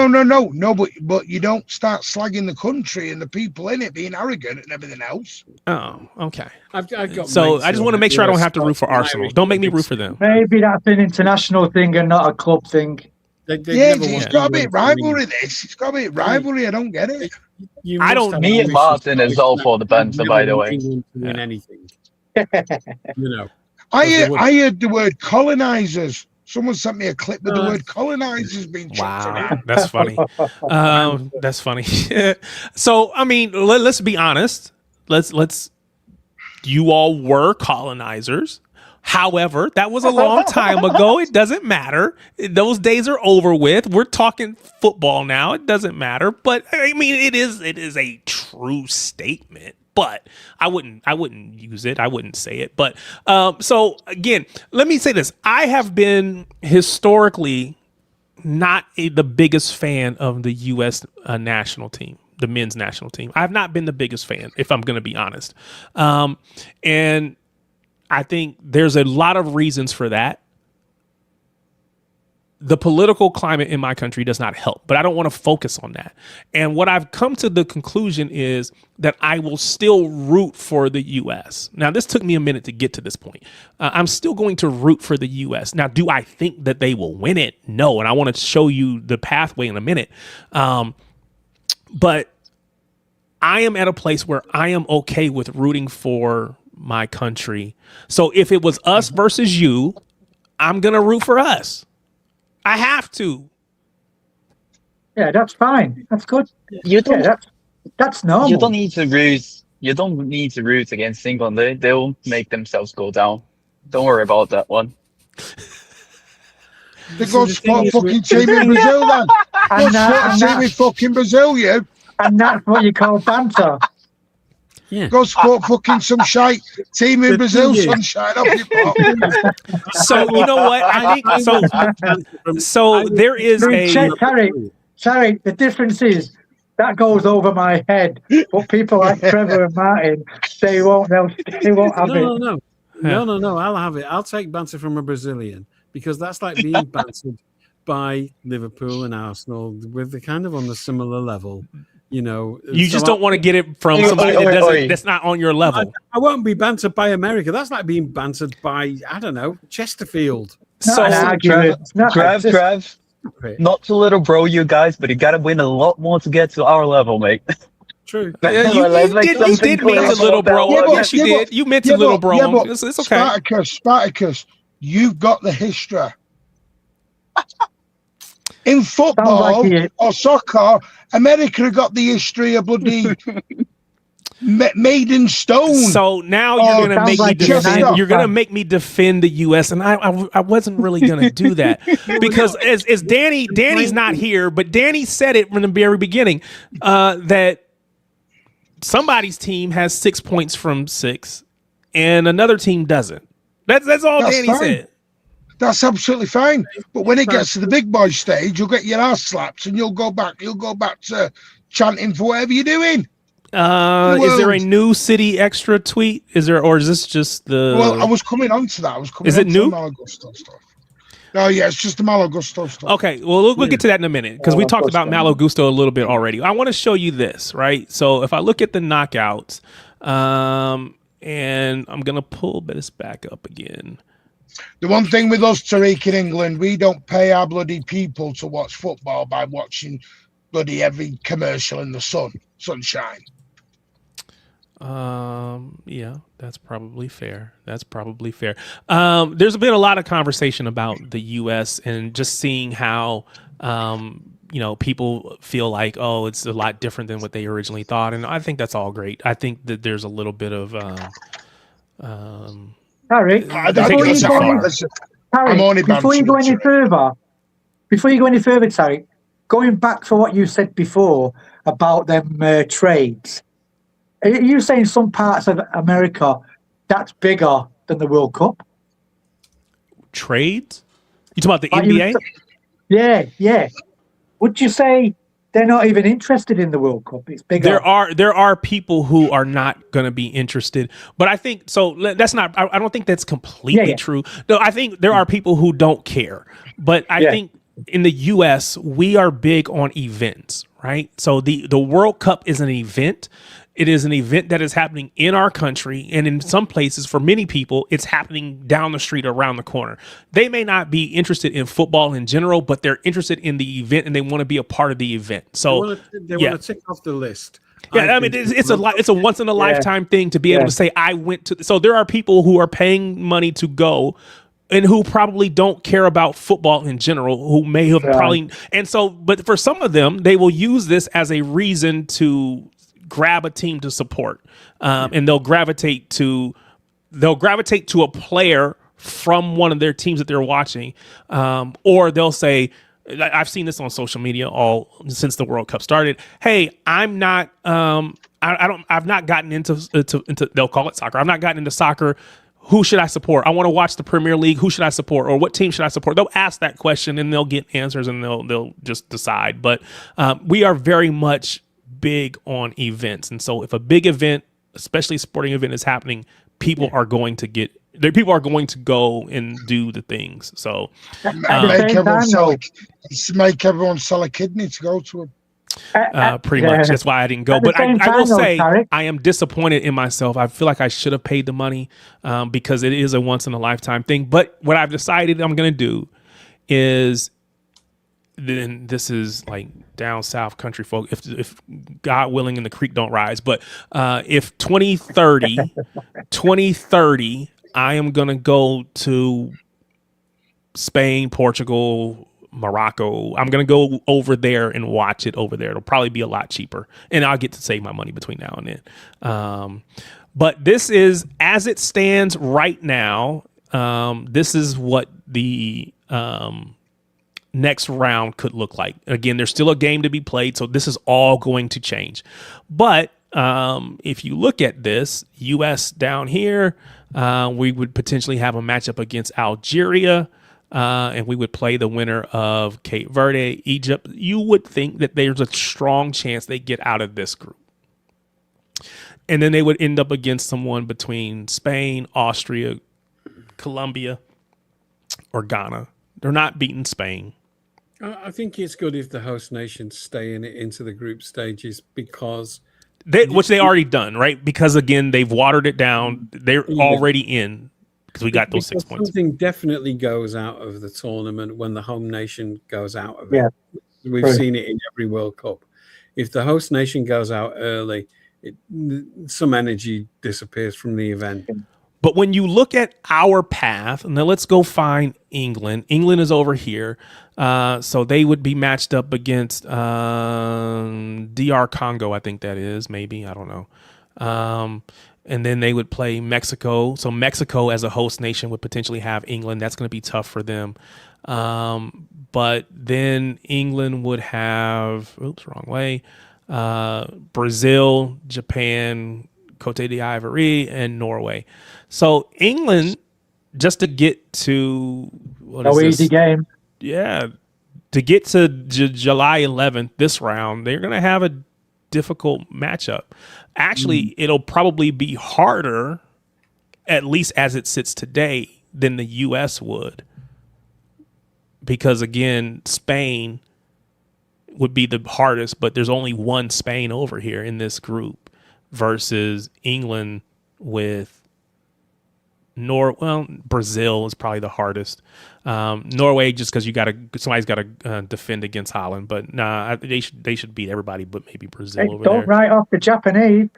but you don't start slagging the country and the people in it being arrogant and everything else. Oh, okay. I've got So I just want to make sure I don't have to root for Arsenal. Don't make me root for them. Maybe that's an international thing and not a club thing. It's got to be rivalry. It's got to be rivalry. I don't get it. I don't. Me and Martin is all for the banter, by the way. Win anything. I heard the word colonizers. Someone sent me a clip with the word colonizers being chucked around. That's funny. That's funny. So I mean, let's be honest. Let's. You all were colonizers. However, that was a long time ago. It doesn't matter. Those days are over with. We're talking football now. It doesn't matter. But I mean, it is a true statement. But I wouldn't use it. I wouldn't say it. But so again, let me say this. I have been historically not the biggest fan of the U.S. National team, the men's national team. I've not been the biggest fan, if I'm going to be honest. And I think there's a lot of reasons for that. The political climate in my country does not help, but I don't want to focus on that. And what I've come to the conclusion is that I will still root for the U.S. Now, this took me a minute to get to this point. I'm still going to root for the U.S. Now, do I think that they will win it? No. And I want to show you the pathway in a minute. But I am at a place where I am okay with rooting for my country. So if it was us versus you, I'm going to root for us. I have to. Yeah, that's fine. That's good. You don't. Yeah, that's normal. You don't need to root. You don't need to root against England. They'll make themselves go down. Don't worry about that one. They go support fucking team in Brazil then. Go support team in fucking Brazil, you. And that's what you call banter. Yeah. Go support fucking some shite team in Brazil, sunshine off your pop. So you know what? I think so there is Sorry, the difference is that goes over my head. But people like Trevor and Martin, they won't have it. No. I'll have it. I'll take banter from a Brazilian because that's like being bantered by Liverpool and Arsenal. With the kind of on the similar level. You just don't want to get it from somebody that's not on your level. I won't be bantered by America. That's like being bantered by, I don't know, Chesterfield. Trev, not to little bro you guys, but you got to win a lot more to get to our level, mate. True. You did mean to little bro. Yes, you did. You meant to little bro. It's okay. Spartacus, you've got the history. America got the history of bloody. In football or soccer, America got the history of bloody. made in stone. So now Oh, you're gonna sounds make like me you're a defend. Niners You're gonna fan. make me defend the U.S. and I wasn't really gonna do that because as Danny's not here, but Danny said it from the very beginning that somebody's team has 6 points from 6, and another team doesn't. That's all That's Danny fine. said. That's absolutely fine. But when it gets to the big boy stage, you'll get your ass slapped and you'll go back to chanting for whatever you're doing. Is there a new city extra tweet? Is there, or is this just the? Well, I was coming on to that. Is it new? The Malagusto stuff. No, yeah, it's just the Malagusto stuff. Okay, well, we'll get to that in a minute because we talked about Malo Gusto a little bit already. I want to show you this, right? So if I look at the knockouts, and I'm gonna pull this back up again. The one thing with us, Tariq, in England, we don't pay our bloody people to watch football by watching bloody every commercial in the sunshine. Yeah, that's probably fair. There's been a lot of conversation about the U.S. and just seeing how, people feel like, oh, it's a lot different than what they originally thought. And I think that's all great. I think that there's a little bit of, Harry, before you go any further, Tarek, going back to what you said before about them trades, are you saying some parts of America that's bigger than the World Cup? Trades? You talking about the NBA? Yeah. Would you say they're not even interested in the World Cup? It's bigger. There are people who are not going to be interested, but I think so. That's not. I don't think that's completely true. No, I think there are people who don't care, but I think in the U.S. we are big on events, right? So the World Cup is an event. It is an event that is happening in our country, and in some places, for many people, it's happening down the street, around the corner. They may not be interested in football in general, but they're interested in the event, and they want to be a part of the event. So they want to tick off the list. Yeah, I mean, it's a once in a lifetime thing to be able to say I went to. So there are people who are paying money to go, and who probably don't care about football in general, who may have probably, and so, but for some of them, they will use this as a reason to grab a team to support, and they'll gravitate to a player from one of their teams that they're watching, or they'll say, I've seen this on social media all since the World Cup started. Hey, I'm not, I've not gotten into they'll call it soccer. I've not gotten into soccer. Who should I support? I want to watch the Premier League. Who should I support? Or what team should I support? They'll ask that question and they'll get answers and they'll just decide. But we are very much big on events, and so if a big event, especially a sporting event, is happening, people are going to go and do the things. So make everyone sell a kidney to go to them. Pretty much. That's why I didn't go. But I will say, I am disappointed in myself. I feel like I should have paid the money because it is a once in a lifetime thing. But what I've decided I'm going to do is, then this is like down south country folk, if God willing and the creek don't rise, but if 2030 I am gonna go to Spain, Portugal, Morocco. I'm gonna go over there and watch it over there. It'll probably be a lot cheaper, and I'll get to save my money between now and then. But this is, as it stands right now, this is what the next round could look like. Again, there's still a game to be played, so this is all going to change. But if you look at this, U.S. down here, we would potentially have a matchup against Algeria, and we would play the winner of Cape Verde, Egypt. You would think that there's a strong chance they get out of this group. And then they would end up against someone between Spain, Austria, Colombia, or Ghana. They're not beating Spain. I think it's good if the host nations stay in it into the group stages, because which they already done, right? Because again, they've watered it down. They're already in because we got those 6 points. Something definitely goes out of the tournament when the home nation goes out of it. Yeah. We've seen it in every World Cup. If the host nation goes out early, some energy disappears from the event. But when you look at our path, and then let's go find England. England is over here. So they would be matched up against DR Congo, I think that is, maybe. I don't know. And then they would play Mexico. So Mexico as a host nation would potentially have England. That's going to be tough for them. But then England would have, wrong way, Brazil, Japan, Cote d'Ivoire, and Norway. So England, just to get to easy game. Yeah, to get to July 11th, this round, they're going to have a difficult matchup. Actually, it'll probably be harder, at least as it sits today, than the U.S. would. Because, again, Spain would be the hardest, but there's only one Spain over here in this group versus England with Brazil is probably the hardest. Norway, just because somebody's got to defend against Holland, but nah, they should beat everybody, but maybe Brazil over there. Don't write off the Japanese.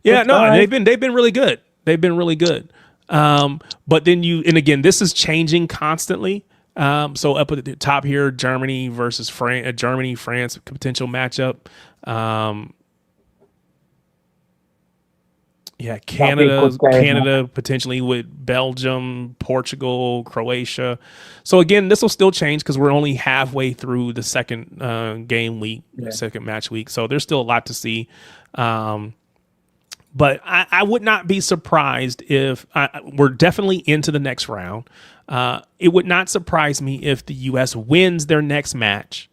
Yeah, no, they've been really good. They've been really good. But then again, this is changing constantly. So up at the top here, Germany versus France, France potential matchup. Yeah, Canada potentially with Belgium, Portugal, Croatia. So again, this will still change because we're only halfway through the second game week, second match week. So there's still a lot to see. But I would not be surprised if we're definitely into the next round. It would not surprise me if the U.S. wins their next match.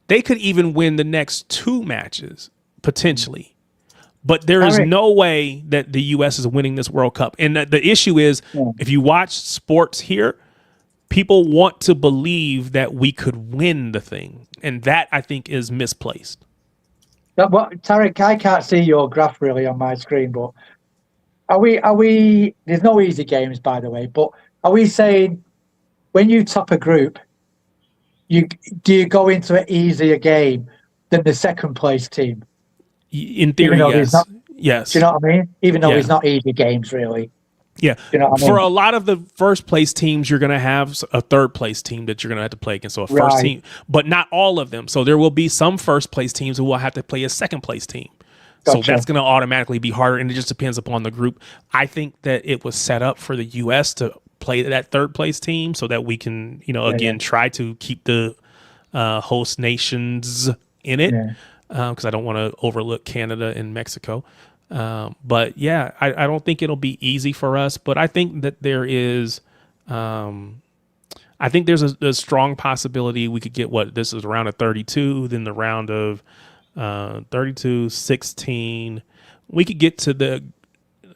They could even win the next two matches, potentially. But there is no way that the U.S. is winning this World Cup. And the issue is, if you watch sports here, people want to believe that we could win the thing. And that, I think, is misplaced. Tarek, I can't see your graph really on my screen, but are we, there's no easy games, by the way, but are we saying when you top a group, do you go into an easier game than the second place team? In theory, yes. Yes. Do you know what I mean? Even though it's not easy games, really. Yeah. You know what I mean? For a lot of the first place teams, you're going to have a third place team that you're going to have to play against. So a first team, but not all of them. So there will be some first place teams who will have to play a second place team. Gotcha. So that's going to automatically be harder. And it just depends upon the group. I think that it was set up for the U.S. to play that third place team so that we can, try to keep the host nations in it. Yeah. Because I don't want to overlook Canada and Mexico. But yeah, I don't think it'll be easy for us, but I think that there is, I think there's a strong possibility we could get this is a round of 32, then the round of 32, 16. We could get to the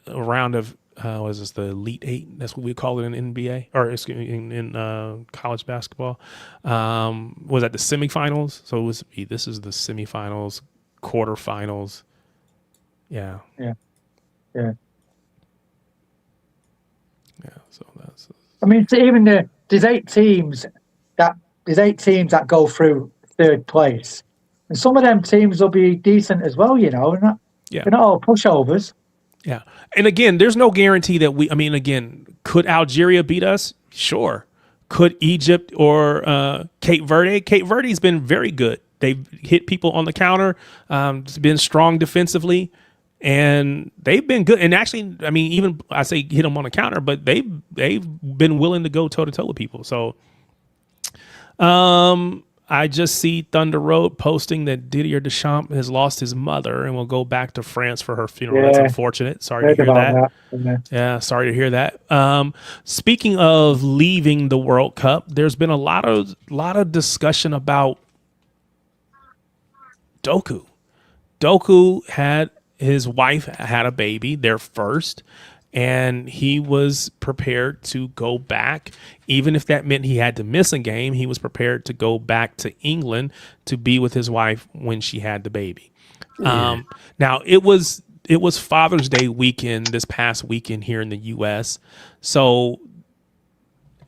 round of, what is this, the Elite Eight? That's what we call it in NBA, or excuse me, in college basketball. Was that the semifinals? So this is the semifinals, quarterfinals. Yeah. So that's. I mean, so even there's eight teams that go through third place, and some of them teams will be decent as well. They're not all pushovers. Yeah, and again, there's no guarantee that could Algeria beat us? Sure. Could Egypt or Cape Verde? Cape Verde's been very good. They've hit people on the counter. It's been strong defensively. And they've been good. And actually, even I say hit them on the counter, but they've been willing to go toe to toe with people. So, I just see Thunder Road posting that Didier Deschamps has lost his mother and will go back to France for her funeral. That's unfortunate. Sorry to hear that. Yeah, sorry to hear that. Speaking of leaving the World Cup, there's been a lot of discussion about Doku. His wife had a baby, their first, and he was prepared to go back. Even if that meant he had to miss a game, he was prepared to go back to England to be with his wife when she had the baby. Yeah. Now, it was Father's Day weekend this past weekend here in the U.S. So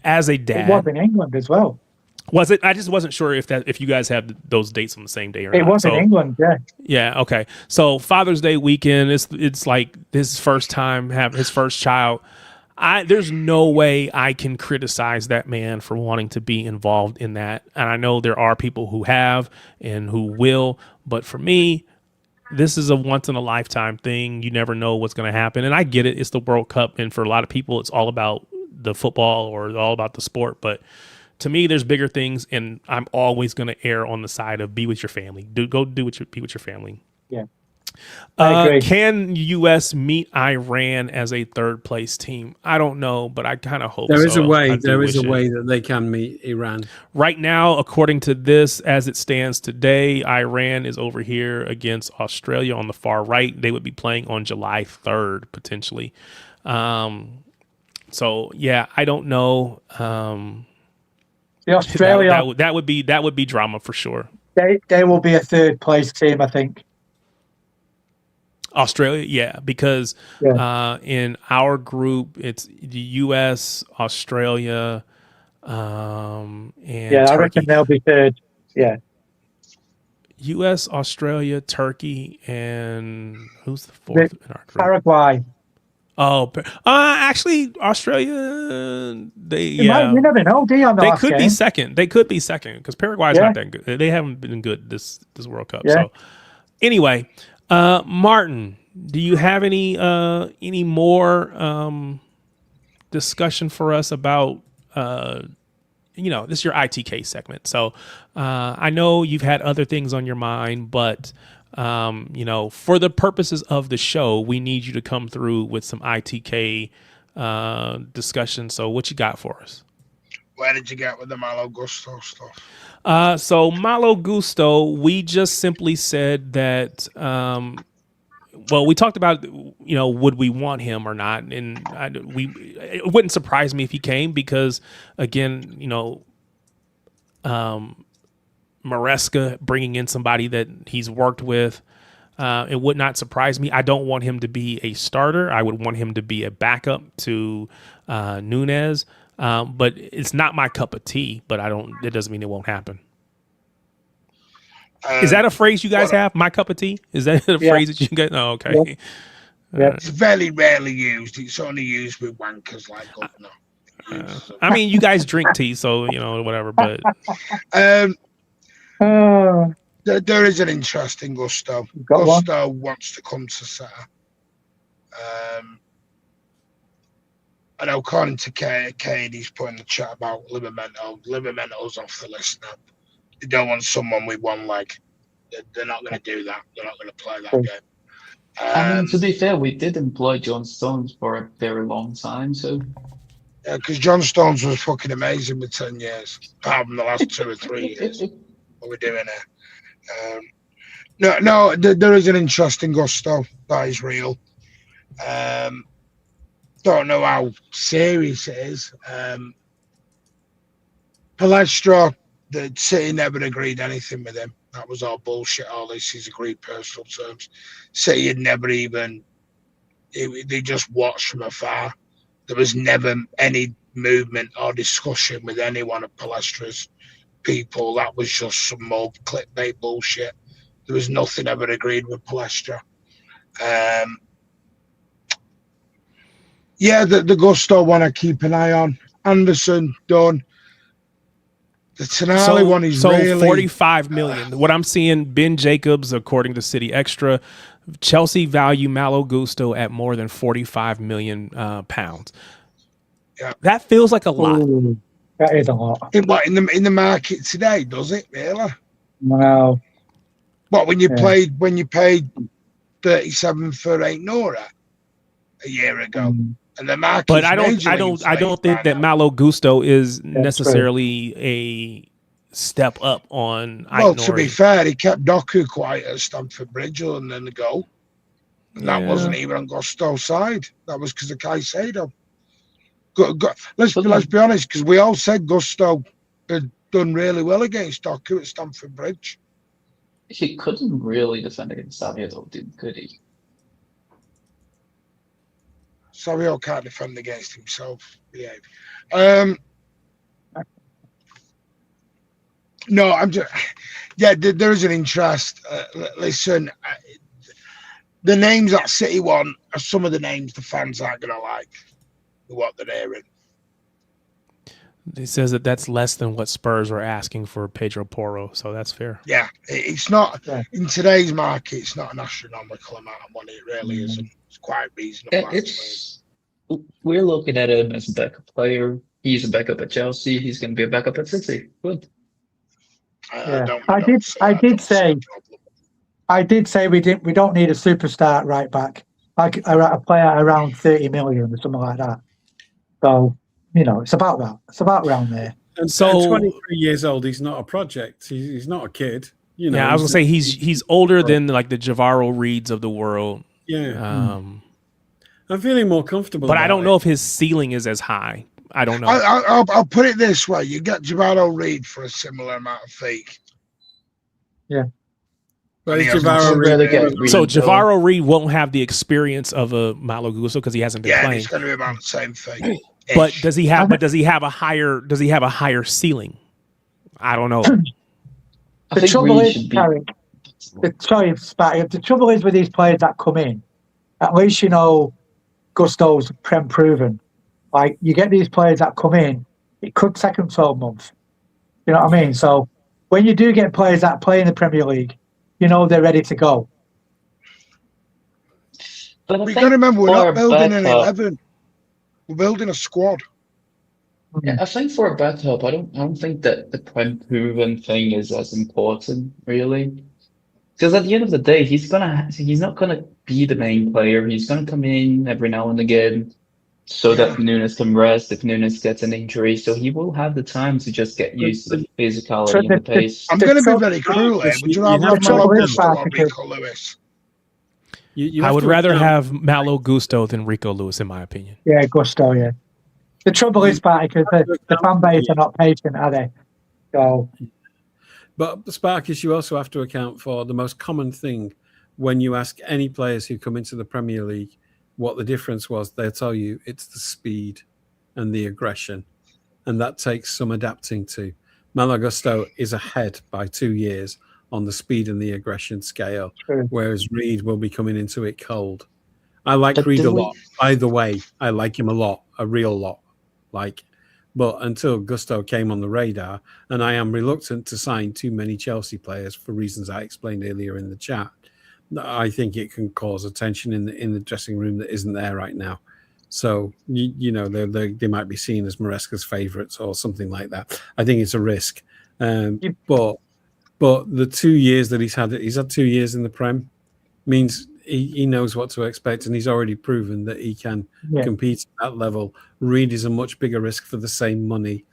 as a dad... It was in England as well. Was it? I just wasn't sure if you guys have those dates on the same day or not. It was in England, yeah. Yeah, okay. So Father's Day weekend, it's like his first time having his first child. There's no way I can criticize that man for wanting to be involved in that. And I know there are people who have and who will, but for me, this is a once in a lifetime thing. You never know what's going to happen. And I get it. It's the World Cup. And for a lot of people, it's all about the football or all about the sport. But to me, there's bigger things. And I'm always going to err on the side of be with your family. Be with your family. Yeah. I agree. Can U.S. meet Iran as a third place team? I don't know, but I kind of hope there is so. a way. There wish is a it. way that they can meet Iran. Right now, according to this, as it stands today, Iran is over here against Australia on the far right. They would be playing on July 3rd, potentially. So, yeah, I don't know. The Australia that would be drama for sure. They will be a third place team, I think. Australia, yeah, because in our group, it's the U.S., Australia, and I Turkey. reckon they'll be third. Yeah. U.S., Australia, Turkey, and who's the fourth in our group? Paraguay. Oh, actually, Australia. You never know, do you? They could be second. They could be second because Paraguay's not that good. They haven't been good this World Cup. So, anyway. Martin, do you have any more discussion for us about this is your ITK segment. So I know you've had other things on your mind, but for the purposes of the show, we need you to come through with some ITK discussion. So what you got for us? Where did you get with the Malo Gusto stuff? So Malo Gusto, we just simply said that, we talked about, would we want him or not? And it wouldn't surprise me if he came because, again, Maresca bringing in somebody that he's worked with, it would not surprise me. I don't want him to be a starter. I would want him to be a backup to Nunez. But it's not my cup of tea, but it doesn't mean it won't happen. Is that a phrase you guys have? My cup of tea? Is that a phrase that you guys? Oh, okay. Yeah. It's very rarely used. It's only used with wankers like Governor. I mean, you guys drink tea, so, whatever, but. There is an interesting Gusto. Gusto wants to come to Setter. I know according to Cade, he's put in the chat about Livramento. Livramento's off the list now. They don't want someone with one leg. They're not going to do that. They're not going to play that game. I mean, to be fair, we did employ John Stones for a very long time, so. Yeah, because John Stones was fucking amazing with 10 years, apart from the last 2 or 3 years. What we're doing here. No, there is an interesting Gusto. That is real. Don't know how serious it is. Palestra, the City never agreed anything with him. That was all bullshit. All this is agreed personal terms. City had never even. They just watched from afar. There was never any movement or discussion with any one of Palestra's people. That was just some more clickbait bullshit. There was nothing ever agreed with Palestra. The Gusto one I keep an eye on. Anderson done. The Tonali one is really 45 million. What I'm seeing, Ben Jacobs, according to City Extra, Chelsea value Malo Gusto at more than 45 million pounds. Yeah, that feels like a lot. Ooh, that is a lot. In the market today, does it really? No. What when you paid 37 for Ain't Nora a year ago? And the market, but I don't think that Malo Gusto is necessarily a step up on. Well, to be fair, he kept Doku quiet at Stamford Bridge and then the goal. And that wasn't even on Gusto's side. That was because of Caicedo. Let's be honest, because we all said Gusto had done really well against Doku at Stamford Bridge. He couldn't really defend against Savio, though, could he? Savio can't defend against himself. Behave. No, I'm just. Yeah, there is an interest. Listen, the names that City want are some of the names the fans aren't going to like. What they're hearing. He says that that's less than what Spurs are asking for Pedro Porro, so that's fair. Yeah, it's not Yeah. in today's market. It's not an astronomical amount of money. It really isn't. It's quite reasonable. We're looking at him as a backup player. He's a backup at Chelsea. He's going to be a backup at City. Good. I did say we don't need a superstar right back, like a player around 30 million or something like that. So it's about that. It's about around there. And so, 23 years old, he's not a project. He's not a kid. Yeah, I was gonna say he's older than like the Javaro Reeds of the world. Yeah. I'm feeling more comfortable. But I don't know if his ceiling is as high. I don't know. I'll put it this way: you get Javaro Reed for a similar amount of fee. Yeah. But Javaro Reed won't have the experience of a Malo Gusto because he hasn't been playing. Yeah, it's going to be about the same thing. But does he have a higher ceiling? I don't know. The trouble is, Tarek, the trouble is with these players that come in, at least Gusto's prem proven. Like you get these players that come in, it could take them 12 months. You know what I mean? So when you do get players that play in the Premier League, they're ready to go. But we got to remember, we're not building an 11. We're building a squad. Yeah, I think for a backup, I don't think that the prem proven thing is as important, really. Because at the end of the day, he's not gonna be the main player. He's gonna come in every now and again, so that Nunes can rest if Nunes gets an injury. So he will have the time to just get used to the physicality and the pace. I'm going to be very cruel here, but you know, Malo Gusto or Rico Lewis. I would rather have Malo Gusto than Rico Lewis, in my opinion. Yeah, Gusto. Yeah. The trouble is, because the fan base are not patient, are they? So. But Sparkus, you also have to account for the most common thing when you ask any players who come into the Premier League what the difference was. They'll tell you it's the speed and the aggression, and that takes some adapting to. Malo Gusto is ahead by 2 years on the speed and the aggression scale, whereas Reed will be coming into it cold. I like Reed a lot. Either way, I like him a lot, a real lot. But until Gusto came on the radar, and I am reluctant to sign too many Chelsea players for reasons I explained earlier in the chat, I think it can cause a tension in the dressing room that isn't there right now. So, they might be seen as Maresca's favourites or something like that. I think it's a risk. But the 2 years that he's had 2 years in the Prem, means he knows what to expect, and he's already proven that he can compete at that level. Reed is a much bigger risk for the same money.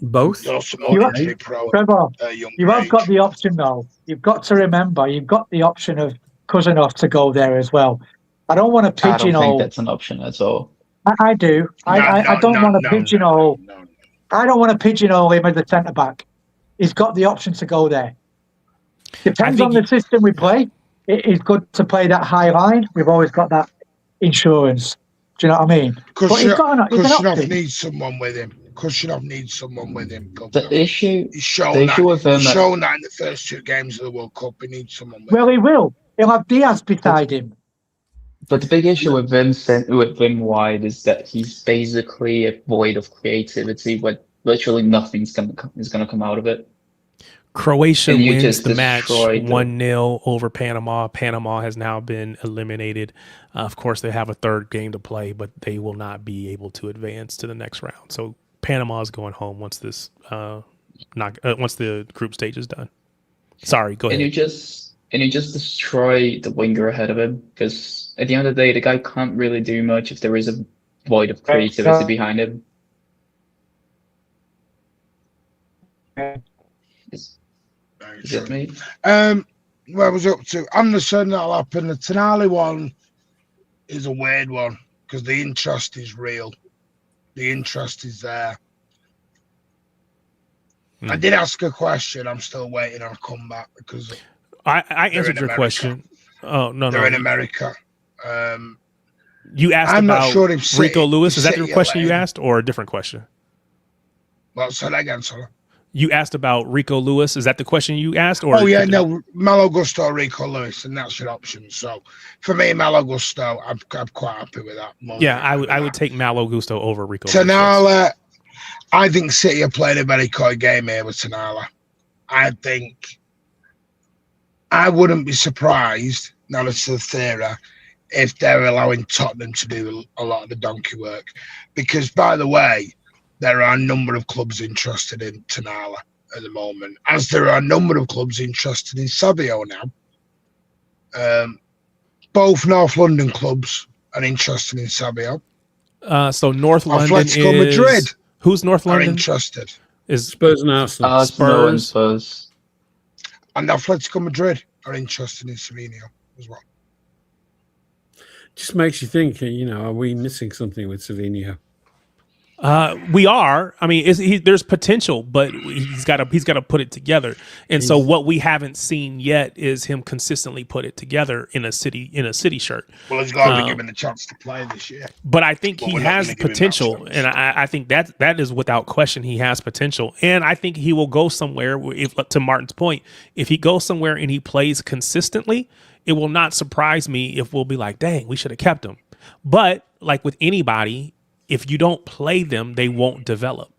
Both. Trevor, you have got the option, though. You've got to remember, you've got the option of Cousinov to go there as well. I don't want to pigeonhole. I don't think that's an option at all. I do. I don't want to pigeonhole. I don't want to pigeonhole him as a centre back. He's got the option to go there. Depends on the system we play. It is good to play that high line. We've always got that insurance. Do you know what I mean? Kushnerov needs someone with him. The issue he's shown that in the first 2 games of the World Cup. He needs someone with him. Well, he will. He'll have Diaz beside him. But the big issue with Wim wide is that he's basically a void of creativity, where literally nothing's gonna come out of it. Croatia wins the match 1-0 over Panama. Panama has now been eliminated. Of course, they have a third game to play, but they will not be able to advance to the next round. So Panama is going home once this once the group stage is done. Sorry, go ahead. And you just destroy the winger ahead of him, because at the end of the day, the guy can't really do much if there is a void of creativity behind him. Is it me? Where I was up to, Anderson, that'll happen. The Tonali one is a weird one because the interest is real. The interest is there. I did ask a question. I'm still waiting on a comeback because I answered your question. Oh no, they're in America. You asked about Rico Lewis. Is that the question you asked, or a different question? Well, say that again, sorry. You asked about Rico Lewis. Is that the question you asked? Or Malo Gusto or Rico Lewis, and that's your option. So for me, Malo Gusto, I'm quite happy with that. Yeah, I would take Malo Gusto over Rico Lewis. I think City are playing a very coy game here with Tonali. I think I wouldn't be surprised, now it's the theory, if they're allowing Tottenham to do a lot of the donkey work. Because, by the way, there are a number of clubs interested in Tonali at the moment, as there are a number of clubs interested in Savio now. Both North London clubs are interested in Savio. So North London Atletico is Madrid. Who's North Are London? interested. Is Spurs and Arsenal. Arsenal and Spurs. Spurs. And Atletico Madrid are interested in Savinio as well. Just makes you think, are we missing something with Savinio? We are. I mean, there's potential, but he's got to put it together. And so what we haven't seen yet is him consistently put it together in a city shirt. Well, he's got to be given a chance to play this year. But I think he has potential, and I think that is without question he has potential. And I think he will go somewhere. If, to Martin's point, if he goes somewhere and he plays consistently, it will not surprise me if we'll be like, dang, we should have kept him. But like with anybody, if you don't play them, they won't develop.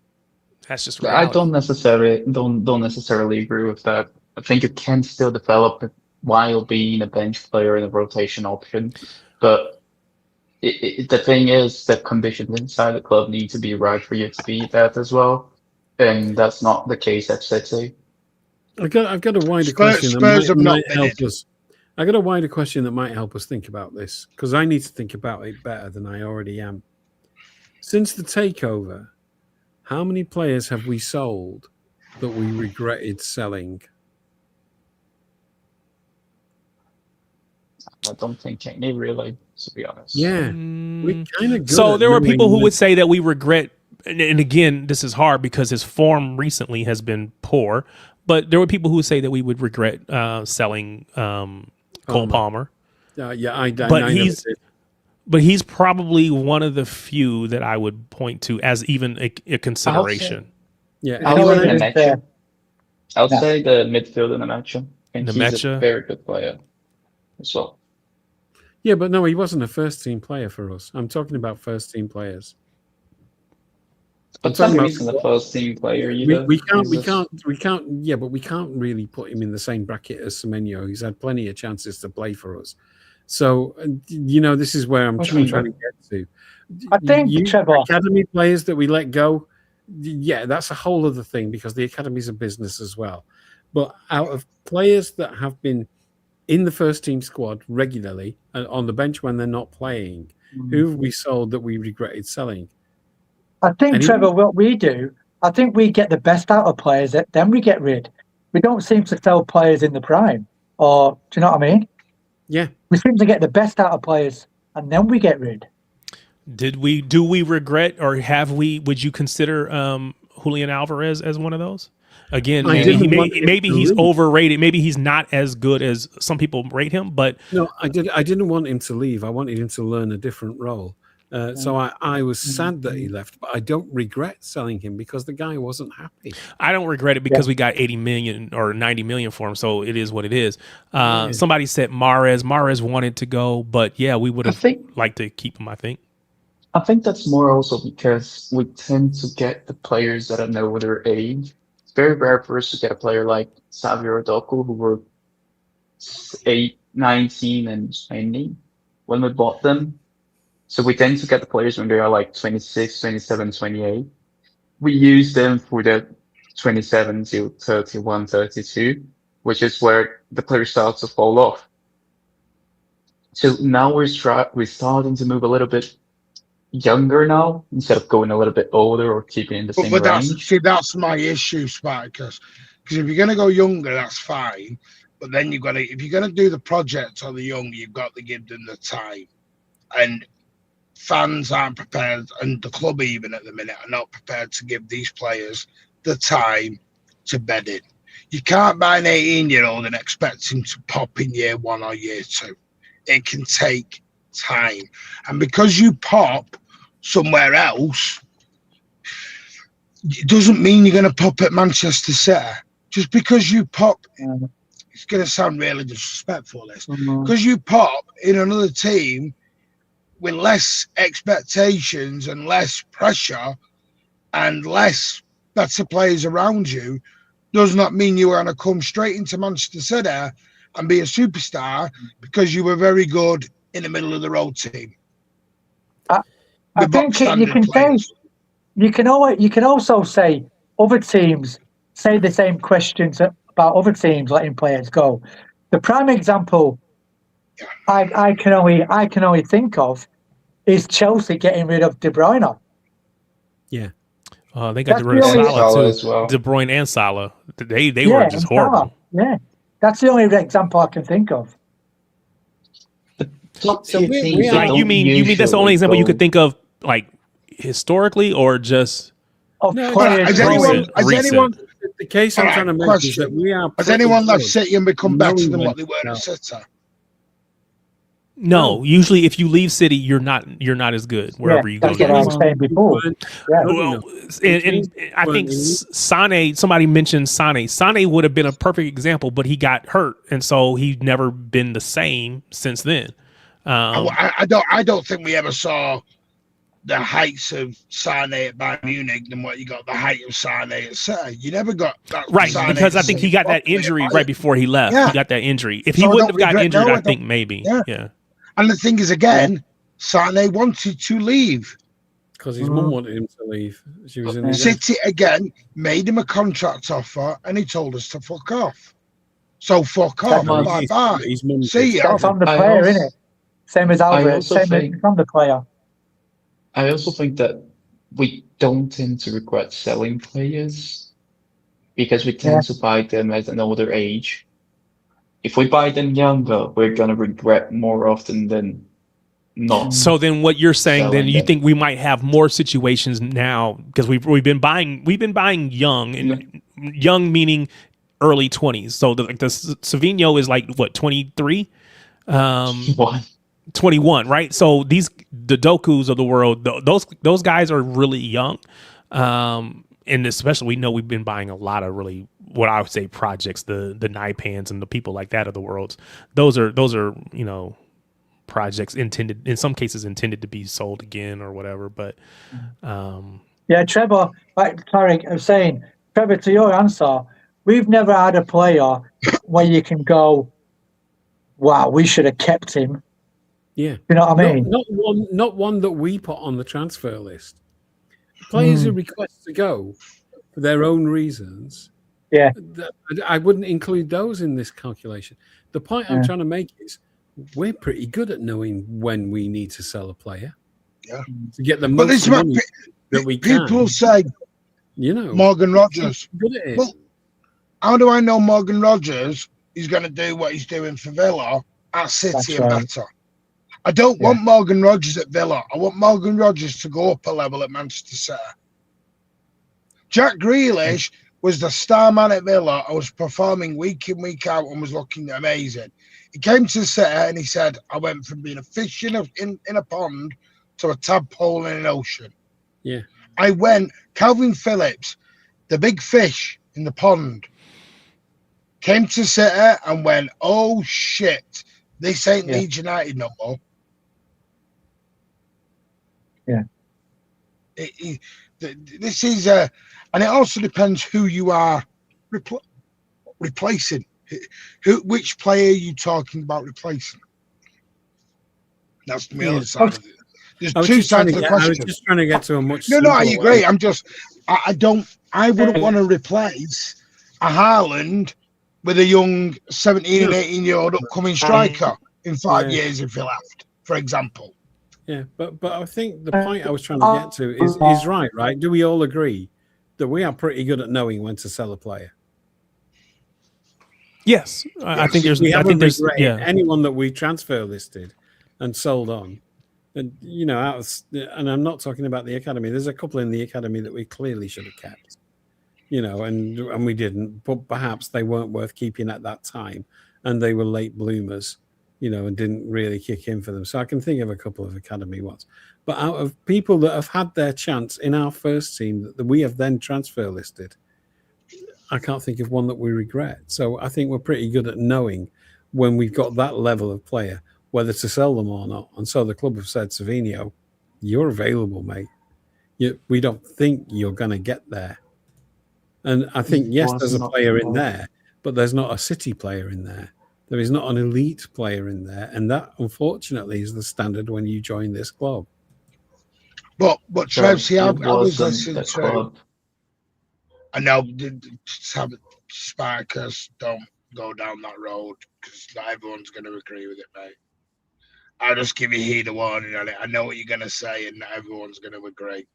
That's just reality. I don't necessarily agree with that. I think you can still develop while being a bench player and a rotation option. But the thing is that conditions inside the club need to be right for you to be that as well. And that's not the case at City. I've got a wider question that might help us. I got a wider question that might help us think about this, because I need to think about it better than I already am. Since the takeover, how many players have we sold that we regretted selling? I don't think any really, to be honest. Yeah, we kind of. So there were people who would say that we regret, and again, this is hard because his form recently has been poor. But there were people who would say that we would regret selling Cole Palmer. But he's probably one of the few that I would point to as even a consideration. I'll say the midfield in the match. And he's a very good player as well. Yeah, but no, he wasn't a first team player for us. I'm talking about first team players. But some reason the first team player either. We can't. Yeah, but we can't really put him in the same bracket as Semenyo. He's had plenty of chances to play for us. So, this is where I'm trying to get to. I think, Trevor, academy players that we let go, that's a whole other thing, because the academy's a business as well. But out of players that have been in the first team squad regularly and on the bench when they're not playing, who have we sold that we regretted selling? I think, Trevor, what we do, I think we get the best out of players, then we get rid. We don't seem to sell players in the prime. Or, do you know what I mean? Yeah. We seem to get the best out of players, and then we get rid. Do we regret, or would you consider Julian Alvarez as one of those? Again, maybe he's overrated. Maybe he's not as good as some people rate him. But no, I didn't want him to leave. I wanted him to learn a different role. So I was sad that he left, but I don't regret selling him because the guy wasn't happy. I don't regret it because we got 80 million or 90 million for him. So it is what it is. Somebody said Mahrez wanted to go, but we would have liked to keep him, I think. I think that's more also because we tend to get the players that are know their age. It's very rare for us to get a player like Xavier Doku, who were 8, 19 and 20 when we bought them. So we tend to get the players when they are like 26, 27, 28. We use them for the 27 to 31, 32, which is where the player starts to fall off. So now we're starting to move a little bit younger now, instead of going a little bit older or keeping in the same range. That's my issue, Spartacus. Because if you're going to go younger, that's fine. But then if you're going to do the project on the young, you've got to give them the time. And fans aren't prepared, and the club even at the minute are not prepared to give these players the time to bed in. You can't buy an 18-year-old and expect him to pop in year 1 or year 2. It can take time. And because you pop somewhere else, it doesn't mean you're going to pop at Manchester City. Just because you pop, it's going to sound really disrespectful, this. Because you pop in another team with less expectations and less pressure, and less better players around you does not mean you are going to come straight into Manchester City and be a superstar because you were very good in the middle of the road team. I think you can say, you can also say other teams say the same questions about other teams letting players go. The prime example I can only think of is Chelsea getting rid of De Bruyne. Yeah. They got rid of Salah too. as well. De Bruyne and Salah. They were just horrible. Yeah, that's the only example I can think of. You mean that's the only example you could think of, like historically, or just? Has anyone? The case I'm trying to make is that we are. Has anyone left City and become better than what they were at City? No, usually if you leave City, you're not as good wherever you go. That's what I was saying before. Well, and I think Sane. Somebody mentioned Sane. Sane would have been a perfect example, but he got hurt, and so he's never been the same since then. I don't think we ever saw the heights of Sane at Bayern Munich than what you got the height of Sane at City. You never got that. Right, because I think he got that injury right before he left. Yeah. He got that injury. If he wouldn't have got injured, I think maybe. Yeah. And the thing is, again, Sane wanted to leave. Because his mum wanted him to leave. She was in City, again, made him a contract offer and he told us to fuck off. So fuck off. Bye-bye. See ya. That's on the player, isn't it? Same as Albert. Same as on the player. I also think that we don't tend to regret selling players because we tend to buy them at an older age. If we buy them younger, we're going to regret more often than not. So then what you're saying, then you think we might have more situations now because we've been buying young, and young meaning early 20s. So the Savinho is like what, 23? 21, right? So the Dokus of the world, those guys are really young. And especially we know we've been buying a lot of really what I would say projects, the Nipans and the people like that of the world. Those are projects intended, in some cases intended to be sold again or whatever. But Trevor, like Tarek was saying, Trevor, to your answer, we've never had a player where you can go, wow, we should have kept him. Yeah. You know what I mean? Not one that we put on the transfer list. Players who request to go for their own reasons. Yeah. I wouldn't include those in this calculation. The point I'm trying to make is we're pretty good at knowing when we need to sell a player. Yeah. To get the most money that we can. People say, Morgan Rogers. Well, how do I know Morgan Rogers is going to do what he's doing for Villa at City and better? I don't want Morgan Rogers at Villa. I want Morgan Rogers to go up a level at Manchester City. Jack Grealish was the star man at Villa. I was performing week in, week out and was looking amazing. He came to City and he said, I went from being a fish in a pond to a tadpole in an ocean. Yeah. Calvin Phillips, the big fish in the pond, came to City and went, oh shit, this ain't Leeds United no more. Yeah. This is and it also depends who you are replacing. Which player are you talking about replacing? That's the other side of it. There's two sides of the question. I was just trying to get to a much. No, I agree. I'm just, I wouldn't want to replace a Haaland with a young 17 and 18-year-old upcoming striker in 5 years if he left, for example. Yeah, but I think the point I was trying to get to is right? Do we all agree that we are pretty good at knowing when to sell a player? Yes, I think there's. Anyone that we transfer listed and sold on, and and I'm not talking about the academy. There's a couple in the academy that we clearly should have kept, and we didn't. But perhaps they weren't worth keeping at that time, and they were late bloomers. And didn't really kick in for them. So I can think of a couple of academy ones. But out of people that have had their chance in our first team that we have then transfer listed, I can't think of one that we regret. So I think we're pretty good at knowing when we've got that level of player, whether to sell them or not. And so the club have said, Savinho, you're available, mate. we don't think you're going to get there. And I think, yes, there's a player in there, but there's not a City player in there. There is not an elite player in there. And that, unfortunately, is the standard when you join this club. But Trev, see, I was listening to... I know, Sparkers, don't go down that road, because not everyone's going to agree with it, mate. I'll just give you heed of warning on it. I know what you're going to say, and not everyone's going to agree.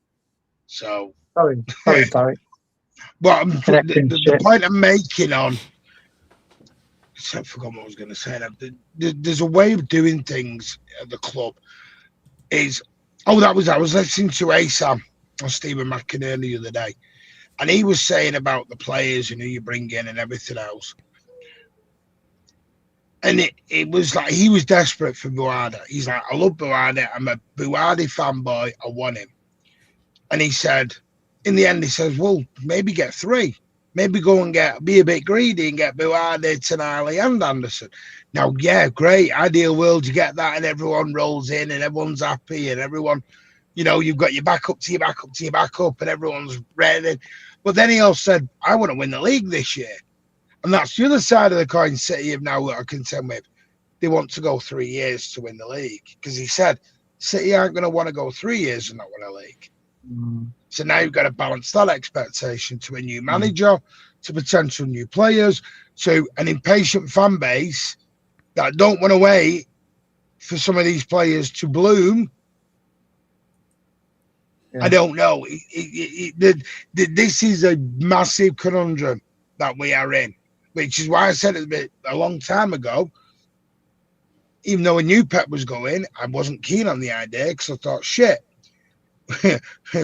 So... Sorry. But the point I'm making on... I forgot what I was going to say. There's a way of doing things at the club. I was listening to ASAM on Stephen McInerney the other day, and he was saying about the players and who you bring in and everything else. And it was like he was desperate for Buada. He's like, I love Buada. I'm a Buada fanboy. I want him. And he said, in the end, he says, well, maybe get 3. Maybe go and be a bit greedy and get Buade, Tonali, and Anderson. Now, yeah, great. Ideal world, you get that, and everyone rolls in, and everyone's happy, and everyone, you've got your back up to your back up to your back up, and everyone's ready. But then he also said, I want to win the league this year. And that's the other side of the coin City have now got to contend with. They want to go 3 years to win the league. Because he said, City aren't going to want to go 3 years and not win a league. So now you've got to balance that expectation to a new manager, to potential new players, to an impatient fan base that don't want to wait for some of these players to bloom. I don't know. This is a massive conundrum that we are in, which is why I said it a long time ago. Even though I knew Pep was going, I wasn't keen on the idea because I thought, shit,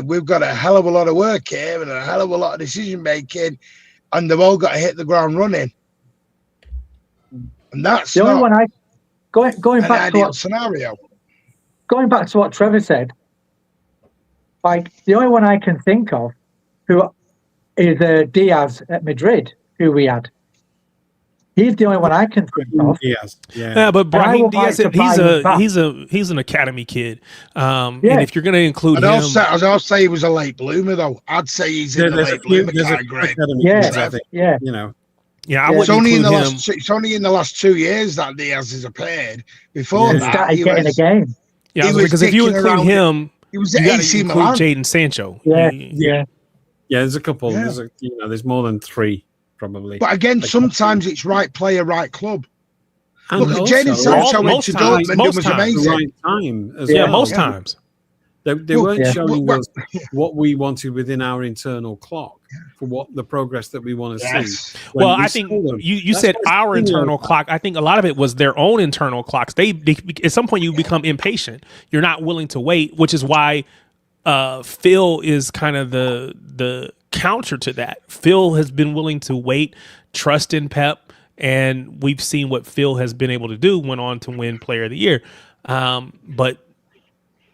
we've got a hell of a lot of work here and a hell of a lot of decision making, and they've all got to hit the ground running. And that's the only one going back to what scenario. Going back to what Trevor said, like the only one I can think of who is Diaz at Madrid, who we had. He's the only one I can think of. Diaz, yeah, but Brahim Diaz, he's an academy kid. And if you're going to include him, I'll say he was a late bloomer, though. I'd say he's in the late bloomer category. Yeah. Yeah, it's only in the last 2 years that Diaz has appeared. Before that, started getting a game. Yeah, because if you include him, he was you got to include Milan. Jadon Sancho. Yeah. There's a couple. Yeah. There's more than 3 probably. But again, sometimes it's right player, right club. And look, Jadon Sancho went to Dortmund and was amazing. Right time as well. most times. They weren't showing us what we wanted within our internal clock for what the progress that we want to see. Well, I think you said our internal clock. I think a lot of it was their own internal clocks. They at some point you become impatient. You're not willing to wait, which is why Phil is kind of the counter to that. Phil has been willing to wait, trust in Pep, and we've seen what Phil has been able to do. Went on to win Player of the Year, but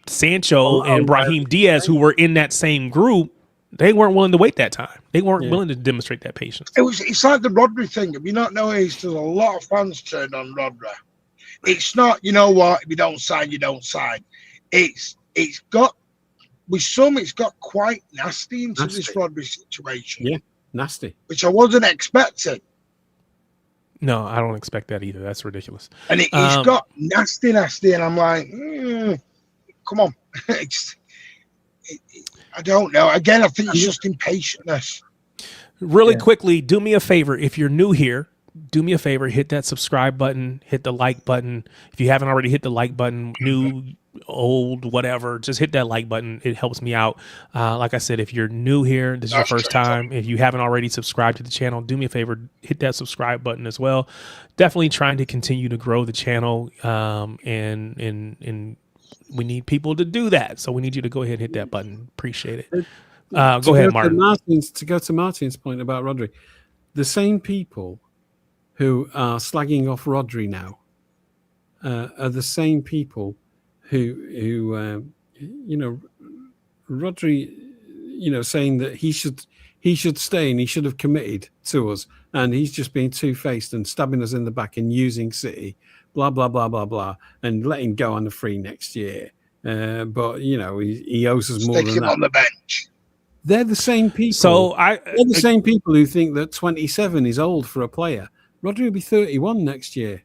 Sancho and Brahim Diaz, who were in that same group, they weren't willing to wait that time. They weren't willing to demonstrate that patience. It's like the Rodri thing. If you not noticed, there's a lot of fans turned on Rodri. It's not, you know what, if you don't sign, you don't sign. It's got quite nasty into this Rodri situation. Yeah, nasty. Which I wasn't expecting. No, I don't expect that either. That's ridiculous. And it's got nasty, and I'm like, come on. I don't know. Again, I think it's just impatientness. Really quickly, do me a favor. If you're new here, do me a favor. Hit that subscribe button. Hit the like button. If you haven't already hit the like button, new, old, whatever, just hit that like button. It helps me out. Like I said, if you're new here, this is your first time. If you haven't already subscribed to the channel, do me a favor. Hit that subscribe button as well. Definitely trying to continue to grow the channel. And we need people to do that. So we need you to go ahead and hit that button. Appreciate it. Go ahead, Martin. To go to Martin's point about Rodri, the same people who are slagging off Rodri now are the same people who Rodri, saying that he should stay and he should have committed to us, and he's just being two-faced and stabbing us in the back and using City, blah blah blah blah blah, and letting go on the free next year. But he owes us more Stick than him that. on the bench. They're the same people. So they're the same people who think that 27 is old for a player. Rodri will be 31 next year,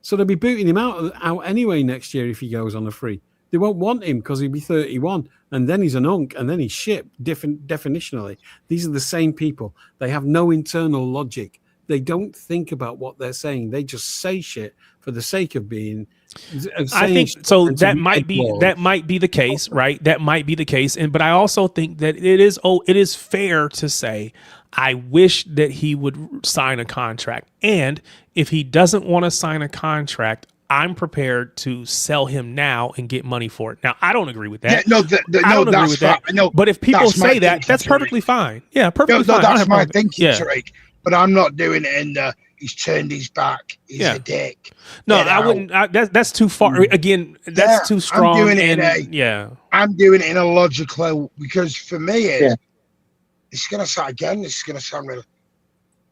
so they'll be booting him out anyway next year if he goes on a free. They won't want him because he'll be 31, and then he's an unk, and then he's shit. Definitionally, these are the same people. They have no internal logic. They don't think about what they're saying. They just say shit for the sake of being. I think so. That might be the case, right? That might be the case, but I also think that it is fair to say I wish that he would sign a contract, and if he doesn't want to sign a contract, I'm prepared to sell him now and get money for it. Now, I don't agree with that. Yeah, I don't agree with that. No, but if people say that, thinking, that's perfectly fine. Yeah, perfectly fine. That's my thinking, yeah. Tariq. But I'm not doing it in the he's turned his back. He's a dick. No, I wouldn't. That's too far. Again, that's too strong. I'm doing it in a logical, because for me, it's going to sound again. It's going to sound real.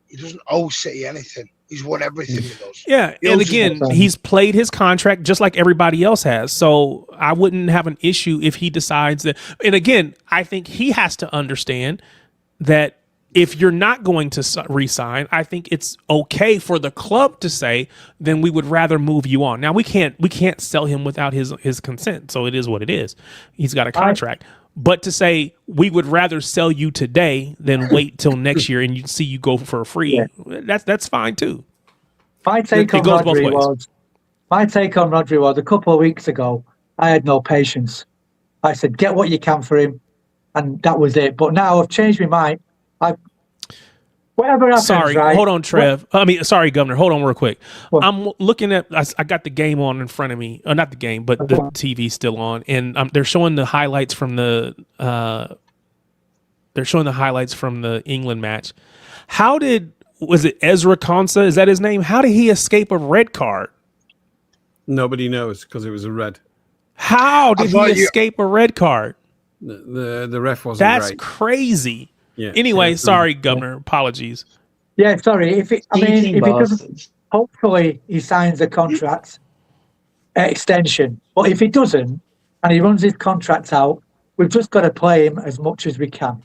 He doesn't owe City anything. He's won everything he does. Yeah, and again, he's played his contract just like everybody else has. So I wouldn't have an issue if he decides that. And again, I think he has to understand that if you're not going to re-sign, I think it's okay for the club to say, then we would rather move you on. Now we can't sell him without his consent. So it is what it is. He's got a contract. But to say we would rather sell you today than wait till next year and you go for a free, that's fine too. My take on Rodri was a couple of weeks ago, I had no patience. I said, get what you can for him, and that was it. But now I've changed my mind. Whatever happens, sorry, right? Hold on, Trev. Sorry, Governor. Hold on real quick. What? I'm looking at, I got the game on in front of me. Not the game, but the TV's still on. And they're showing the highlights from the England match. Was it Ezra Konsa? Is that his name? How did he escape a red card? Nobody knows because it was a red. How did he escape a red card? The ref wasn't That's great. Crazy. Yeah. Anyway, sorry, Governor. Apologies. Yeah, sorry. If it doesn't, hopefully he signs a contract extension. But if he doesn't, and he runs his contract out, we've just got to play him as much as we can.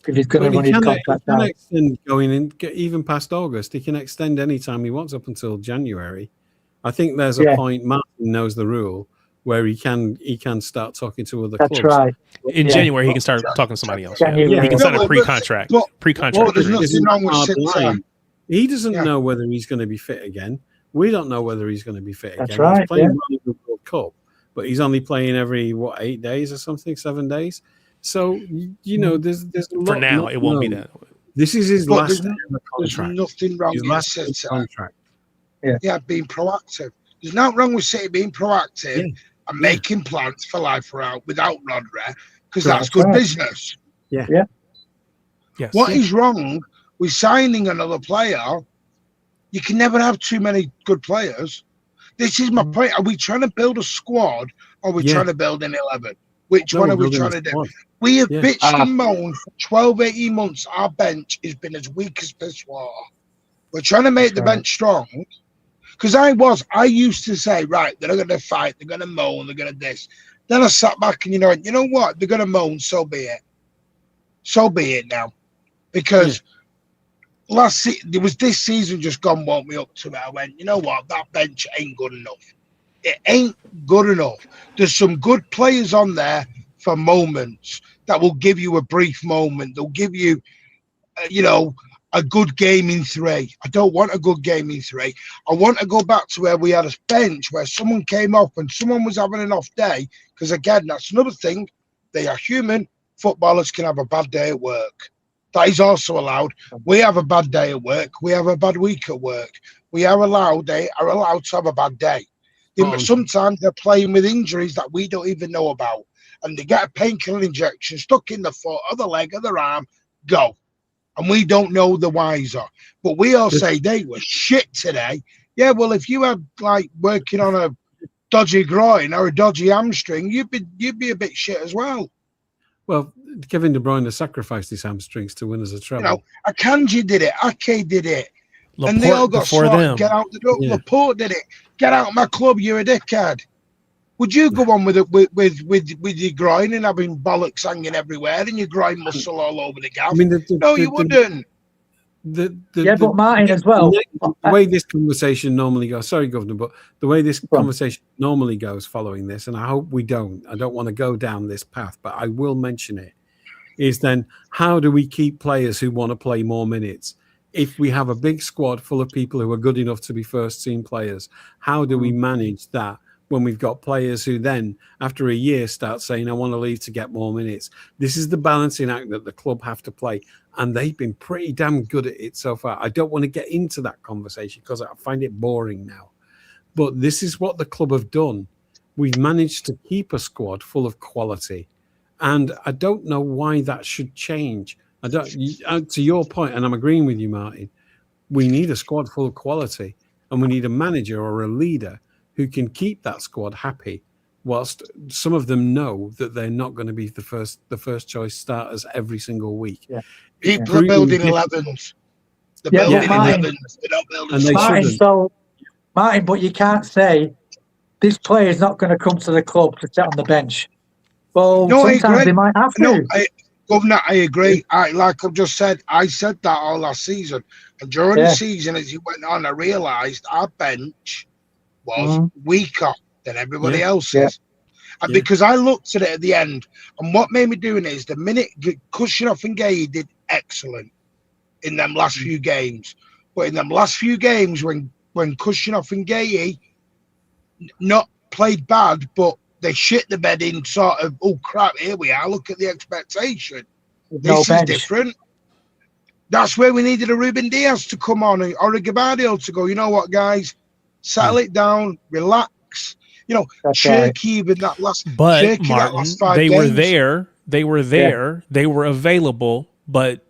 If he's going to run his contract out. He can extend going in, even past August. He can extend any time he wants up until January. I think there's a point. Martin knows the rule where he can start talking to other clubs. That's right. In January, he can start talking to somebody else. Yeah. He can sign a pre-contract. Pre-contract. There's nothing wrong with City. He doesn't know whether he's going to be fit again. We don't know whether he's going to be fit That's again. Right, he's playing the World Cup, but he's only playing every 8 days or something, 7 days. So there's a lot. For now, it won't be that. This is his last ever There's contract. nothing wrong with City. Contract. Yeah, being proactive. There's nothing wrong with City being proactive and making plans for life without Rodri, because that's good business. Yeah. Yes. What is wrong with signing another player? You can never have too many good players. This is my point. Are we trying to build a squad or are we trying to build an 11? Which one are we trying to do? We have bitched and moaned for 12, 18 months. Our bench has been as weak as piss water. We're trying to make the bench strong. Because I used to say, right, they're going to fight, they're going to moan, they're going to this. Then I sat back and you know what? They're going to moan, so be it. So be it now. Because there was this season just gone, woke me up to it. I went, you know what? That bench ain't good enough. It ain't good enough. There's some good players on there for moments that will give you a brief moment. They'll give you, a good game in 3. I don't want a good game in 3. I want to go back to where we had a bench where someone came off and someone was having an off day. Because again, that's another thing. They are human. Footballers can have a bad day at work. That is also allowed. We have a bad day at work. We have a bad week at work. They are allowed to have a bad day. Sometimes they're playing with injuries that we don't even know about. And they get a painkiller injection stuck in the foot or the leg or their arm, go. And we don't know the wiser. But we all say they were shit today. Yeah, well, if you had working on a dodgy groin or a dodgy hamstring, you'd be a bit shit as well. Well, Kevin De Bruyne sacrificed his hamstrings to win us a treble. Akanji did it. Ake did it. Laporte, and they all got before slaughtered. them. Get out the door. Yeah. Laporte did it. Get out of my club, you're a dickhead. Would you go on with it with your groin and having bollocks hanging everywhere and your groin muscle all over the gaff? I mean, you wouldn't. But Martin as well. The way this conversation normally goes, sorry, Governor, but the way this conversation normally goes following this, and I hope we don't, I don't want to go down this path, but I will mention it, is then how do we keep players who want to play more minutes? If we have a big squad full of people who are good enough to be first team players, how do we manage that when we've got players who then, after a year, start saying, I want to leave to get more minutes? This is the balancing act that the club have to play, and they've been pretty damn good at it so far. I don't want to get into that conversation because I find it boring now. But this is what the club have done. We've managed to keep a squad full of quality, and I don't know why that should change. I don't. To your point, and I'm agreeing with you, Martin, we need a squad full of quality, and we need a manager or a leader who can keep that squad happy, whilst some of them know that they're not going to be the first choice starters every single week. Yeah. People are building 11s. They're building 11s. They're not building Martin, but you can't say this player is not going to come to the club to sit on the bench. Well, sometimes they might have to. Governor, I agree. Like I've just said, I said that all last season. And during the season, as it went on, I realised our bench was weaker than everybody else's. And because I looked at it at the end, and what made me doing it is the minute Kushinoff and Gay did excellent in them last few games. But in them last few games, when Kushinoff and Gay not played bad, but they shit the bed in sort of, oh crap, here we are, look at the expectation. This is different. That's where we needed a Ruben Diaz to come on, or a Gabardio to go, you know what, guys, settle it down, relax. You know, Cherky with that last. But Martin, they were there. They were there. They were available, but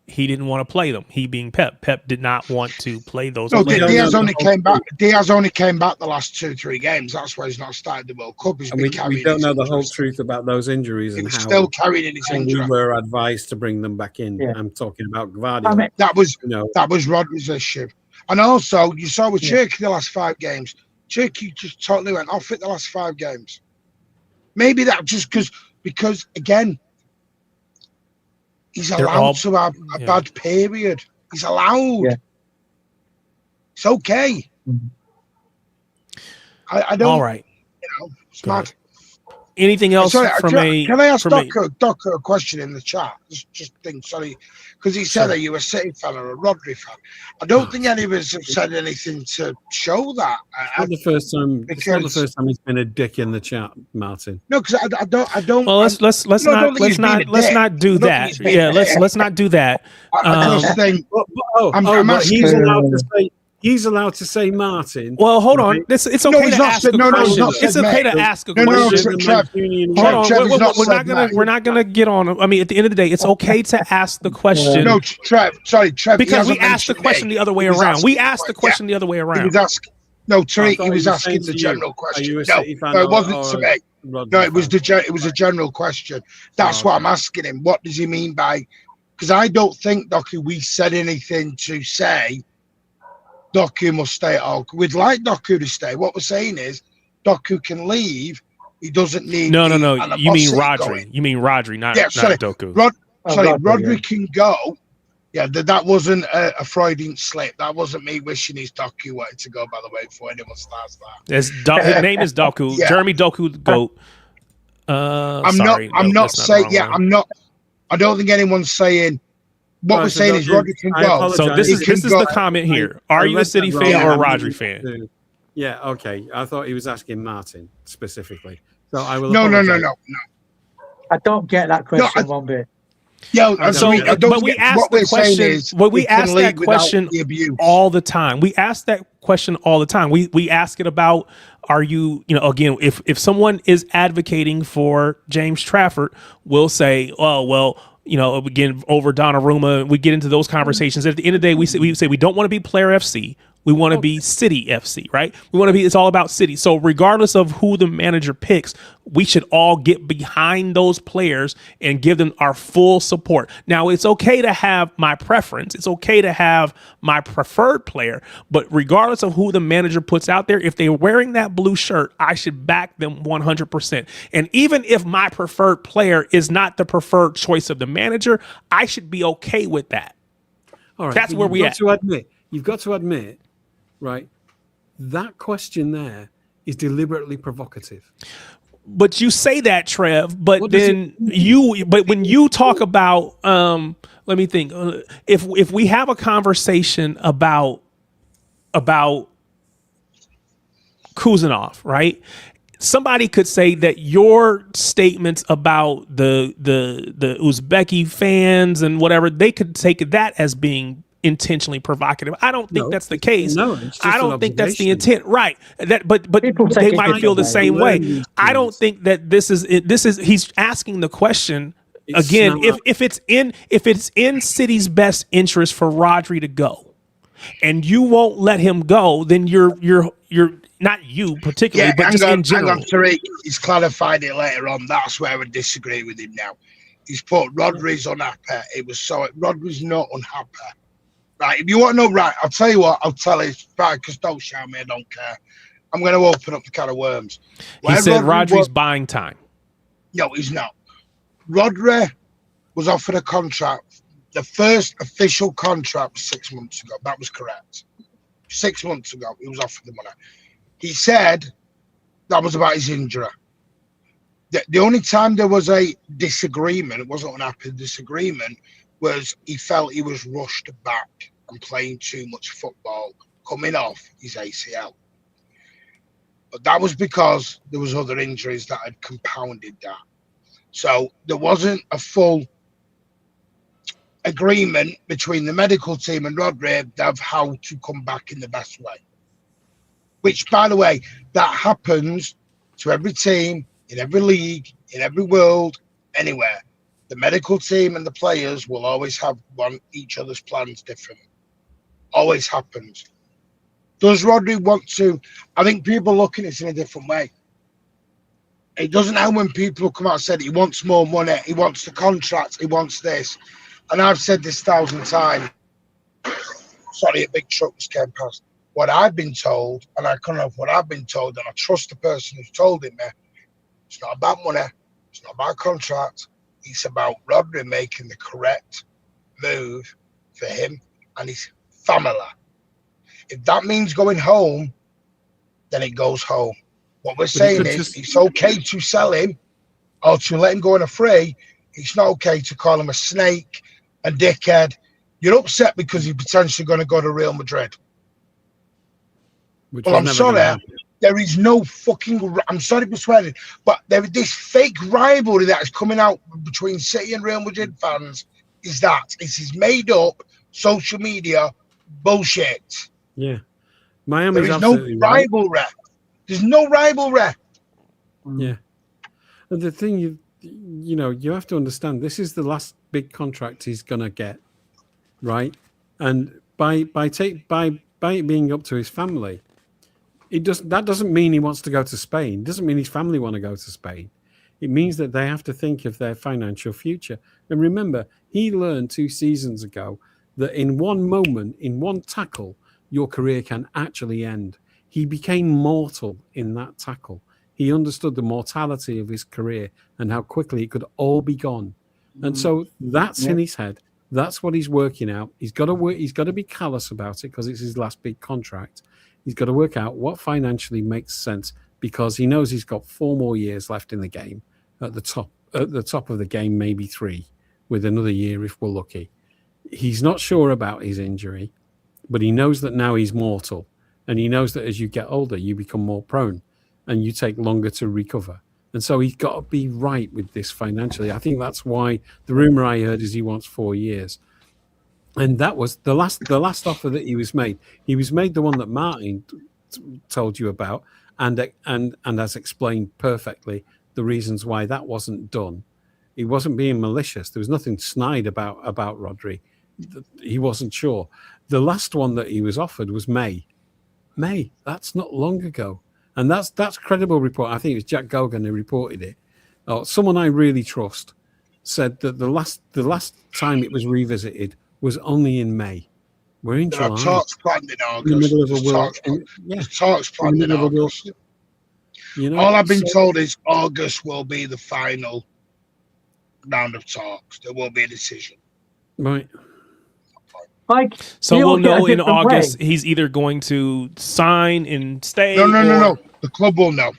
he didn't want to play them. He being Pep. Pep did not want to play those. No, Diaz only came back. Diaz only came back the last 2-3 games. That's why he's not started the World Cup. We don't know the whole truth about those injuries and how still carrying his injury. We were advised to bring them back in. I'm talking about Gvardiol. That was Rodri's issue. And also, you saw with Cherky the last 5 games. Cherky just totally went off it the last 5 games. Maybe that just because again, he's allowed to have a bad period. He's allowed. Yeah. It's okay. I don't. All right. You know, it's mad. Anything else can I ask Docker a question in the chat? Just think, sorry, because he said, "Are you a City fan or a Rodri fan?" I don't think any of us have said anything to show that. It's not the first time he's been a dick in the chat, Martin. No, because I don't. Well, let's not do that. Yeah, let's not do that. I just think. I'm asking. He's allowed to say Martin. Well, hold on. It's okay to ask a question. It's okay to ask a question. Hold on. We're not gonna get on. I mean, at the end of the day, it's okay to ask the question. No, Trev. Because we asked the question the other way around. We asked the question the other way around. He was asking. No, Tariq, he was asking the general question. No, it wasn't to me. No, it was a general question. That's what I'm asking him. What does he mean by? Because I don't think, Doku, we said anything to say Doku must stay at all. We'd like Doku to stay. What we're saying is Doku can leave. He doesn't need. No. You mean Rodri. You mean Rodri, not Doku. Rodri can go. Yeah, that wasn't a Freudian slip. That wasn't me wishing his Doku wanted to go, by the way, before anyone starts that. His name is Doku. Jeremy Doku the GOAT. I'm not saying. I don't think anyone's saying. What we're saying is Rodri can go. So this is the comment here. Are you a City fan or a Rodri fan? Yeah, okay. I thought he was asking Martin specifically. So I will. No. I don't get that question one bit. Yeah, but we ask the question. But we ask that question all the time. We ask that question all the time. We ask it about, are you, again, if someone is advocating for James Trafford, we'll say, oh well, again, over Donnarumma, we get into those conversations. At the end of the day, we say we don't want to be Player FC. We want to be City FC, right? We want to be, it's all about City. So regardless of who the manager picks, we should all get behind those players and give them our full support. Now, it's okay to have my preference. It's okay to have my preferred player, but regardless of who the manager puts out there, if they're wearing that blue shirt, I should back them 100%. And even if my preferred player is not the preferred choice of the manager, I should be okay with that. All right. That's where we at. You've got to admit, right, that question there is deliberately provocative. But you say that, Trev, but then but when you talk about, let me think, if we have a conversation about Kuzanov, right? Somebody could say that your statements about the Uzbeki fans and whatever, they could take that as being intentionally provocative. I don't think that's the case. No, it's just I don't think that's the intent. Right. That but they might feel the same way. I don't think that this is he's asking the question again, if it's in City's best interest for Rodri to go and you won't let him go, then you're not you particularly, but just in general. Hang on, Tariq, he's clarified it later on. That's where I would disagree with him now. He's put Rodri's unhappy. Rodri's not unhappy. Right, if you want to know, right, I'll tell you what, I'll tell you, right, because don't shout me, I don't care. I'm going to open up the can of worms. He said Rodri's buying time. No, he's not. Rodri was offered a contract. The first official contract was 6 months ago. That was correct. 6 months ago, he was offered the money. He said that was about his injury. The only time there was a disagreement, it wasn't an happy disagreement, was he felt he was rushed back and playing too much football coming off his ACL. But that was because there was other injuries that had compounded that. So there wasn't a full agreement between the medical team and Rodri of how to come back in the best way. Which, by the way, that happens to every team, in every league, in every world, anywhere. The medical team and the players will always have each other's plans different. Always happens. Does Rodri want to? I think people look at it in a different way. It doesn't help when people come out and said he wants more money, he wants the contract, he wants this. And I've said this 1,000 times. Sorry, a big truck just came past. What I've been told, and I can't have what I've been told, and I trust the person who's told it me, it's not about money, it's not about contract. It's about Rodri making the correct move for him and his family. If that means going home, then it goes home. What we're saying is it's okay to sell him or to let him go on a free. It's not okay to call him a snake, a dickhead. You're upset because he's potentially going to go to Real Madrid. Well, I'm sorry. There is no fucking, I'm sorry for swearing, but there is this fake rivalry that is coming out between City and Real Madrid fans. This is made up social media bullshit. Yeah. Miami's there is no rivalry. Right. There's no rivalry. Yeah. And the thing you have to understand, this is the last big contract he's gonna get, right? And by it being up to his family, that doesn't mean he wants to go to Spain. It doesn't mean his family want to go to Spain. It means that they have to think of their financial future. And remember, he learned 2 seasons ago that in one moment, in one tackle, your career can actually end. He became mortal in that tackle. He understood the mortality of his career and how quickly it could all be gone. And so that's in his head. That's what he's working out. He's got to work. He's got to be callous about it because it's his last big contract. He's got to work out what financially makes sense because he knows he's got 4 more years left in the game. At the top of the game, maybe 3, with another year if we're lucky. He's not sure about his injury, but he knows that now he's mortal, and he knows that as you get older, you become more prone, and you take longer to recover. And so he's got to be right with this financially. I think that's why the rumor I heard is he wants 4 years. And that was the last offer that he was made. He was made the one that Martin told you about, and has explained perfectly the reasons why that wasn't done. He wasn't being malicious. There was nothing snide about Rodri. He wasn't sure. The last one that he was offered was May. That's not long ago. And that's credible report. I think it was Jack Gogan who reported it. Someone I really trust said that the last time it was revisited was only in May. We're in There are July. talks planned in August. In the middle of a There's talks planned in August. You know, all I've been told is August will be the final round of talks. There will be a decision. Right. Like, so we'll know in August he's either going to sign and stay. No. The club will know.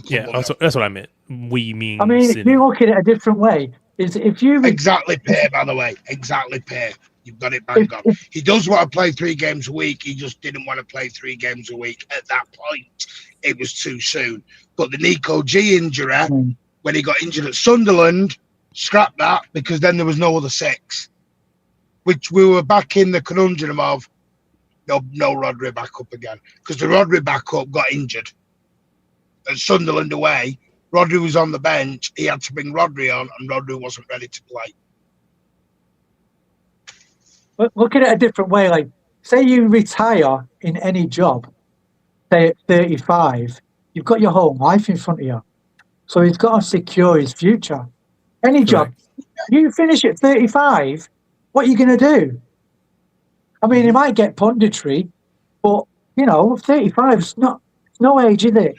That's what I meant. We mean. I mean, if you look at it a different way, is if you exactly pay, by the way, exactly pay. You've got it bang on. He does want to play 3 games a week. He just didn't want to play 3 games a week at that point. It was too soon. But the Nico G injury, when he got injured at Sunderland, scrapped that because then there was no other 6. Which we were back in the conundrum of no Rodri back up again. Because the Rodri backup got injured. At Sunderland away, Rodri was on the bench. He had to bring Rodri on, and Rodri wasn't ready to play. Look at it a different way. Like, say you retire in any job, say at 35, you've got your whole life in front of you. So he's got to secure his future. Any job. You finish at 35, what are you going to do? I mean, he might get punditry, but, 35 is no age, is it?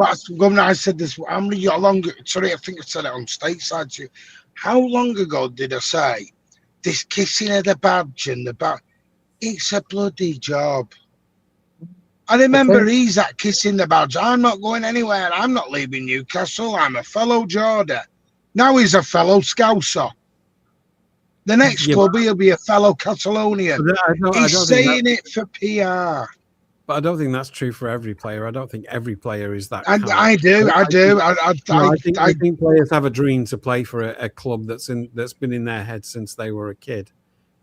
I said this, how long, sorry, I think I said it on stateside to you. How long ago did I say, this kissing of the badge and the badge, it's a bloody job. I remember he's at kissing the badge. I'm not going anywhere. I'm not leaving Newcastle. I'm a fellow Geordie. Now he's a fellow Scouser. The next club, he'll be a fellow Catalonian. He's saying it for PR. But I don't think that's true for every player. I don't think every player is that. I do. I think players have a dream to play for a club that's been in their head since they were a kid.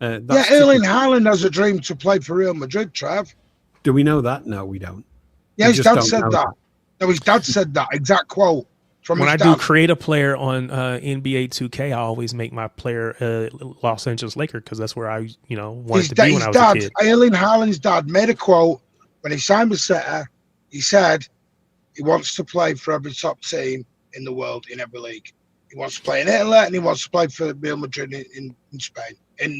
Erling Haaland has a dream to play for Real Madrid, Trav. Do we know that? No, we don't. Yeah, his dad said that. No, his dad said that exact quote. When I do create a player on NBA 2K, I always make my player Los Angeles Laker because that's where I wanted to be when I was a kid. Erling Haaland's dad made a quote when he signed with City. He said he wants to play for every top team in the world in every league. He wants to play in Italy and he wants to play for Real Madrid in Spain. Then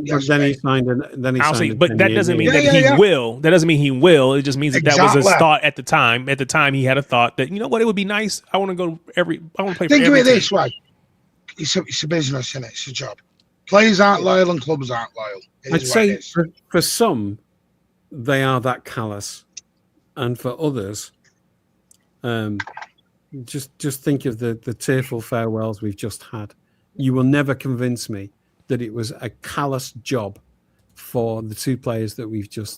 he signed. But that doesn't mean that he will. That doesn't mean he will. It just means that was his thought at the time. At the time, he had a thought that it would be nice. I want to go I want to play. Think for every of it this way: it's a business, isn't it? It's a job. Players aren't loyal and clubs aren't loyal. I'd say for some, they are that callous, and for others, just think of the tearful farewells we've just had. You will never convince me that it was a callous job for the 2 players that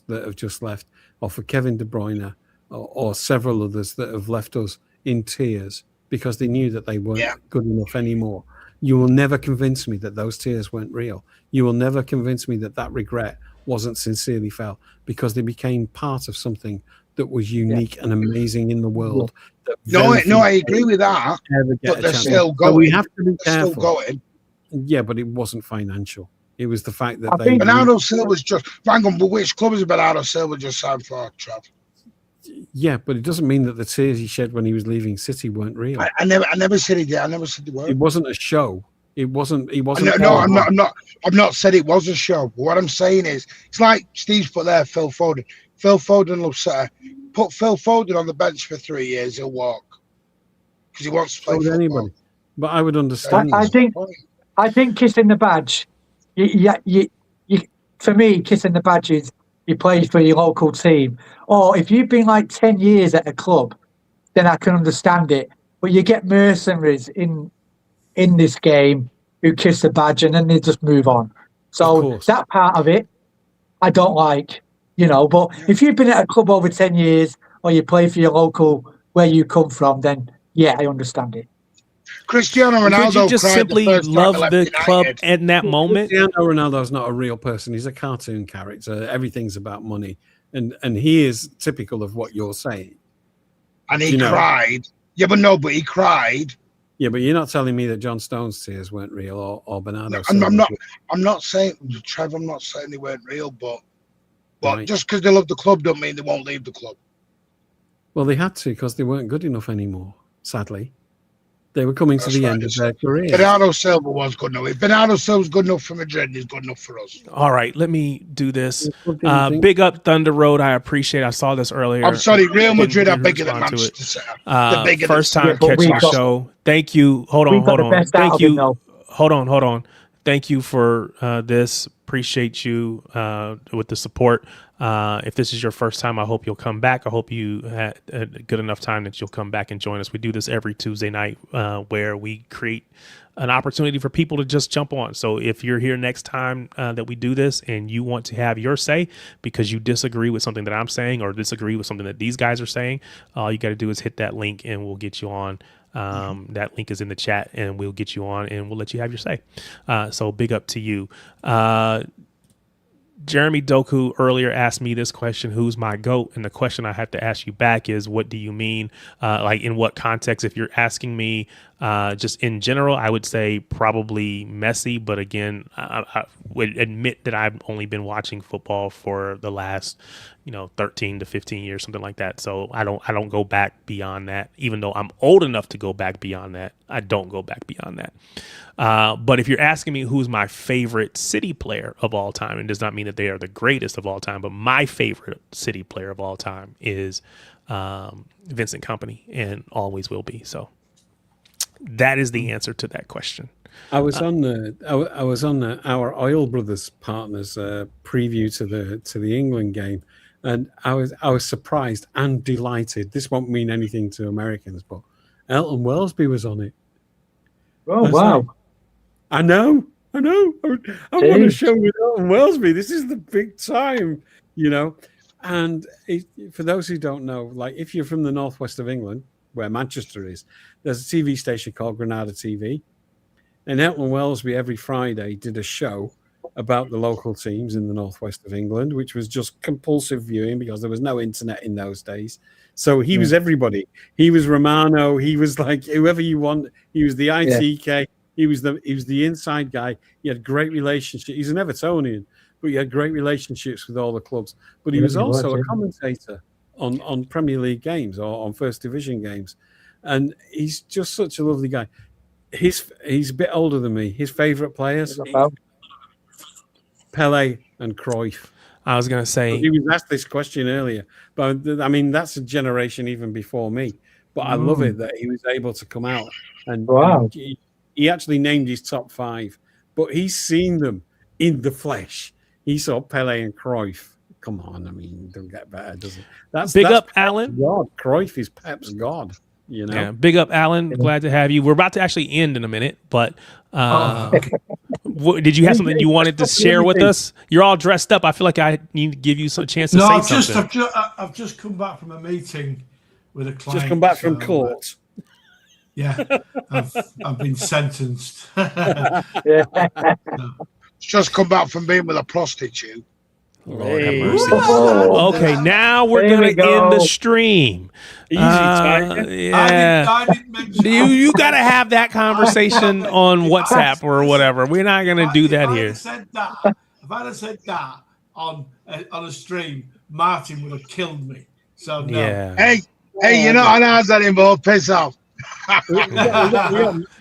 have just left, or for Kevin De Bruyne, or several others that have left us in tears because they knew that they weren't good enough anymore. You will never convince me that those tears weren't real. You will never convince me that regret wasn't sincerely felt because they became part of something that was unique and amazing in the world. No, I agree with that. But they're still going. So we have to be careful. Still going. Yeah, but it wasn't financial. It was the fact that Bernardo Silva's just. Hang on, but which club is Bernardo Silva just signed for, Trav? Yeah, but it doesn't mean that the tears he shed when he was leaving City weren't real. I never said he did. I never said they were. It wasn't a show. It wasn't. No, I'm not said it was a show. But what I'm saying is, it's like Steve's put there, Phil Foden. Phil Foden loves City. Put Phil Foden on the bench for 3 years, he'll walk because he wants to play football. Anybody. But I would understand. I think kissing the badge. For me, kissing the badge is you play for your local team. Or if you've been like 10 years at a club, then I can understand it. But you get mercenaries in this game who kiss the badge and then they just move on. So that part of it, I don't like. But if you've been at a club over 10 years or you play for your local where you come from, then I understand it. Cristiano Ronaldo. Could you just simply love the club in that moment? Cristiano Ronaldo's not a real person. He's a cartoon character. Everything's about money. And he is typical of what you're saying. And he cried. Yeah, but he cried. Yeah, but you're not telling me that John Stone's tears weren't real or Bernardo. I'm not saying, Trev, I'm not saying they weren't real, but But Right. just because they love the club don't mean they won't leave the club. Well, they had to because they weren't good enough anymore. Sadly, they were coming to the end of their careers. Bernardo Silva was good enough. If Bernardo Silva's good enough for Madrid, he's good enough for us. All right, let me do this. Big up Thunder Road. I appreciate. I saw this earlier. I'm sorry, Real Madrid are Didn't bigger than respond to Manchester City. They're bigger First than time Yeah, but catching we the got- show. Thank you. Hold We on, got hold the on. best out Thank of him, you. though. Hold on. Thank you for this. Appreciate you with the support. If this is your first time, I hope you'll come back. I hope you had a good enough time that you'll come back and join us. We do this every Tuesday night where we create an opportunity for people to just jump on. So if you're here next time that we do this and you want to have your say because you disagree with something that I'm saying or disagree with something that these guys are saying, all you got to do is hit that link and we'll get you on. That link is in the chat and we'll get you on and we'll let you have your say. So big up to you. Jeremy Doku earlier asked me this question, who's my GOAT? And the question I have to ask you back is, what do you mean? Like in what context? If you're asking me just in general, I would say probably Messi. But again, I would admit that I've only been watching football for the last, 13 to 15 years, something like that. So I don't go back beyond that, even though I'm old enough to go back beyond that. I don't go back beyond that. But if you're asking me who's my favorite City player of all time, it does not mean that they are the greatest of all time, but my favorite City player of all time is Vincent Kompany and always will be. So that is the answer to that question. I was on our Oil Brothers partners preview to the England game, and I was surprised and delighted. This won't mean anything to Americans, but Elton Wellesby was on it. Oh, wow. I know. I'm on a show with Elton Wellesby. This is the big time, And for those who don't know, like if you're from the northwest of England, where Manchester is, there's a TV station called Granada TV. And Elton Wellesby every Friday did a show about the local teams in the northwest of England, which was just compulsive viewing because there was no internet in those days. So he was everybody. He was Romano. He was like whoever you want. He was the ITK. Yeah. He was the inside guy. He had great relationships. He's an Evertonian, but he had great relationships with all the clubs. But he was also a commentator on Premier League games or on First Division games. And he's just such a lovely guy. He's a bit older than me. His favorite players, Pele and Cruyff. I was going to say, he was asked this question earlier, but I mean that's a generation even before me. But I love it that he was able to come out and he actually named his top 5, but he's seen them in the flesh. He saw Pele and Cruyff. Come on, I mean, don't get better, does it? That's big up, Pep's Alan. God, Cruyff is Pep's God. Yeah, big up, Alan. Glad to have you. We're about to actually end in a minute, but did you have something you wanted to share with us? You're all dressed up. I feel like I need to give you some chance to say something. I've just come back from a meeting with a client. Just come back from court. Yeah, I've been sentenced. Just come back from being with a prostitute. Lord have mercy. Okay, now we're gonna end the stream. Easy, Tiger. Yeah. I didn't mention You gotta have that conversation on WhatsApp or whatever. We're not gonna do that here. If I'd have said that on a stream, Martin would have killed me. So no. Yeah. Hey, you're not on ours anymore. Piss off.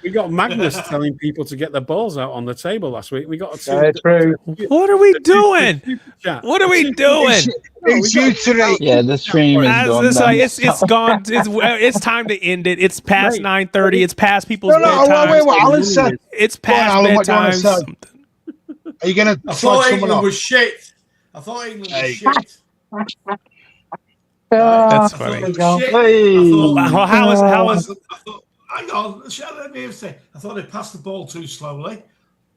we got Magnus telling people to get their balls out on the table last week. We got true. What are we doing? What are we doing? It's you today. Yeah, the stream is gone. It's gone. It's time to end it. It's past 9:30. It's past people's bedtime. Wait, what Alan said. It's past bedtime. Are you gonna? I thought England was shit. That's funny. How was? Hang on. Let me say. I thought they passed the ball too slowly.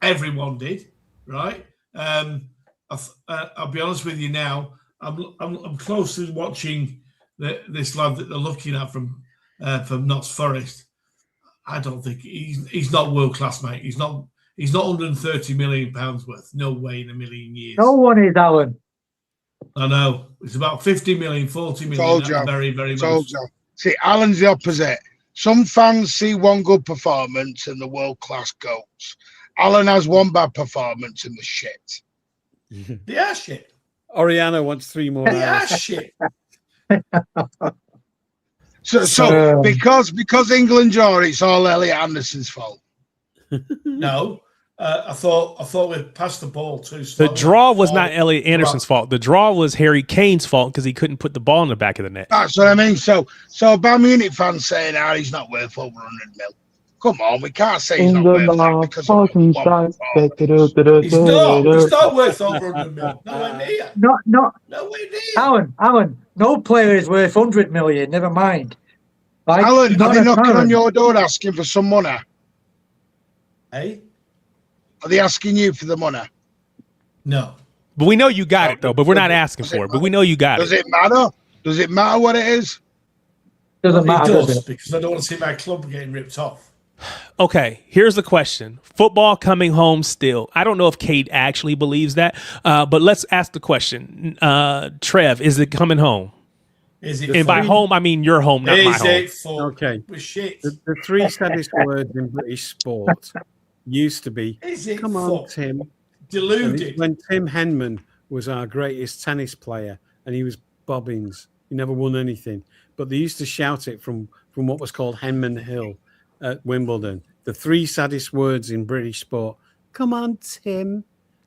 Everyone did, right? I'll be honest with you now. I'm close to watching this lad that they're looking at from Notts Forest. I don't think he's not world class, mate. He's not 130 million pounds worth. No way in a million years. No one is, Alan. I know. It's about 50 million, 40 million. Very, very much. See, Alan's the opposite. Some fans see one good performance and the world-class goals. Alan has one bad performance and the shit. Yeah, shit. Oriana wants 3 more Yeah, hours. shit. So because England draw, it's all Elliot Anderson's fault. No. I thought we passed the ball too The slow. draw was not Elliot Anderson's fault. The draw was Harry Kane's fault because he couldn't put the ball in the back of the net. That's what I mean. So Bayern Munich fans saying, he's not worth over 100 mil. Come on, we can't say he's not worth that because of He's not worth over 100 mil. Nowhere near. Not Nowhere near. Alan, no player is worth 100 million, never mind. Right? Alan, are they knocking on Alan. your door asking for some money? Hey? Are they asking you for the money? No. But we know you got it, though. But we're not asking for it. But we know you got Does it. it matter? Does it matter what it is? Doesn't It matter, does does, it? because I don't want to see my club getting ripped off. Okay, here's the question. Football coming home still. I don't know if Kate actually believes that, but let's ask the question. Trev, is it coming home? Is it And by home, I mean your home, not my Is home. it full? Okay. With shit. The 3 saddest words in British sport used to be, Is it come on, full? Tim. And Deluded. it's when Tim Henman was our greatest tennis player and he was Bobbins. He never won anything. But they used to shout it from what was called Henman Hill at Wimbledon. The 3 saddest words in British sport. Come on, Tim.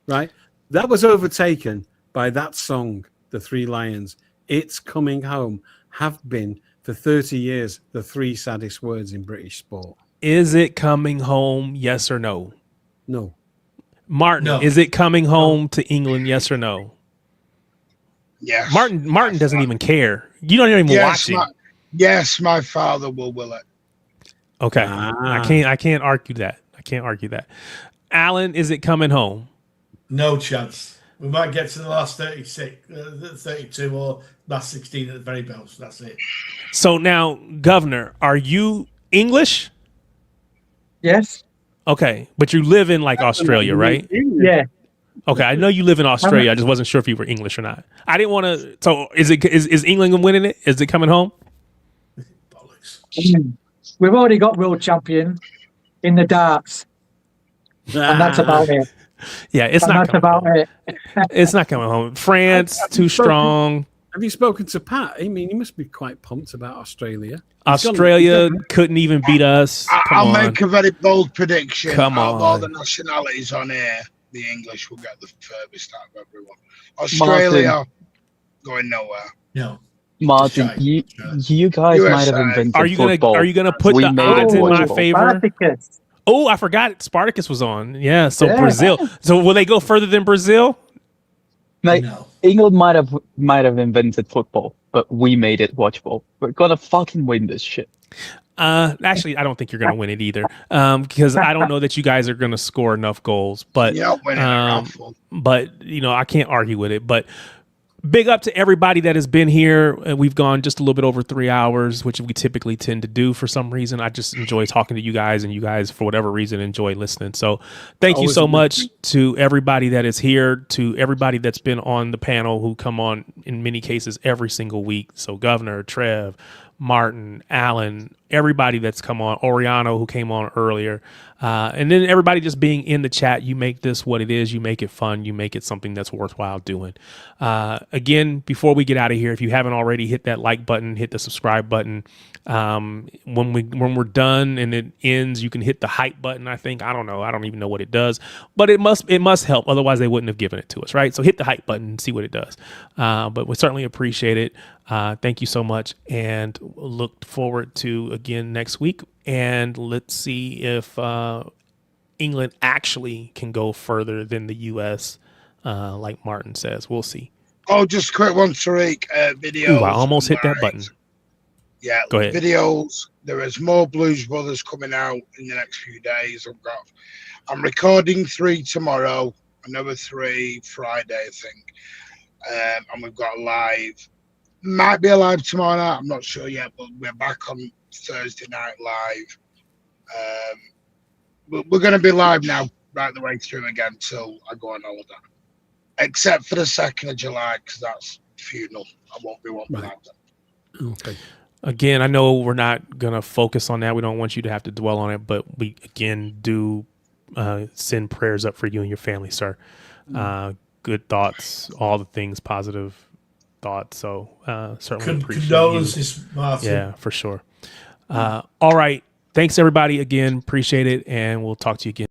Right? That was overtaken by that song, The 3 Lions. It's coming home. Have been for 30 years the 3 saddest words in British sport. Is it coming home? Yes or no? No. Martin, No. is it coming home to England? Yes or no? Yes. Martin doesn't even care. You don't even watch it. Yes, my father will it. Okay. I can't argue that. I can't argue that. Alan, is it coming home? No chance. We might get to the last 36, 32 or last 16 at the very best. That's it. So now, Governor, are you English? Yes. Okay, but you live in like Australia, right? Yeah. Okay, I know you live in Australia. I just wasn't sure if you were English or not. I didn't want to. So is England winning it? Is it coming home? Bollocks. We've already got world champion in the darts, and that's about it. Yeah, it's And not. that's Coming about home. it. It's not coming home. France too strong. Have you spoken to Pat? I mean, he must be quite pumped about Australia. Australia couldn't even beat us. I'll make a very bold prediction. Come Out of all on. the nationalities on here, the English will get the furthest out of everyone. Australia going nowhere. No. Martin, Shy. you guys USA. might have invented Are you football. gonna put We the made it odds in my watchable. favor? Spartacus. Oh, I forgot Spartacus was on. Yeah, so Yeah. Brazil. So will they go further than Brazil? Mate, No. England might have invented football, but we made it watchable. We're gonna fucking win this shit. Actually, I don't think you're going to win it either, because I don't know that you guys are going to score enough goals. But Yeah, winning a raffle. but you know, I can't argue with it. But big up to everybody that has been here. We've gone just a little bit over 3 hours, which we typically tend to do for some reason. I just enjoy talking to you guys, and you guys, for whatever reason, enjoy listening. So thank you Always so a much to everybody that is here, to everybody that's been on the panel who come on in many cases every single week. So Governor, Trev, Martin, Alan, everybody that's come on, Oriano who came on earlier, and then everybody just being in the chat. You make this what it is. You make it fun. You make it something that's worthwhile doing. Again, before we get out of here, if you haven't already, hit that like button, hit the subscribe button. When we're done and it ends, you can hit the hype button. I think, I don't know. I don't even know what it does, but it must help. Otherwise they wouldn't have given it to us. Right. So hit the hype button and see what it does. But we certainly appreciate it. Thank you so much. And look forward to again next week. And let's see if, England actually can go further than the US. Like Martin says, we'll see. Oh, just a quick one, Tariq. Videos. Ooh, I almost hit that button. Yeah, Go ahead. videos. There is more Blues Brothers coming out in the next few days. I'm recording 3 tomorrow, another 3 Friday, I think. And we've got a live. Might be a live tomorrow night. I'm not sure yet, but we're back on Thursday night live. We're going to be live now, right the way through again till I go on holiday. Except for the 2nd of July, because that's funeral. I won't be live then. Okay. Again, I know we're not going to focus on that. We don't want you to have to dwell on it, but we, again, do send prayers up for you and your family, sir. good thoughts, all the things, positive thoughts. So certainly appreciate condolences, Martin. Yeah, for sure. All right. Thanks everybody again. Appreciate it. And we'll talk to you again.